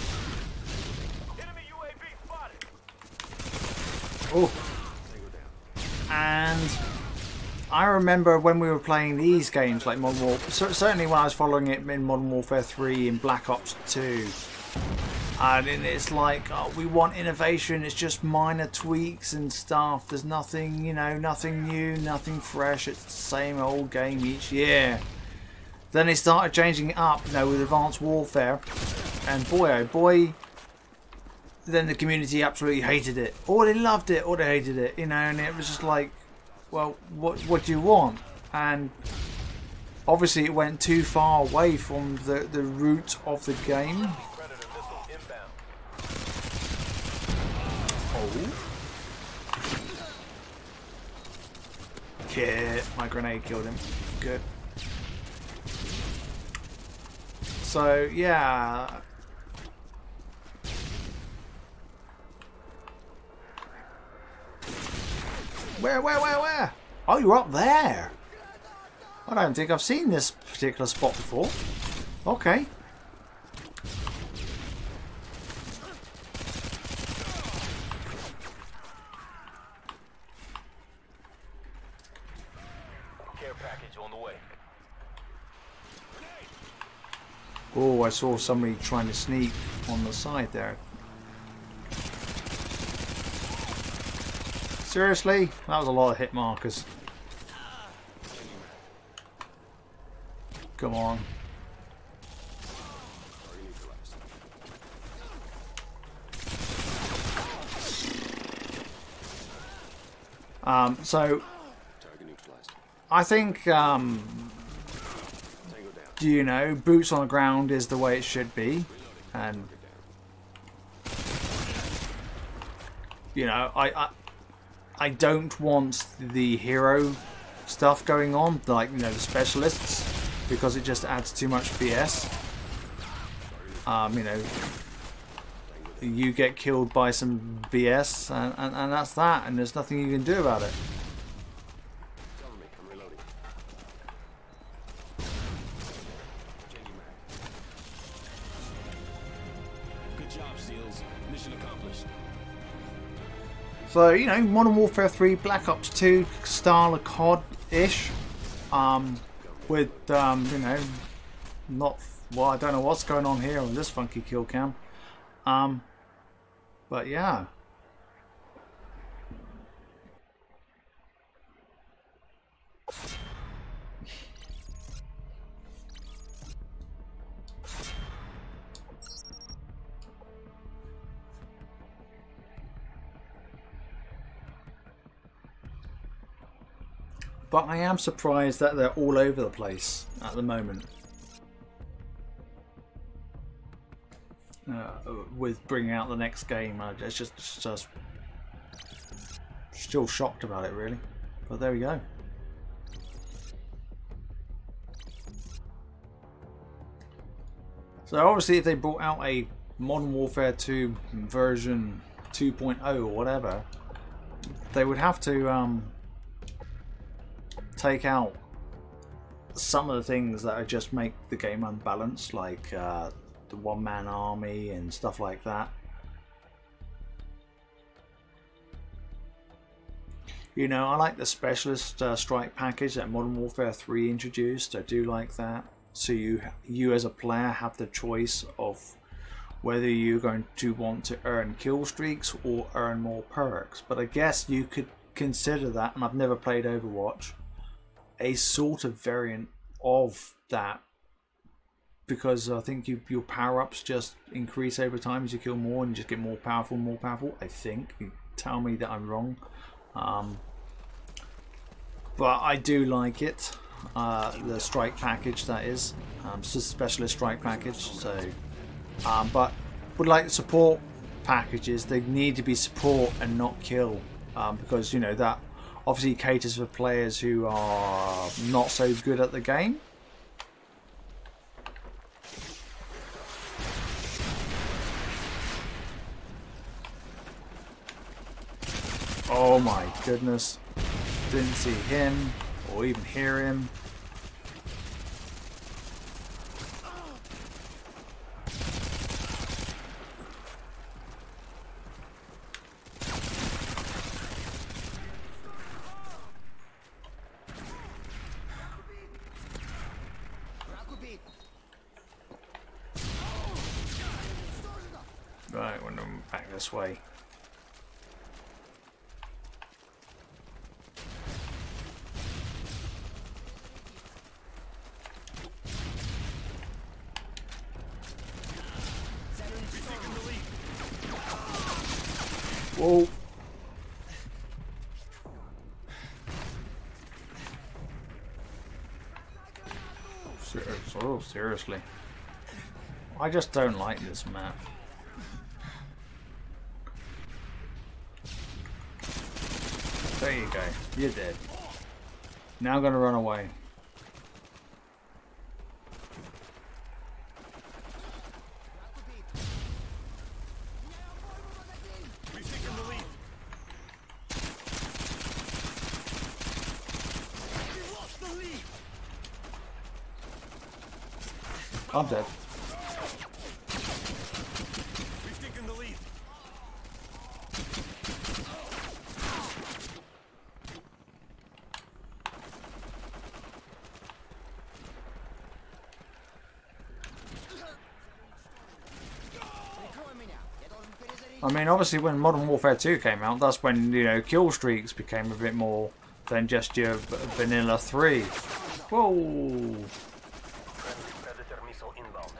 Speaker 3: Enemy UAV spotted.
Speaker 1: Oh, and I remember when we were playing these games like Modern Warfare, certainly when I was following it in Modern Warfare 3 and Black Ops 2, And it's like, oh, we want innovation. It's just minor tweaks and stuff. There's nothing, you know, nothing new, nothing fresh. It's the same old game each year. Then they started changing it up, you know, with Advanced Warfare. And boy, oh boy, then the community absolutely hated it. Or they loved it, or they hated it, you know. And it was just like, well, what do you want? And obviously it went too far away from the root of the game. Oh. Yeah, my grenade killed him. Good. So, yeah. Where? Oh, you're up there. I don't think I've seen this particular spot before. Okay.
Speaker 3: Care package on the way.
Speaker 1: Oh, I saw somebody trying to sneak on the side there. Seriously? That was a lot of hit markers. Come on. So I think you know, boots on the ground is the way it should be, and you know, I don't want the hero stuff going on, like, you know, the specialists, because it just adds too much BS. You know, you get killed by some BS, and that's that, and there's nothing you can do about it. So, you know, Modern Warfare 3, Black Ops 2 style of COD-ish, with, you know, not, well, I don't know what's going on here on this funky kill cam, but yeah. But I am surprised that they're all over the place at the moment. With bringing out the next game, it's just still shocked about it, really. But there we go. So obviously, if they brought out a Modern Warfare 2 version 2.0 or whatever, they would have to take out some of the things that just make the game unbalanced, like the one-man army and stuff like that. You know, I like the specialist strike package that Modern Warfare 3 introduced. I do like that. So you as a player have the choice of whether you're going to want to earn kill streaks or earn more perks. But I guess you could consider that, and I've never played Overwatch, a sort of variant of that, because I think your power-ups just increase over time as you kill more, and you just get more powerful and more powerful. I think. You tell me that I'm wrong. But I do like it. The strike package, that is. Specialist strike package. So, but would like support packages. They need to be support and not kill, because, you know, that obviously caters for players who are not so good at the game. Oh my goodness. Didn't see him or even hear him. this way. Whoa. Oh, seriously. I just don't like this map. There you go. You're dead. Now I'm gonna run away. I'm dead.
Speaker 4: We've taken the lead.
Speaker 1: I mean, obviously when Modern Warfare 2 came out, that's when, you know, kill streaks became a bit more than just your vanilla 3. Whoa!
Speaker 3: Predator missile inbound.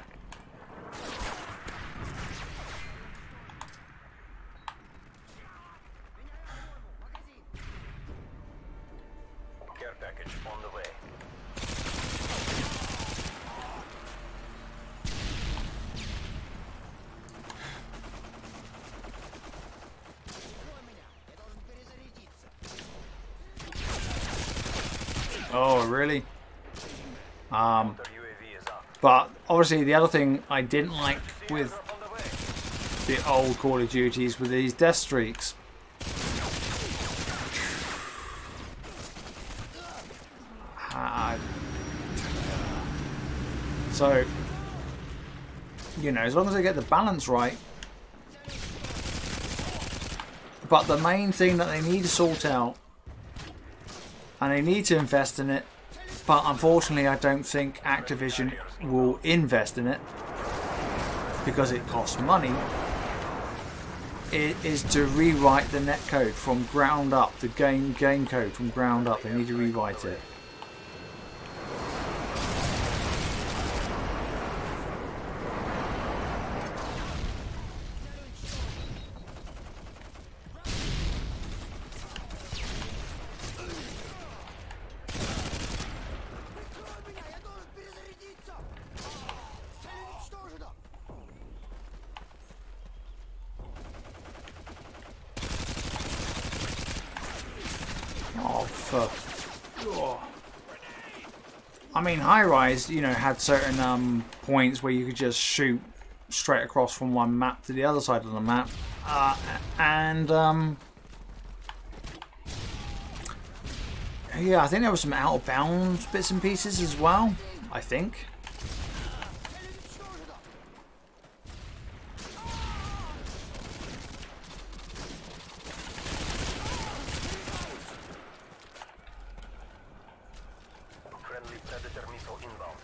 Speaker 3: Care package on the way.
Speaker 1: Oh, really?
Speaker 3: The UAV is up.
Speaker 1: But obviously the other thing I didn't like with the old Call of Duties were these death streaks. So, you know, as long as they get the balance right. But the main thing that they need to sort out, and they need to invest in it, but unfortunately I don't think Activision will invest in it because it costs money, it is to rewrite the netcode from ground up, the game code from ground up. They need to rewrite it. I mean, High Rise, you know, had certain points where you could just shoot straight across from one map to the other side of the map, yeah, I think there were some out of bounds bits and pieces as well, I think.
Speaker 3: Friendly Predator missile inbound.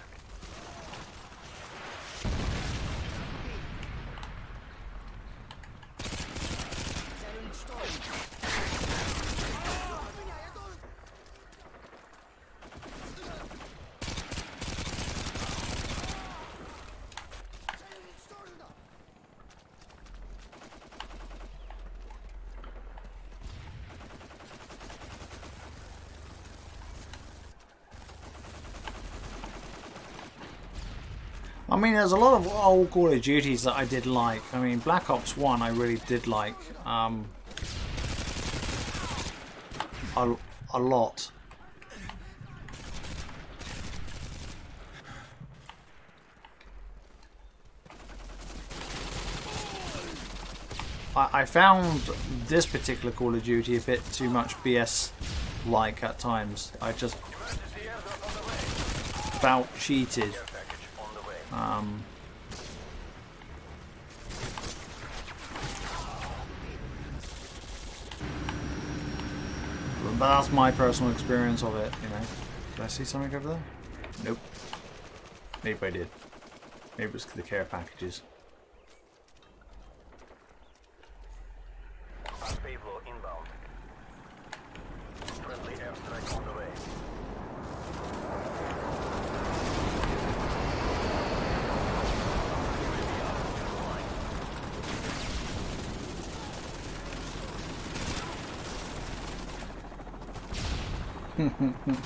Speaker 1: I mean, there's a lot of old Call of Duties that I did like. I mean, Black Ops 1 I really did like a lot. I found this particular Call of Duty a bit too much BS-like at times. I just felt cheated. But that's my personal experience of it, you know. Did I see something over there? Nope. Maybe I did. Maybe it was the care packages.
Speaker 3: payload inbound. Friendly airstrike on the way.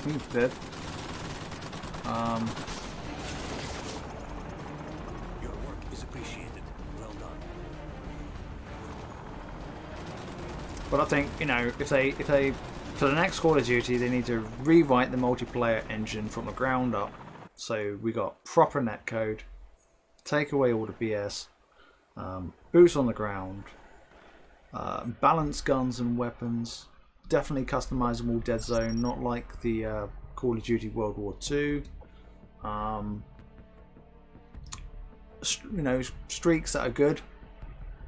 Speaker 1: He's dead.
Speaker 4: Your work is appreciated. Well done.
Speaker 1: But I think, you know, if they for the next Call of Duty, they need to rewrite the multiplayer engine from the ground up. So we got proper netcode, take away all the BS, boots on the ground, balanced guns and weapons, definitely customizable dead zone, not like the Call of Duty World War II. You know, streaks that are good.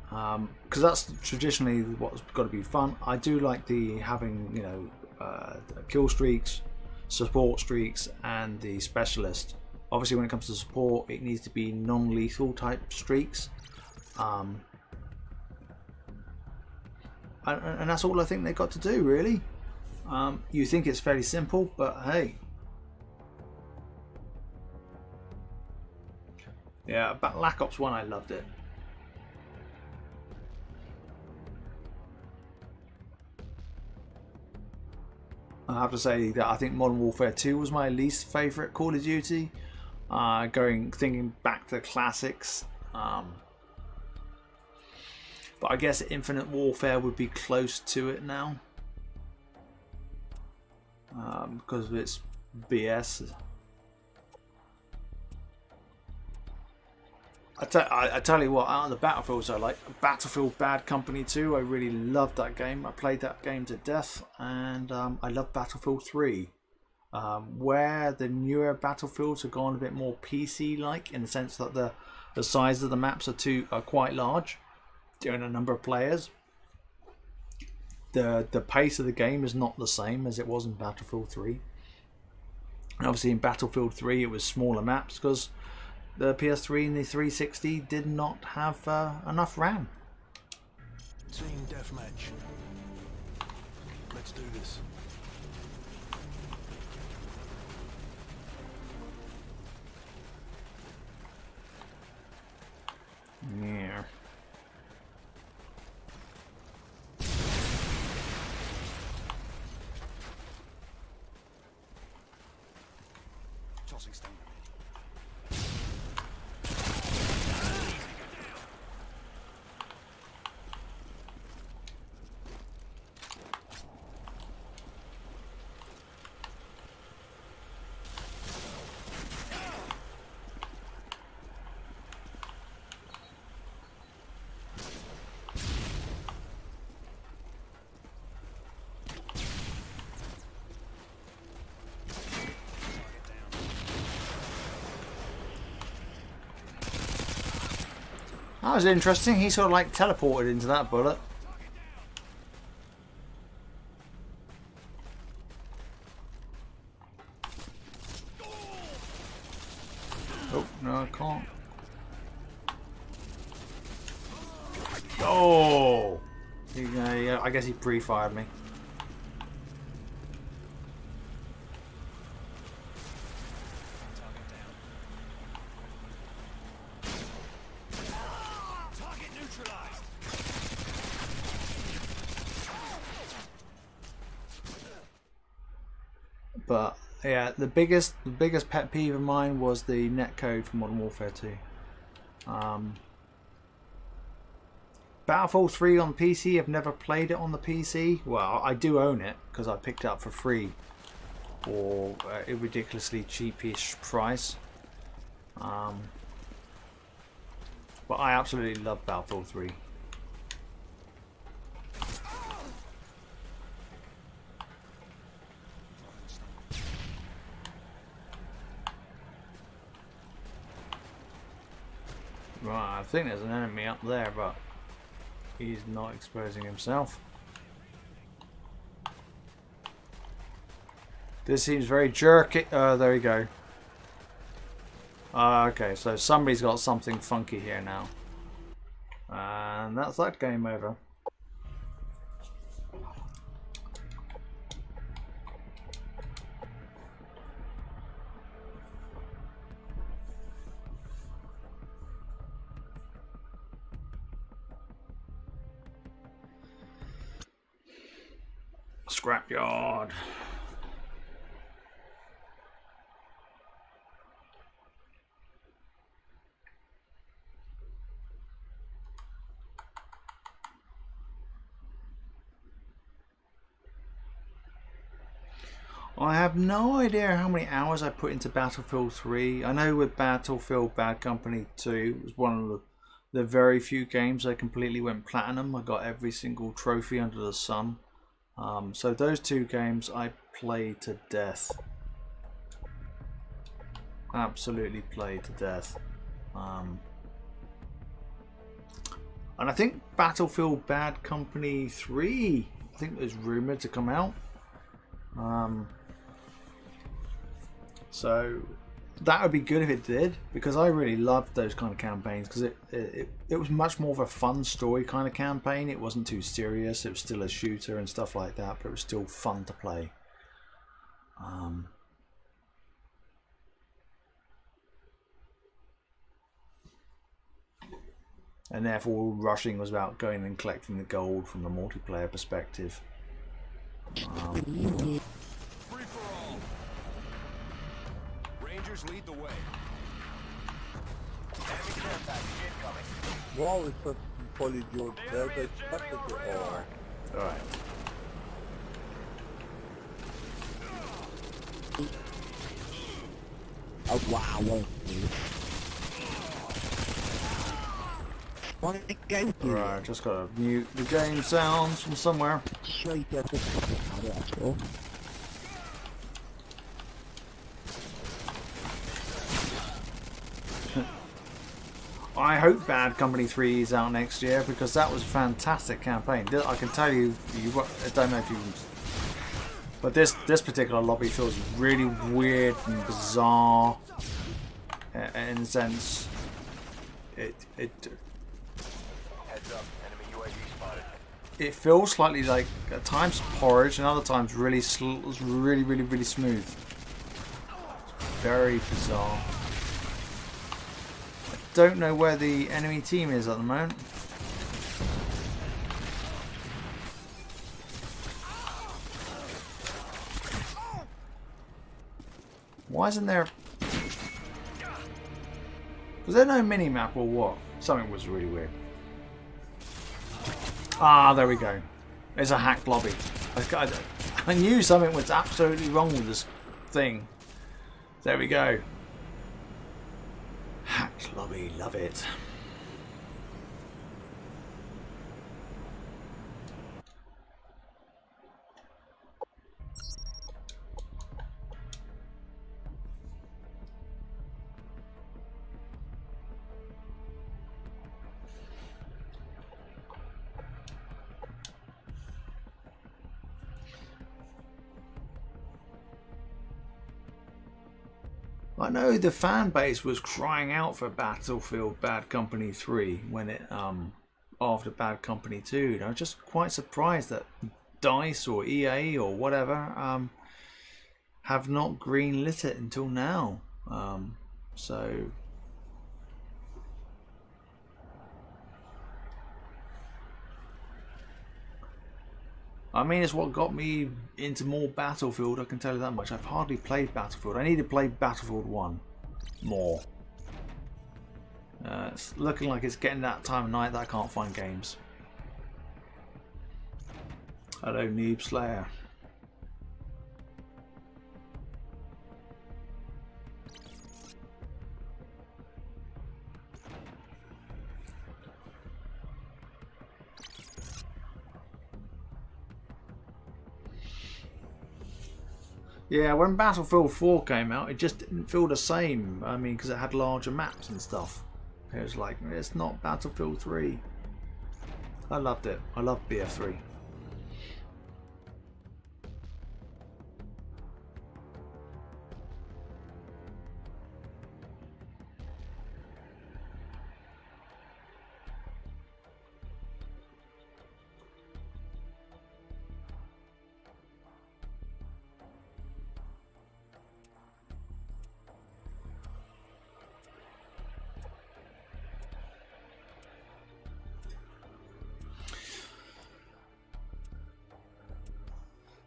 Speaker 1: Because that's traditionally what's got to be fun. I do like the having, you know, kill streaks, support streaks, and the specialist. Obviously, when it comes to support, it needs to be non-lethal type streaks, and that's all I think they've got to do, really. You think it's fairly simple, but hey, yeah, Black Ops 1, I loved it. I have to say that I think Modern Warfare 2 was my least favourite Call of Duty. Thinking back to the classics. But I guess Infinite Warfare would be close to it now. Because of its BS. I tell you what, out of the Battlefields I like, Battlefield Bad Company 2, I really loved that game. I played that game to death, and I love Battlefield 3. Where the newer Battlefields have gone a bit more PC-like, in the sense that the size of the maps are quite large, doing a number of players. The pace of the game is not the same as it was in Battlefield 3. And obviously in Battlefield 3 it was smaller maps, because the PS3 and the 360 did not have enough RAM.
Speaker 2: Team deathmatch. Let's do this.
Speaker 1: Yeah.
Speaker 4: Tossing stone.
Speaker 1: That was interesting. He sort of like teleported into that bullet. Oh, no, I can't. Oh! Yeah, I guess he pre-fired me. But yeah, the biggest pet peeve of mine was the netcode for Modern Warfare 2. Battlefield 3 on PC, I've never played it on the PC. Well, I do own it because I picked it up for free for a ridiculously cheapish price. But I absolutely love Battlefield 3. Right, I think there's an enemy up there, but he's not exposing himself. This seems very jerky. There we go. Okay, so somebody's got something funky here now. And that's that game over. scrapyard. I have no idea how many hours I put into Battlefield 3. I know with Battlefield Bad Company 2, it was one of the very few games I completely went platinum. I got every single trophy under the sun. So those two games I played to death. Absolutely played to death. And I think Battlefield Bad Company 3, I think was rumoured to come out. So that would be good if it did, because I really loved those kind of campaigns, because it was much more of a fun story kind of campaign. It wasn't too serious. It was still a shooter and stuff like that, but it was still fun to play. And therefore rushing was about going and collecting the gold from the multiplayer perspective.
Speaker 5: Free for all. Rangers lead the way.
Speaker 3: Enemy care package incoming.
Speaker 6: Wow, it's such fully good. There's a spectacle.
Speaker 1: Alright.
Speaker 6: Oh wow.
Speaker 1: Right, just gotta mute the game sounds from somewhere. I hope Bad Company 3 is out next year, because that was a fantastic campaign. I can tell you, I don't know if you, but this particular lobby feels really weird and bizarre in a sense.
Speaker 3: Heads up, enemy UAV spotted.
Speaker 1: It feels slightly like at times porridge and other times really smooth. Very bizarre. I don't know where the enemy team is at the moment. Why isn't there? Was there no mini map or what? Something was really weird. Ah, there we go. It's a hacked lobby. I knew something was absolutely wrong with this thing. There we go. Hacked lobby, love it. I know the fan base was crying out for Battlefield Bad Company 3 when it after Bad Company 2. And I was just quite surprised that DICE or EA or whatever have not greenlit it until now. So I mean, it's what got me into more Battlefield, I can tell you that much. I've hardly played Battlefield. I need to play Battlefield 1 more. It's looking like it's getting that time of night that I can't find games. Hello, Noob Slayer. Yeah, when Battlefield 4 came out, it just didn't feel the same. I mean, because it had larger maps and stuff. It was like, it's not Battlefield 3. I loved it. I loved BF3.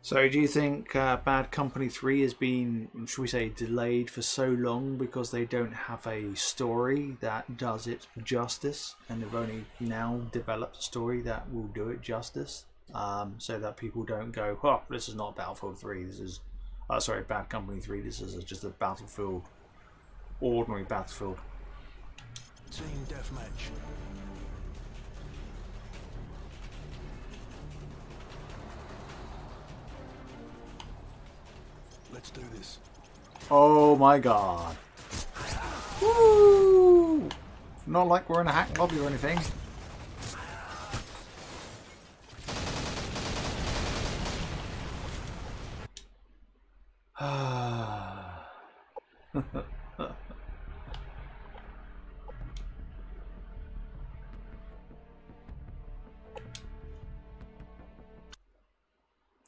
Speaker 1: So do you think Bad Company 3 has been, should we say, delayed for so long because they don't have a story that does it justice, and they've only now developed a story that will do it justice, so that people don't go, oh, this is not Battlefield 3, this is, sorry, Bad Company 3, this is just a Battlefield, ordinary Battlefield.
Speaker 2: Team deathmatch. Let's do this.
Speaker 1: Oh my god. Woo! Not like we're in a hack lobby or anything.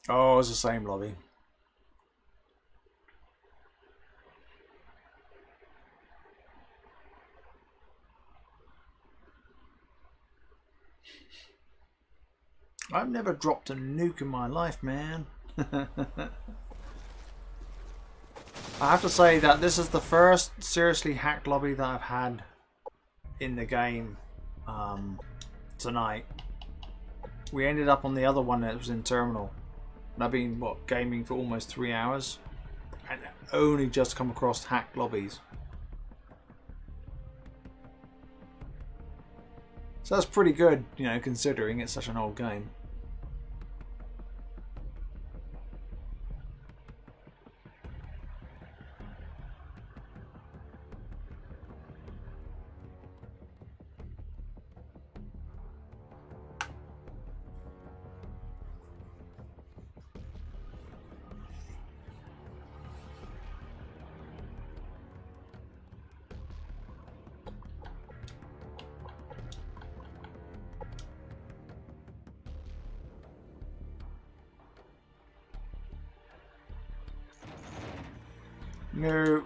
Speaker 1: Oh, it's the same lobby. I've never dropped a nuke in my life, man. I have to say that this is the first seriously hacked lobby that I've had in the game tonight. We ended up on the other one that was in terminal. And I've been, what, gaming for almost 3 hours? And only just come across hacked lobbies. So that's pretty good, you know, considering it's such an old game. No,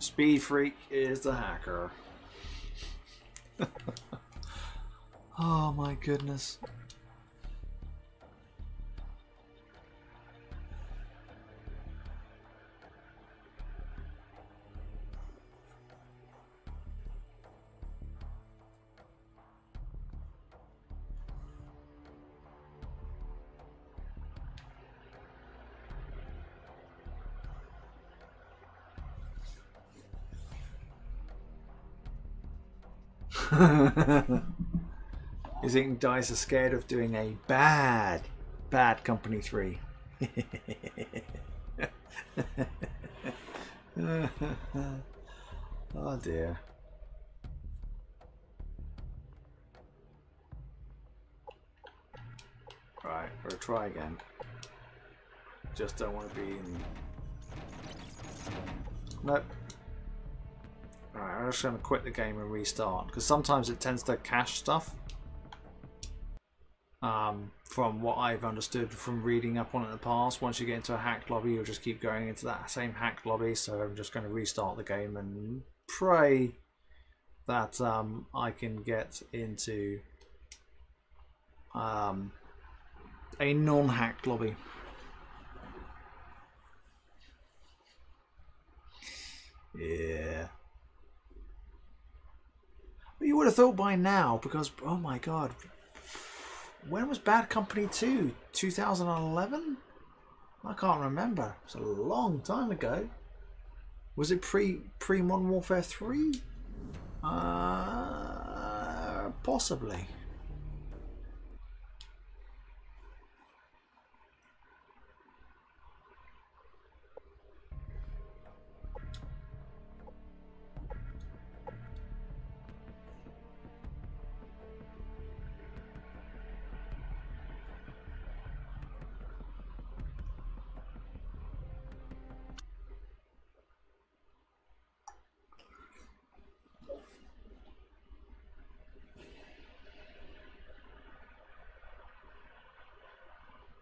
Speaker 1: Speed Freak is the hacker. Oh my goodness. You think DICE are scared of doing a bad Company 3? Oh dear. Right, we'll try again. Just don't want to be in... Nope. Alright, I'm just going to quit the game and restart, because sometimes it tends to cache stuff. From what I've understood from reading up on it in the past, once you get into a hacked lobby, you'll just keep going into that same hacked lobby. So I'm just going to restart the game and pray that I can get into a non-hacked lobby. Yeah. But you would have thought by now, because, oh my god, when was Bad Company 2? 2011? I can't remember. It's a long time ago. Was it pre-Modern Warfare 3? Possibly.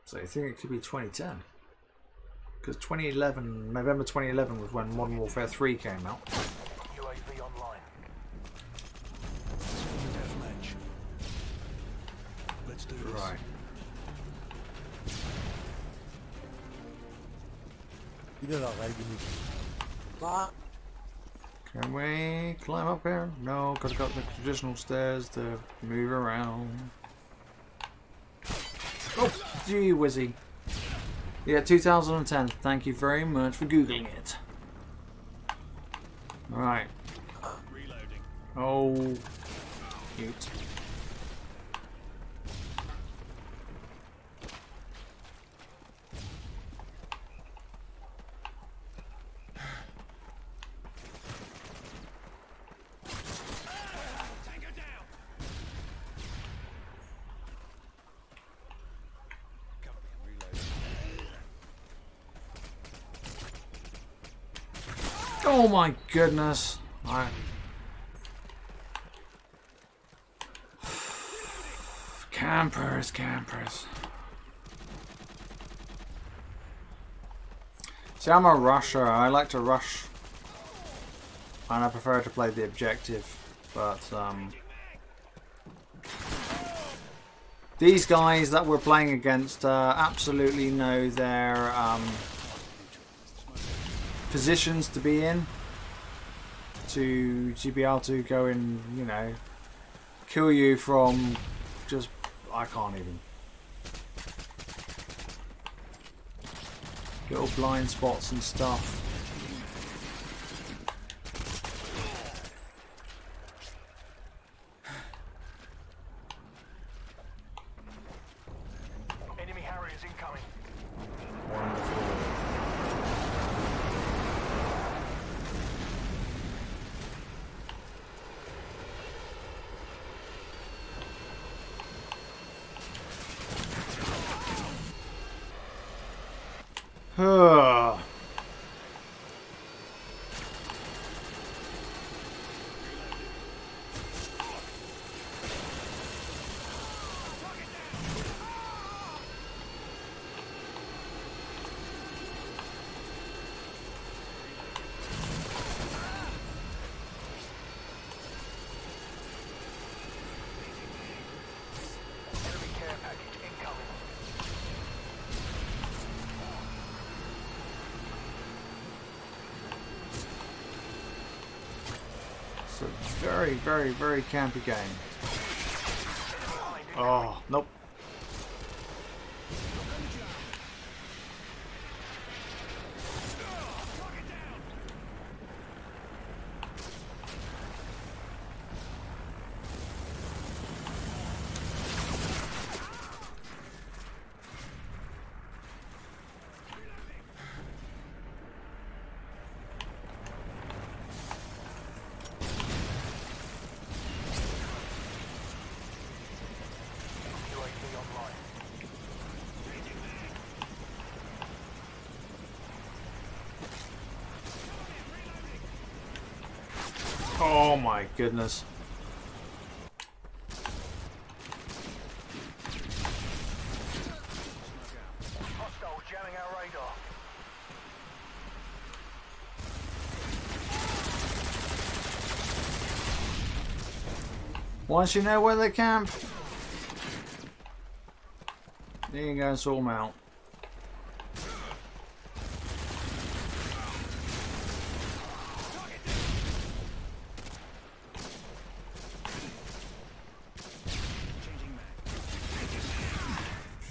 Speaker 1: So I think it could be 2010. Because 2011, November 2011 was when Modern Warfare 3 came out.
Speaker 3: UAV online.
Speaker 2: Team deathmatch. Let's do this.
Speaker 1: Right.
Speaker 6: Iedereen rijdt niet. Maar
Speaker 1: Can we climb up here? No, gotta go up the traditional stairs to move around. Oh, gee whizzy. Yeah, 2010. Thank you very much for Googling it. Alright.
Speaker 4: Reloading.
Speaker 1: Oh, cute.
Speaker 4: Tango down. Cover me, I'm reloading.
Speaker 1: Oh my goodness. Campers, campers. See, I'm a rusher. I like to rush. And I prefer to play the objective. But, these guys that we're playing against absolutely know their positions to be in. To be able to go and, you know, kill you from just... I can't even. Little blind spots and stuff.
Speaker 3: Enemy Harriers incoming.
Speaker 1: Wonderful.
Speaker 3: Enemy care package incoming.
Speaker 1: It's a very, very, very campy game. Oh, nope.
Speaker 3: UAV online.
Speaker 1: Oh my goodness.
Speaker 3: Hostiles jamming our radar.
Speaker 1: Once you know where they camp, you can go and sort them out.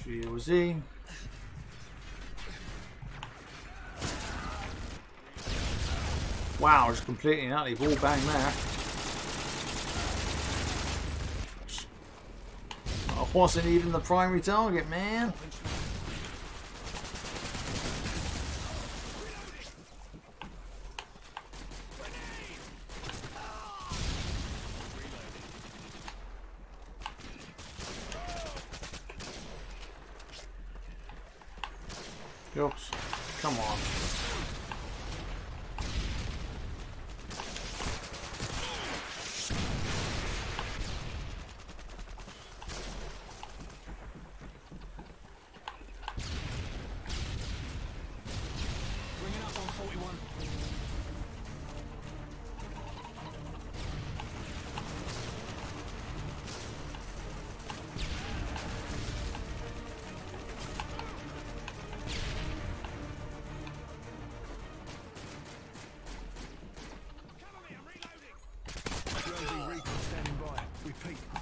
Speaker 1: GOZ. Wow, just completely and utterly ball bang there. I wasn't even the primary target, man. Oops. Come on.
Speaker 2: Bringing up on 41.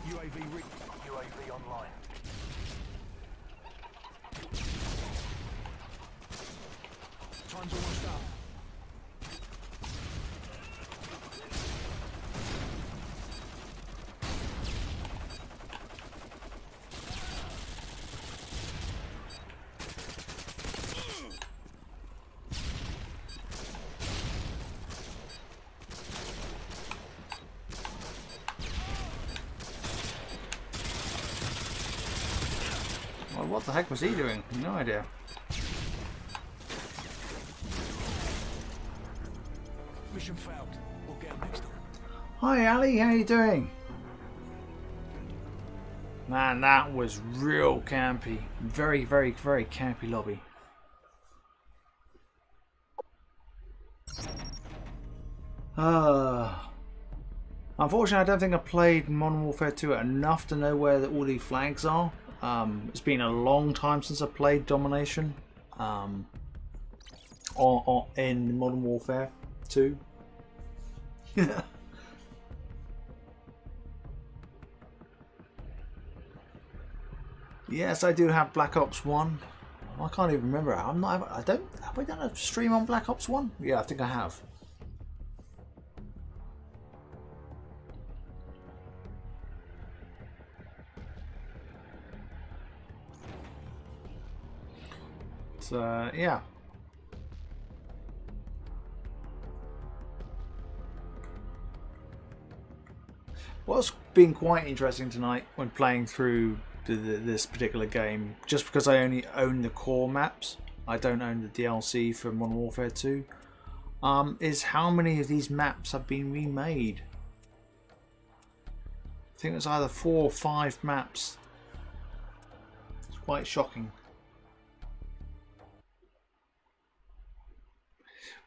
Speaker 3: UAV online.
Speaker 2: Time's almost up.
Speaker 1: Well, what the heck was he doing? No idea.
Speaker 2: Mission failed. We'll get him next time.
Speaker 1: Hi Ali, how you doing? Man, that was real campy. Very, very, very campy lobby. Unfortunately, I don't think I played Modern Warfare 2 enough to know where all the flags are. It's been a long time since I played Domination in Modern Warfare 2. Yes, I do have Black Ops 1. I can't even remember. Have I done a stream on Black Ops 1? Yeah, I think I have. So, yeah. What's been quite interesting tonight when playing through this particular game, just because I only own the core maps, I don't own the DLC for Modern Warfare 2, is how many of these maps have been remade. I think it's either 4 or 5 maps. It's quite shocking.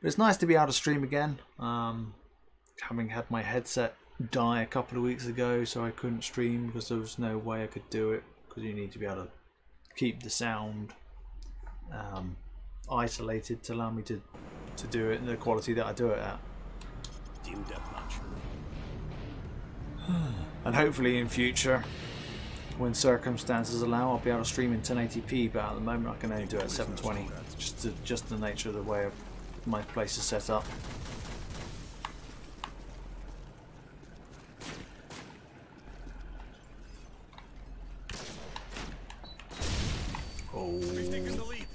Speaker 1: But it's nice to be able to stream again. Having had my headset die a couple of weeks ago, so I couldn't stream because there was no way I could do it, because you need to be able to keep the sound isolated to allow me to do it in the quality that I do it at.
Speaker 4: Team deathmatch.
Speaker 1: And hopefully in future, when circumstances allow, I'll be able to stream in 1080p, but at the moment I can only do it at 720, just the nature of the way my place is set up. Oh.
Speaker 4: He's taking the lead.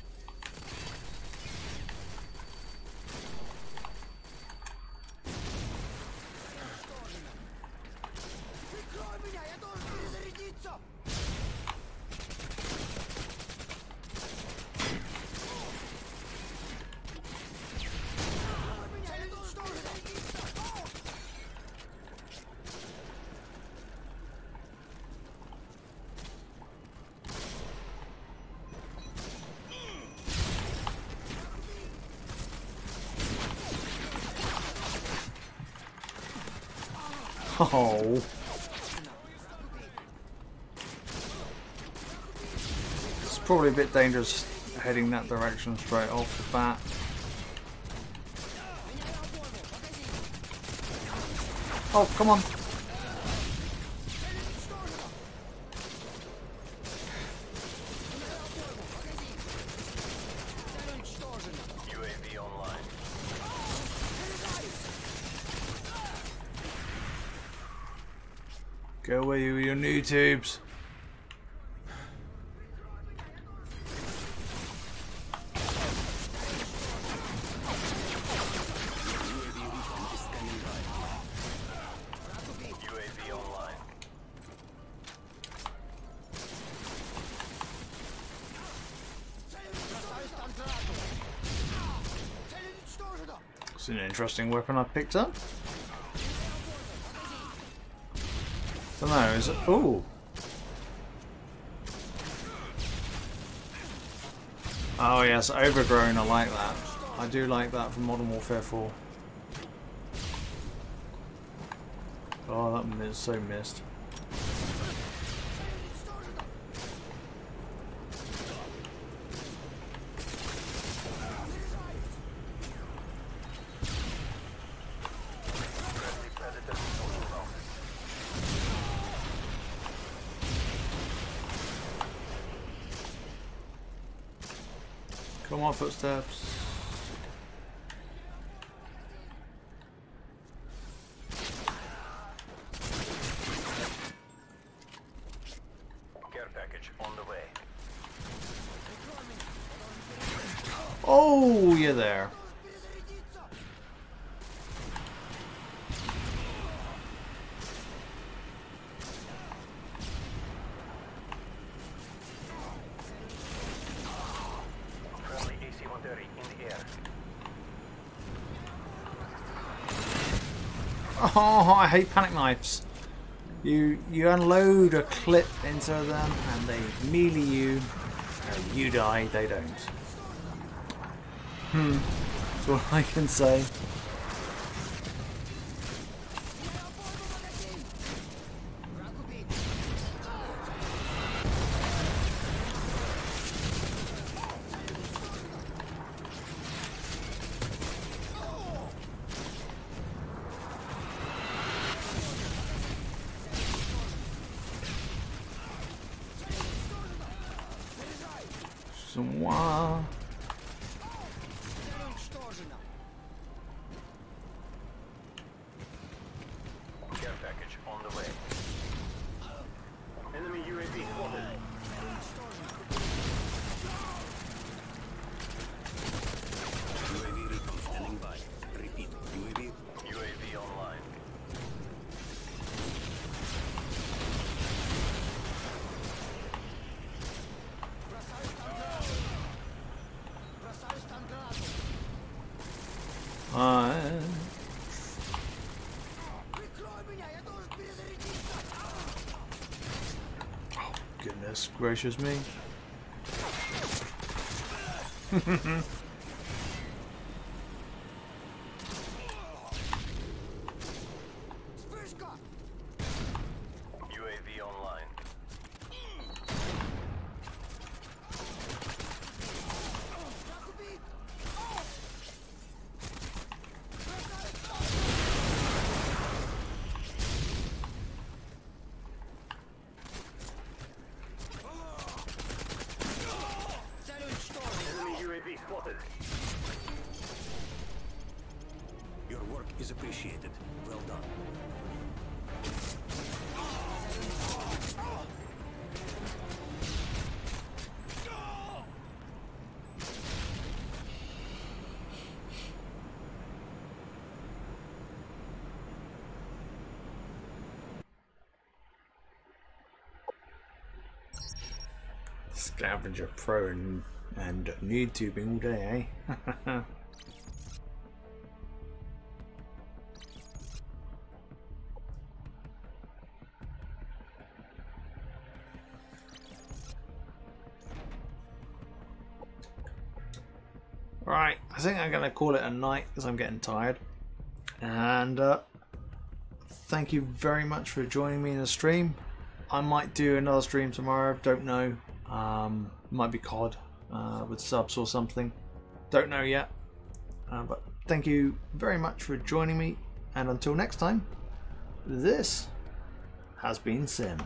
Speaker 1: Oh. It's probably a bit dangerous heading that direction straight off the bat. Oh, come on.
Speaker 3: UAV online.
Speaker 1: Go away with your new tubes.
Speaker 3: UAV online.
Speaker 1: It's an interesting weapon I picked up. Don't know, is it? Ooh. Oh yes, overgrown, I like that. I do like that from Modern Warfare 4. Oh, that is so missed. Come on, footsteps.
Speaker 3: Care package on the way.
Speaker 1: Oh, you're there.
Speaker 3: Friendly AC-130 in the air.
Speaker 1: Oh, I hate panic knives. You unload a clip into them and they melee you. And you die, they don't. That's all I can say. Wow.
Speaker 3: Care package on the way. Enemy UAV spotted.
Speaker 4: UAV recon standing by. Repeat,
Speaker 3: UAV online.
Speaker 1: Oh, goodness gracious me.
Speaker 3: UAV online. Enemy UAV spotted.
Speaker 4: Your work is appreciated. Well done.
Speaker 1: Scavenger Pro and nude tubing all day, eh? Right, I think I'm going to call it a night because I'm getting tired. And thank you very much for joining me in the stream. I might do another stream tomorrow, don't know. Might be COD with subs or something. Don't know yet. But thank you very much for joining me. And until next time, this has been Sim.